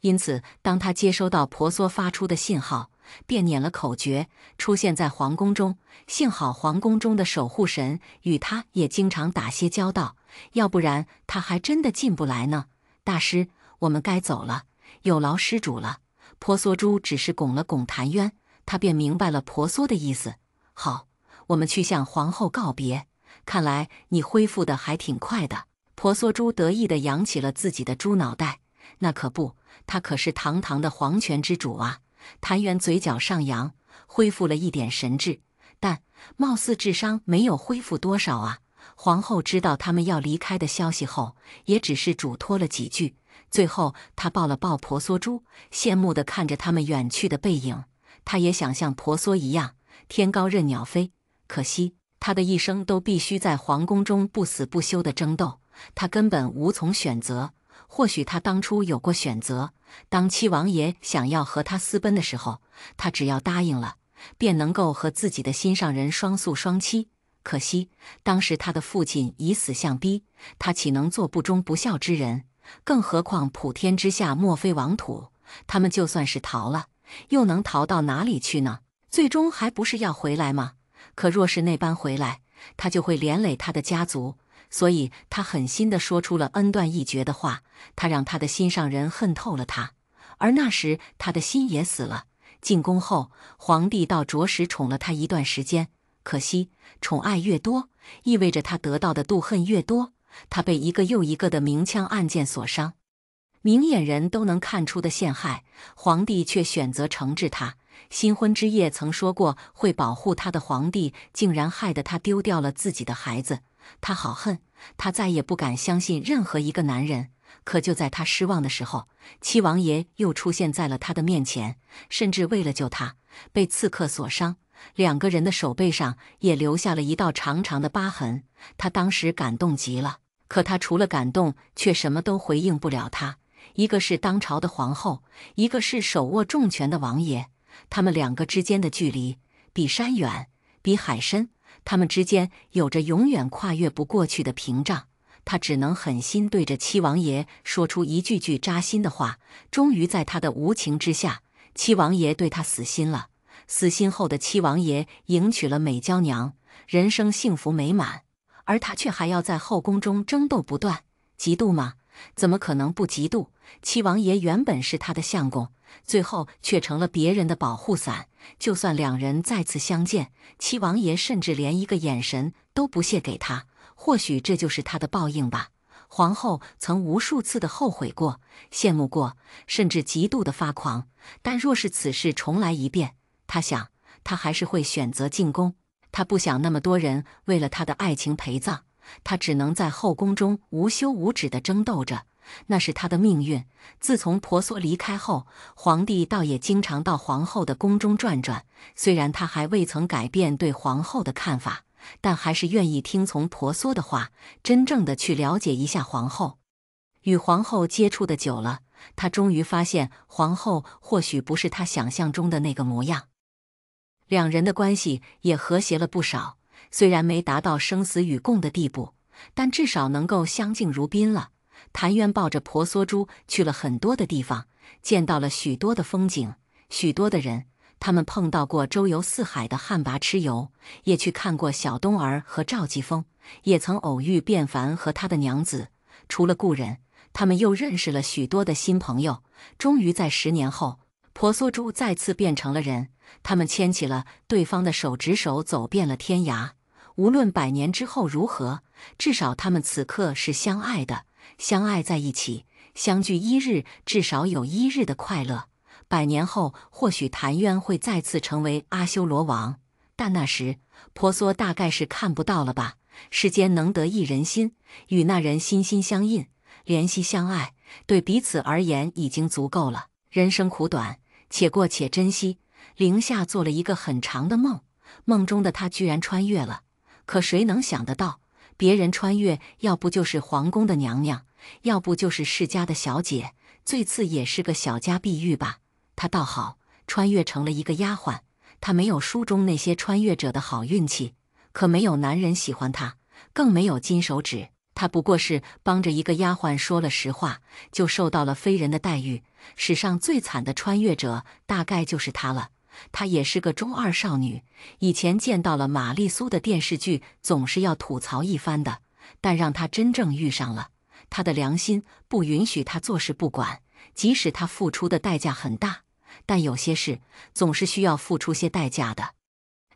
因此，当他接收到婆娑发出的信号，便念了口诀，出现在皇宫中。幸好皇宫中的守护神与他也经常打些交道，要不然他还真的进不来呢。大师，我们该走了，有劳施主了。婆娑珠只是拱了拱谭渊，他便明白了婆娑的意思。好，我们去向皇后告别。看来你恢复的还挺快的。婆娑珠得意地扬起了自己的猪脑袋。那可不，他可是堂堂的皇权之主啊！谭元嘴角上扬，恢复了一点神智，但貌似智商没有恢复多少啊。皇后知道他们要离开的消息后，也只是嘱托了几句。最后，她抱了抱婆娑珠，羡慕地看着他们远去的背影。她也想像婆娑一样，天高任鸟飞。可惜，她的一生都必须在皇宫中不死不休地争斗，她根本无从选择。或许他当初有过选择，当七王爷想要和他私奔的时候，他只要答应了，便能够和自己的心上人双宿双栖。可惜当时他的父亲以死相逼，他岂能做不忠不孝之人？更何况普天之下莫非王土，他们就算是逃了，又能逃到哪里去呢？最终还不是要回来吗？可若是那般回来，他就会连累他的家族。所以他狠心地说出了恩断义绝的话，他让他的心上人恨透了他。而那时他的心也死了。进宫后，皇帝倒着实宠了他一段时间，可惜宠爱越多，意味着他得到的妒恨越多。他被一个又一个的明枪暗箭所伤，明眼人都能看出的陷害，皇帝却选择惩治他。新婚之夜曾说过会保护他的皇帝，竟然害得他丢掉了自己的孩子。他好恨，他再也不敢相信任何一个男人。可就在他失望的时候，七王爷又出现在了他的面前，甚至为了救他，被刺客所伤，两个人的手背上也留下了一道长长的疤痕。他当时感动极了，可他除了感动，却什么都回应不了他。一个是当朝的皇后，一个是手握重权的王爷，他们两个之间的距离比山远，比海深。他们之间有着永远跨越不过去的屏障，他只能狠心对着七王爷说出一句句扎心的话。终于在他的无情之下，七王爷对他死心了。死心后的七王爷迎娶了美娇娘，人生幸福美满，而他却还要在后宫中争斗不断。嫉妒吗？怎么可能不嫉妒？七王爷原本是他的相公，最后却成了别人的保护伞。就算两人再次相见，七王爷甚至连一个眼神都不屑给他。或许这就是他的报应吧。皇后曾无数次的后悔过，羡慕过，甚至极度的发狂。但若是此事重来一遍，她想，她还是会选择进宫。她不想那么多人为了她的爱情陪葬，她只能在后宫中无休无止地争斗着。那是她的命运。自从婆娑离开后，皇帝倒也经常到皇后的宫中转转。虽然他还未曾改变对皇后的看法，但还是愿意听从婆娑的话，真正的去了解一下皇后。与皇后接触的久了，他终于发现皇后或许不是他想象中的那个模样。两人的关系也和谐了不少，虽然没达到生死与共的地步，但至少能够相敬如宾了。谭渊抱着婆娑珠去了很多的地方，见到了许多的风景，许多的人。他们碰到过周游四海的旱魃蚩尤，也去看过小冬儿和赵继峰，也曾偶遇卞凡和他的娘子。除了故人，他们又认识了许多的新朋友。终于在10年后，婆娑珠再次变成了人，他们牵起了对方的手，执手走遍了天涯。无论100年之后如何，至少他们此刻是相爱的，相爱在一起，相聚1日，至少有1日的快乐。100年后，或许谭渊会再次成为阿修罗王，但那时婆娑大概是看不到了吧。世间能得一人心，与那人心心相印，怜惜相爱，对彼此而言已经足够了。人生苦短，且过且珍惜。凌夏做了一个很长的梦，梦中的他居然穿越了。可谁能想得到，别人穿越，要不就是皇宫的娘娘，要不就是世家的小姐，最次也是个小家碧玉吧。他倒好，穿越成了一个丫鬟。他没有书中那些穿越者的好运气，可没有男人喜欢他，更没有金手指。他不过是帮着一个丫鬟说了实话，就受到了非人的待遇。史上最惨的穿越者大概就是她了。她也是个中二少女，以前见到了玛丽苏的电视剧，总是要吐槽一番的。但让她真正遇上了，她的良心不允许她坐视不管，即使她付出的代价很大，但有些事总是需要付出些代价的。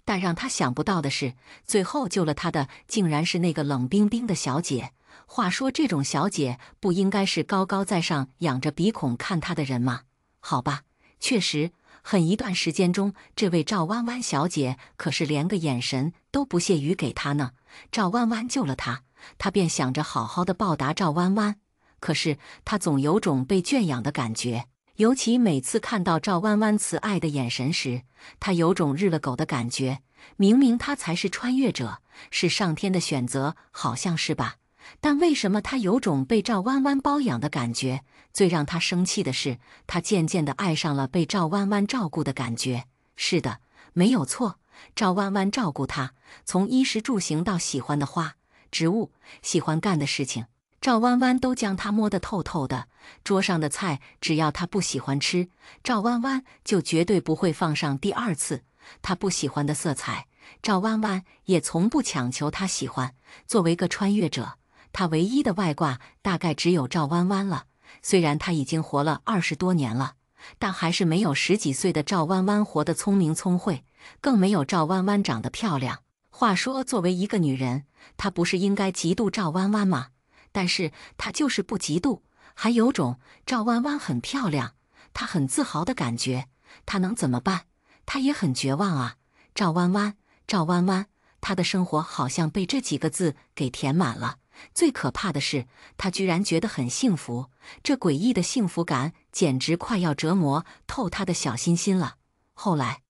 但让他想不到的是，最后救了他的竟然是那个冷冰冰的小姐。话说，这种小姐不应该是高高在上、仰着鼻孔看他的人吗？好吧，确实，很一段时间中，这位赵弯弯小姐可是连个眼神都不屑于给他呢。赵弯弯救了他，他便想着好好的报答赵弯弯。可是他总有种被圈养的感觉。尤其每次看到赵弯弯慈爱的眼神时，他有种日了狗的感觉。明明他才是穿越者，是上天的选择，好像是吧？但为什么他有种被赵弯弯包养的感觉？最让他生气的是，他渐渐地爱上了被赵弯弯照顾的感觉。是的，没有错，赵弯弯照顾他，从衣食住行到喜欢的花、植物、喜欢干的事情，赵弯弯都将他摸得透透的。桌上的菜，只要他不喜欢吃，赵弯弯就绝对不会放上第二次。他不喜欢的色彩，赵弯弯也从不强求他喜欢。作为个穿越者，他唯一的外挂大概只有赵弯弯了。虽然他已经活了20多年了，但还是没有10几岁的赵弯弯活得聪明聪慧，更没有赵弯弯长得漂亮。话说，作为一个女人，她不是应该嫉妒赵弯弯吗？但是她就是不嫉妒，还有种赵弯弯很漂亮，她很自豪的感觉。她能怎么办？她也很绝望啊。赵弯弯，赵弯弯，她的生活好像被这几个字给填满了。最可怕的是，她居然觉得很幸福，这诡异的幸福感简直快要折磨透她的小心心了。后来，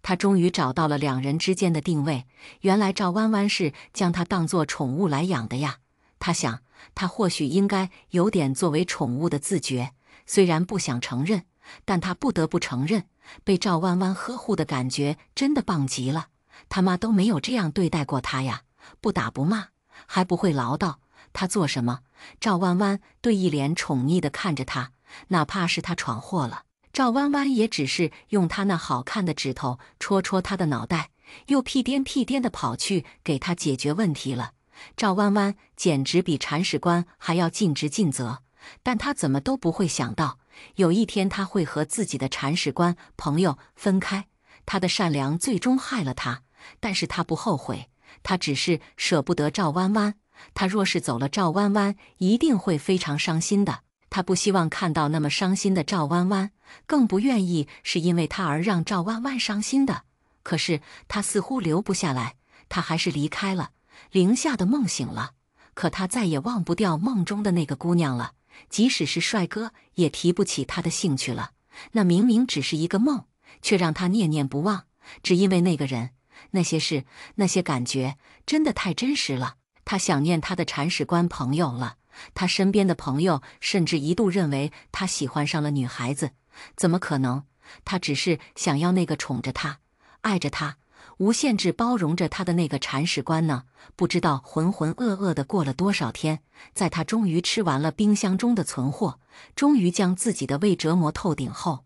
他终于找到了两人之间的定位，原来赵弯弯是将他当作宠物来养的呀。他想，他或许应该有点作为宠物的自觉，虽然不想承认，但他不得不承认，被赵弯弯呵护的感觉真的棒极了。他妈都没有这样对待过他呀，不打不骂，还不会唠叨，他做什么，赵弯弯都一脸宠溺地看着他，哪怕是他闯祸了，赵弯弯也只是用他那好看的指头戳戳他的脑袋，又屁颠屁颠地跑去给他解决问题了。赵弯弯简直比铲屎官还要尽职尽责，但他怎么都不会想到，有一天他会和自己的铲屎官朋友分开。他的善良最终害了他，但是他不后悔，他只是舍不得赵弯弯。他若是走了，赵弯弯一定会非常伤心的。他不希望看到那么伤心的赵弯弯，更不愿意是因为他而让赵弯弯伤心的。可是他似乎留不下来，他还是离开了。零下的梦醒了，可他再也忘不掉梦中的那个姑娘了。即使是帅哥，也提不起他的兴趣了。那明明只是一个梦，却让他念念不忘，只因为那个人、那些事、那些感觉，真的太真实了。他想念他的铲屎官朋友了。他身边的朋友甚至一度认为他喜欢上了女孩子，怎么可能？他只是想要那个宠着他、爱着他、无限制包容着他的那个铲屎官呢。不知道浑浑噩噩地过了多少天，在他终于吃完了冰箱中的存货，终于将自己的胃折磨透顶后，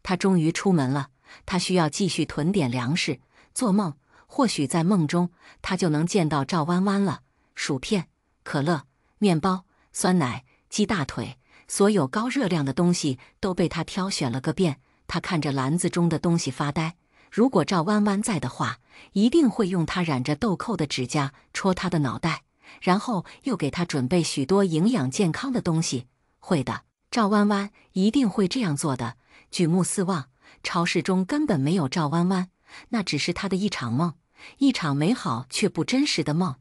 他终于出门了。他需要继续囤点粮食，做梦，或许在梦中他就能见到赵弯弯了。薯片、可乐、面包、酸奶、鸡大腿，所有高热量的东西都被他挑选了个遍。他看着篮子中的东西发呆。如果赵弯弯在的话，一定会用他染着豆蔻的指甲戳他的脑袋，然后又给他准备许多营养健康的东西。会的，赵弯弯一定会这样做的。举目四望，超市中根本没有赵弯弯，那只是他的一场梦，一场美好却不真实的梦。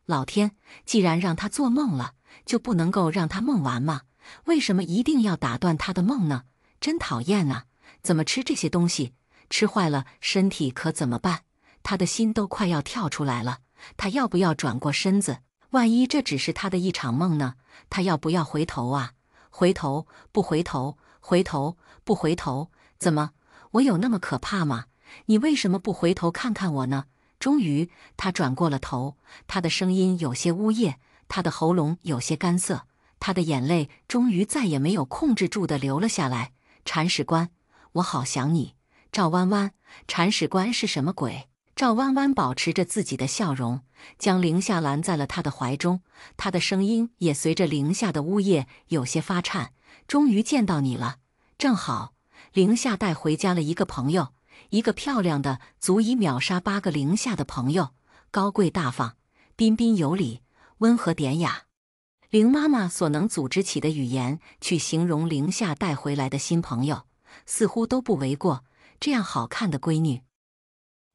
老天，既然让他做梦了，就不能够让他梦完吗？为什么一定要打断他的梦呢？真讨厌啊！怎么吃这些东西？吃坏了身体可怎么办？他的心都快要跳出来了。他要不要转过身子？万一这只是他的一场梦呢？他要不要回头啊？回头不回头？回头不回头？怎么？我有那么可怕吗？你为什么不回头看看我呢？终于，他转过了头，他的声音有些呜咽，他的喉咙有些干涩，他的眼泪终于再也没有控制住地流了下来。铲屎官，我好想你。赵弯弯，铲屎官是什么鬼？赵弯弯保持着自己的笑容，将凌夏拦在了他的怀中，他的声音也随着凌夏的呜咽有些发颤。终于见到你了，正好。凌夏带回家了一个朋友，一个漂亮的足以秒杀8个凌夏的朋友，高贵大方，彬彬有礼，温和典雅。凌妈妈所能组织起的语言去形容凌夏带回来的新朋友，似乎都不为过。这样好看的闺女，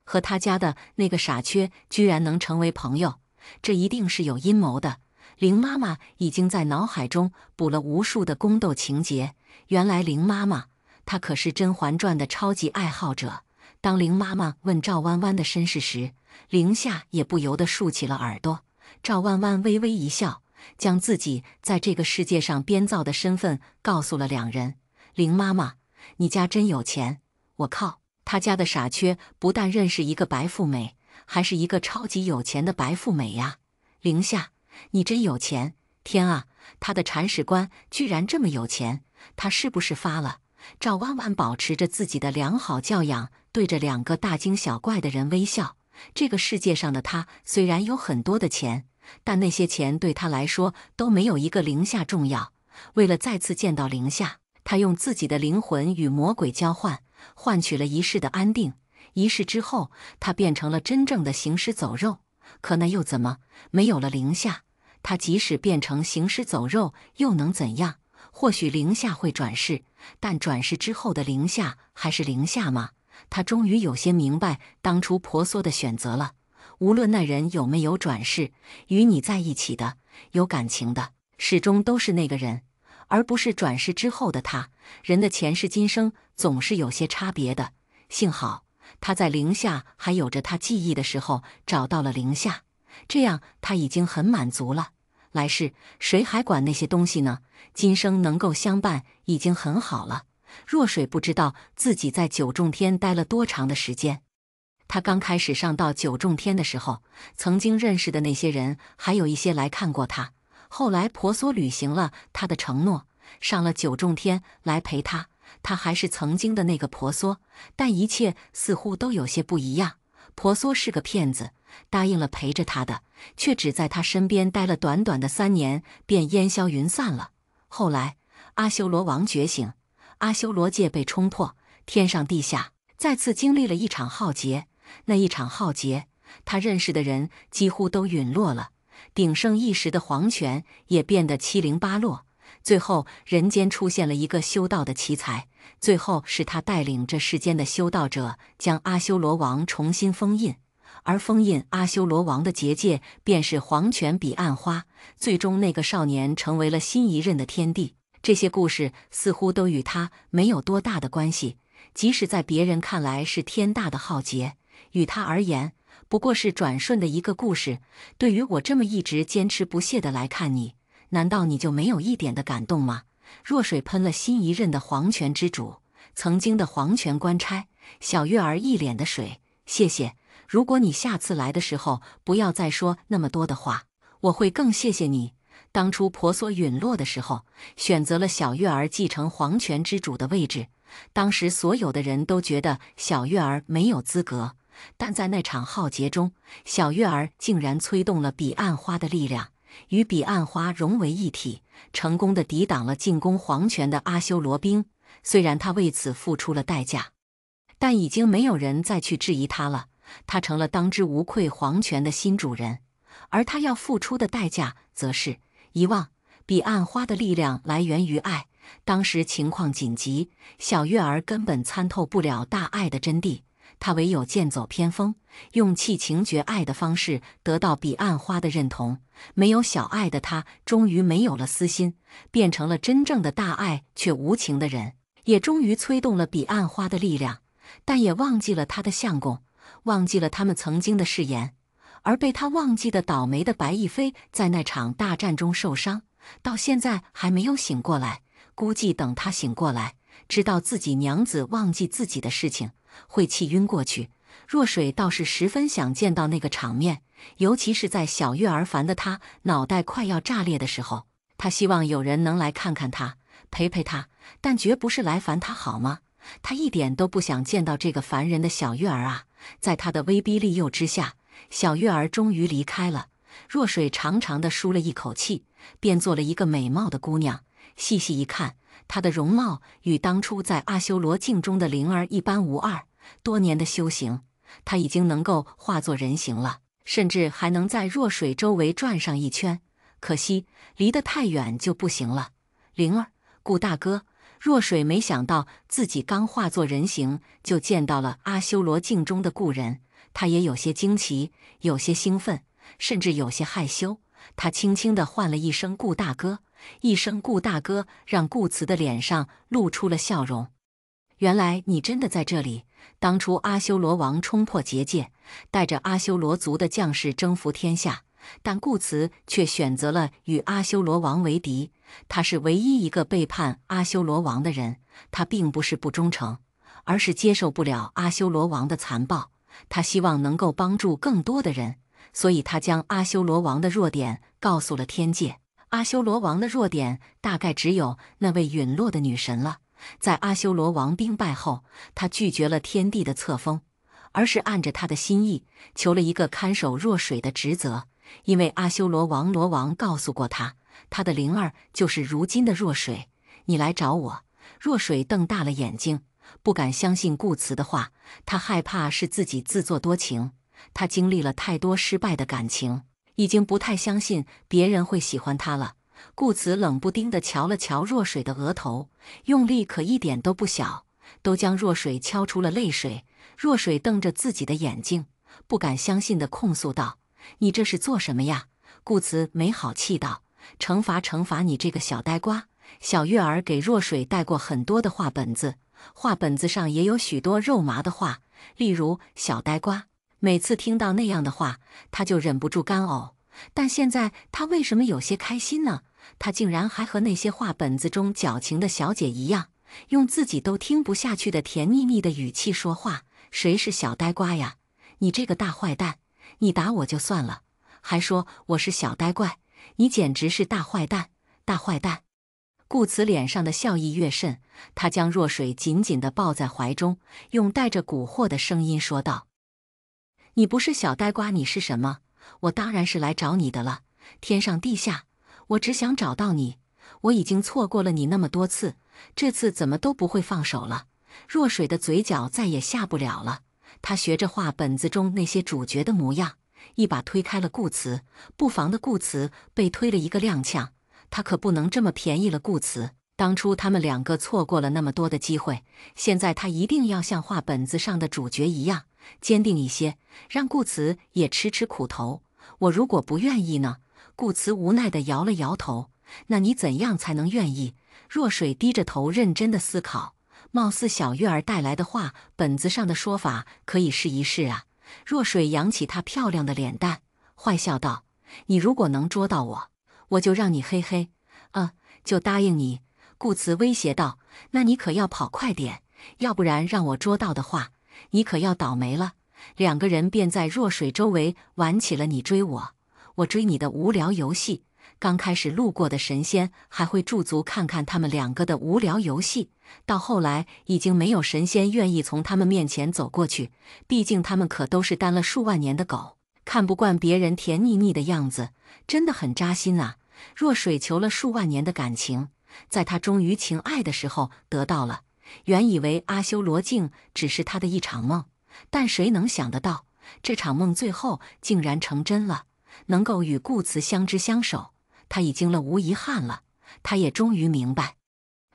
和他家的那个傻缺居然能成为朋友，这一定是有阴谋的。凌妈妈已经在脑海中补了无数的宫斗情节。原来凌妈妈，她可是《甄嬛传》的超级爱好者。当凌妈妈问赵弯弯的身世时，凌夏也不由得竖起了耳朵。赵弯弯微微一笑，将自己在这个世界上编造的身份告诉了两人。凌妈妈，你家真有钱。我靠，他家的傻缺不但认识一个白富美，还是一个超级有钱的白富美呀！凌夏，你真有钱！天啊，他的铲屎官居然这么有钱，他是不是发了？赵弯弯保持着自己的良好教养，对着2个大惊小怪的人微笑。这个世界上的他虽然有很多的钱，但那些钱对他来说都没有一个凌夏重要。为了再次见到凌夏，他用自己的灵魂与魔鬼交换，换取了一世的安定。一世之后，他变成了真正的行尸走肉。可那又怎么？没有了凌夏，他即使变成行尸走肉，又能怎样？或许凌夏会转世，但转世之后的凌夏还是凌夏吗？他终于有些明白当初婆娑的选择了。无论那人有没有转世，与你在一起的、有感情的，始终都是那个人，而不是转世之后的他。人的前世今生总是有些差别的。幸好他在凌夏还有着他记忆的时候找到了凌夏，这样他已经很满足了。来世谁还管那些东西呢？今生能够相伴已经很好了。若水不知道自己在九重天待了多长的时间。他刚开始上到九重天的时候，曾经认识的那些人还有一些来看过他。后来婆娑履行了他的承诺，上了九重天来陪他。他还是曾经的那个婆娑，但一切似乎都有些不一样。婆娑是个骗子，答应了陪着他的，却只在他身边待了短短的3年，便烟消云散了。后来阿修罗王觉醒，阿修罗界被冲破，天上地下再次经历了一场浩劫。那一场浩劫，他认识的人几乎都陨落了，鼎盛一时的皇权也变得七零八落。最后人间出现了一个修道的奇才，最后是他带领这世间的修道者将阿修罗王重新封印，而封印阿修罗王的结界便是黄泉彼岸花。最终那个少年成为了新一任的天帝。这些故事似乎都与他没有多大的关系，即使在别人看来是天大的浩劫，与他而言不过是转瞬的一个故事。对于我这么一直坚持不懈地来看你，难道你就没有一点的感动吗？若水喷了新一任的黄泉之主，曾经的黄泉官差。小月儿一脸的水，谢谢。如果你下次来的时候不要再说那么多的话，我会更谢谢你。当初婆娑陨落的时候，选择了小月儿继承黄泉之主的位置。当时所有的人都觉得小月儿没有资格，但在那场浩劫中，小月儿竟然催动了彼岸花的力量，与彼岸花融为一体，成功地抵挡了进攻黄泉的阿修罗兵。虽然他为此付出了代价，但已经没有人再去质疑他了。他成了当之无愧黄泉的新主人，而他要付出的代价则是遗忘。彼岸花的力量来源于爱，当时情况紧急，小月儿根本参透不了大爱的真谛，他唯有剑走偏锋，用弃情绝爱的方式得到彼岸花的认同。没有小爱的他，终于没有了私心，变成了真正的大爱却无情的人，也终于催动了彼岸花的力量，但也忘记了他的相公，忘记了他们曾经的誓言。而被他忘记的倒霉的白亦菲在那场大战中受伤，到现在还没有醒过来。估计等他醒过来，知道自己娘子忘记自己的事情，会气晕过去。若水倒是十分想见到那个场面，尤其是在小月儿烦得他脑袋快要炸裂的时候，他希望有人能来看看他，陪陪他，但绝不是来烦他，好吗？他一点都不想见到这个烦人的小月儿啊！在他的威逼利诱之下，小月儿终于离开了。若水长长的舒了一口气，变做了一个美貌的姑娘。细细一看，她的容貌与当初在阿修罗镜中的灵儿一般无二。多年的修行，她已经能够化作人形了，甚至还能在若水周围转上一圈。可惜离得太远就不行了。灵儿，顾大哥。若水没想到自己刚化作人形，就见到了阿修罗镜中的故人，他也有些惊奇，有些兴奋，甚至有些害羞。他轻轻地唤了一声顾大哥，一声顾大哥让顾慈的脸上露出了笑容。原来你真的在这里。当初阿修罗王冲破结界，带着阿修罗族的将士征服天下，但顾慈却选择了与阿修罗王为敌。他是唯一一个背叛阿修罗王的人，他并不是不忠诚，而是接受不了阿修罗王的残暴。他希望能够帮助更多的人，所以他将阿修罗王的弱点告诉了天界。阿修罗王的弱点大概只有那位陨落的女神了。在阿修罗王兵败后，他拒绝了天帝的册封，而是按着他的心意求了一个看守若水的职责。因为阿修罗王罗王告诉过他，他的灵儿就是如今的若水。你来找我。若水瞪大了眼睛，不敢相信顾慈的话，他害怕是自己自作多情。他经历了太多失败的感情，已经不太相信别人会喜欢他了。顾慈冷不丁地瞧了瞧若水的额头，用力可一点都不小，都将若水敲出了泪水。若水瞪着自己的眼睛，不敢相信地控诉道：“你这是做什么呀？”顾慈没好气道：“惩罚惩罚你这个小呆瓜。”小月儿给若水带过很多的话本子，话本子上也有许多肉麻的话，例如小呆瓜。每次听到那样的话，他就忍不住干呕。但现在他为什么有些开心呢？他竟然还和那些话本子中矫情的小姐一样，用自己都听不下去的甜蜜蜜的语气说话。谁是小呆瓜呀？你这个大坏蛋！你打我就算了，还说我是小呆怪，你简直是大坏蛋，大坏蛋！顾慈脸上的笑意越甚，他将若水紧紧地抱在怀中，用带着蛊惑的声音说道：“你不是小呆瓜，你是什么？我当然是来找你的了，天上地下，我只想找到你。我已经错过了你那么多次，这次怎么都不会放手了。”若水的嘴角再也下不了了，他学着画本子中那些主角的模样，一把推开了顾慈。不防的顾慈被推了一个踉跄，他可不能这么便宜了顾慈。当初他们两个错过了那么多的机会，现在他一定要像画本子上的主角一样坚定一些，让顾慈也吃吃苦头。我如果不愿意呢？顾慈无奈地摇了摇头。那你怎样才能愿意？若水低着头认真地思考。貌似小月儿带来的话本子上的说法可以试一试啊。若水扬起她漂亮的脸蛋，坏笑道：“你如果能捉到我，我就让你嘿嘿。”就答应你。顾慈威胁道：“那你可要跑快点，要不然让我捉到的话，你可要倒霉了。”两个人便在若水周围玩起了你追我，我追你的无聊游戏。刚开始路过的神仙还会驻足看看他们两个的无聊游戏，到后来已经没有神仙愿意从他们面前走过去，毕竟他们可都是当了数万年的狗，看不惯别人甜腻腻的样子，真的很扎心啊。若水求了数万年的感情，在他终于情爱的时候得到了。原以为阿修罗镜只是他的一场梦，但谁能想得到，这场梦最后竟然成真了，能够与顾慈相知相守。他已经了无遗憾了，他也终于明白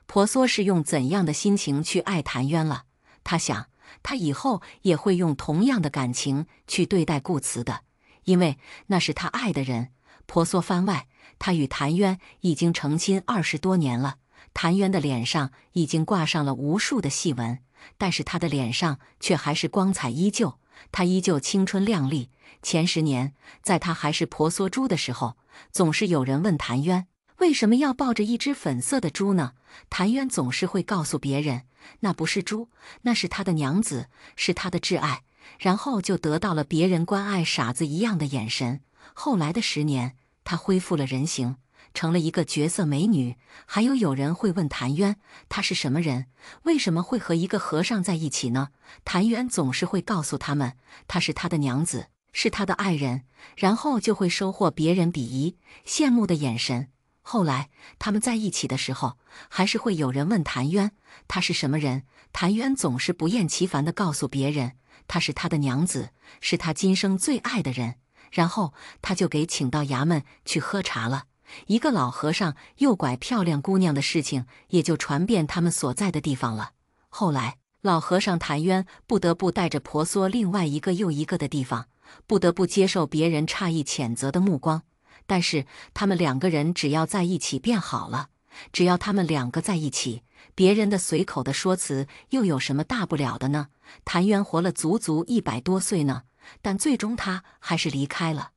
婆娑是用怎样的心情去爱谭渊了。他想，他以后也会用同样的感情去对待顾慈的，因为那是他爱的人。婆娑番外，他与谭渊已经成亲20多年了。谭渊的脸上已经挂上了无数的细纹，但是他的脸上却还是光彩依旧，他依旧青春靓丽。前10年，在他还是婆娑猪的时候，总是有人问谭渊为什么要抱着一只粉色的猪呢？谭渊总是会告诉别人，那不是猪，那是他的娘子，是他的挚爱。然后就得到了别人关爱傻子一样的眼神。后来的10年，她恢复了人形，成了一个绝色美女。还有人会问谭渊，她是什么人？为什么会和一个和尚在一起呢？谭渊总是会告诉他们，她是他的娘子，是他的爱人，然后就会收获别人鄙夷、羡慕的眼神。后来他们在一起的时候，还是会有人问谭渊，她是什么人？谭渊总是不厌其烦地告诉别人，她是他的娘子，是他今生最爱的人。然后他就给请到衙门去喝茶了。一个老和尚诱拐漂亮姑娘的事情也就传遍他们所在的地方了。后来老和尚谭渊不得不带着婆娑另外一个又一个的地方，不得不接受别人诧异谴责的目光。但是他们2个人只要在一起便好了，只要他们2个在一起，别人的随口的说辞又有什么大不了的呢？谭渊活了足足100多岁呢，但最终他还是离开了。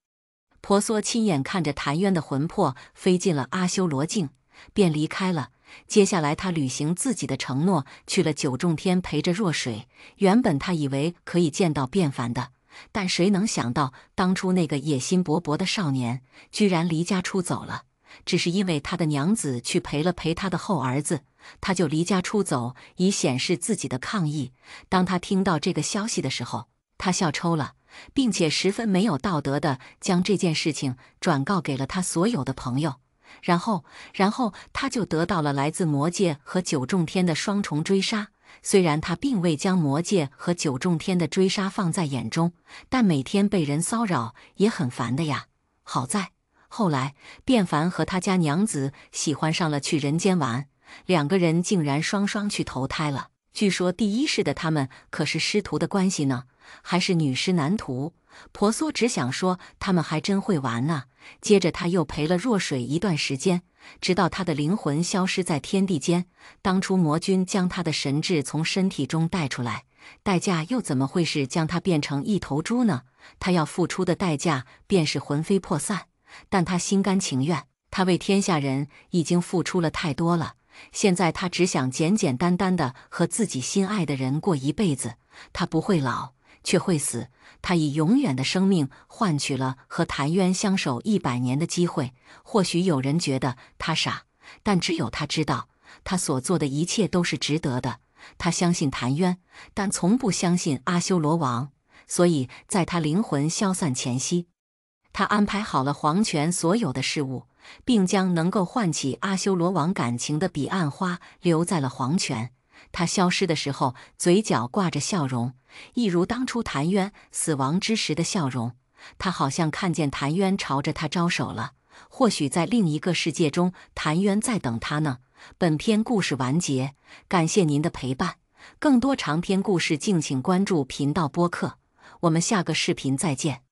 婆娑亲眼看着谭渊的魂魄飞进了阿修罗境，便离开了。接下来他履行自己的承诺，去了九重天陪着若水。原本他以为可以见到变凡的，但谁能想到当初那个野心勃勃的少年居然离家出走了。只是因为他的娘子去陪了陪他的后儿子，他就离家出走，以显示自己的抗议。当他听到这个消息的时候，他笑抽了，并且十分没有道德的将这件事情转告给了他所有的朋友。然后他就得到了来自魔界和九重天的双重追杀。虽然他并未将魔界和九重天的追杀放在眼中，但每天被人骚扰也很烦的呀。好在后来变凡和他家娘子喜欢上了去人间玩，2个人竟然双双去投胎了。据说第一世的他们可是师徒的关系呢，还是女师男徒。婆娑只想说他们还真会玩呢。接着他又陪了若水一段时间，直到他的灵魂消失在天地间。当初魔君将他的神智从身体中带出来，代价又怎么会是将他变成一头猪呢？他要付出的代价便是魂飞魄散，但他心甘情愿。他为天下人已经付出了太多了，现在他只想简简单单的和自己心爱的人过一辈子。他不会老，却会死。他以永远的生命换取了和谭渊相守100年的机会。或许有人觉得他傻，但只有他知道，他所做的一切都是值得的。他相信谭渊，但从不相信阿修罗王。所以在他灵魂消散前夕，他安排好了黄泉所有的事物，并将能够唤起阿修罗王感情的彼岸花留在了黄泉。他消失的时候，嘴角挂着笑容，一如当初谭渊死亡之时的笑容。他好像看见谭渊朝着他招手了，或许在另一个世界中，谭渊在等他呢。本篇故事完结，感谢您的陪伴。更多长篇故事，敬请关注频道播客。我们下个视频再见。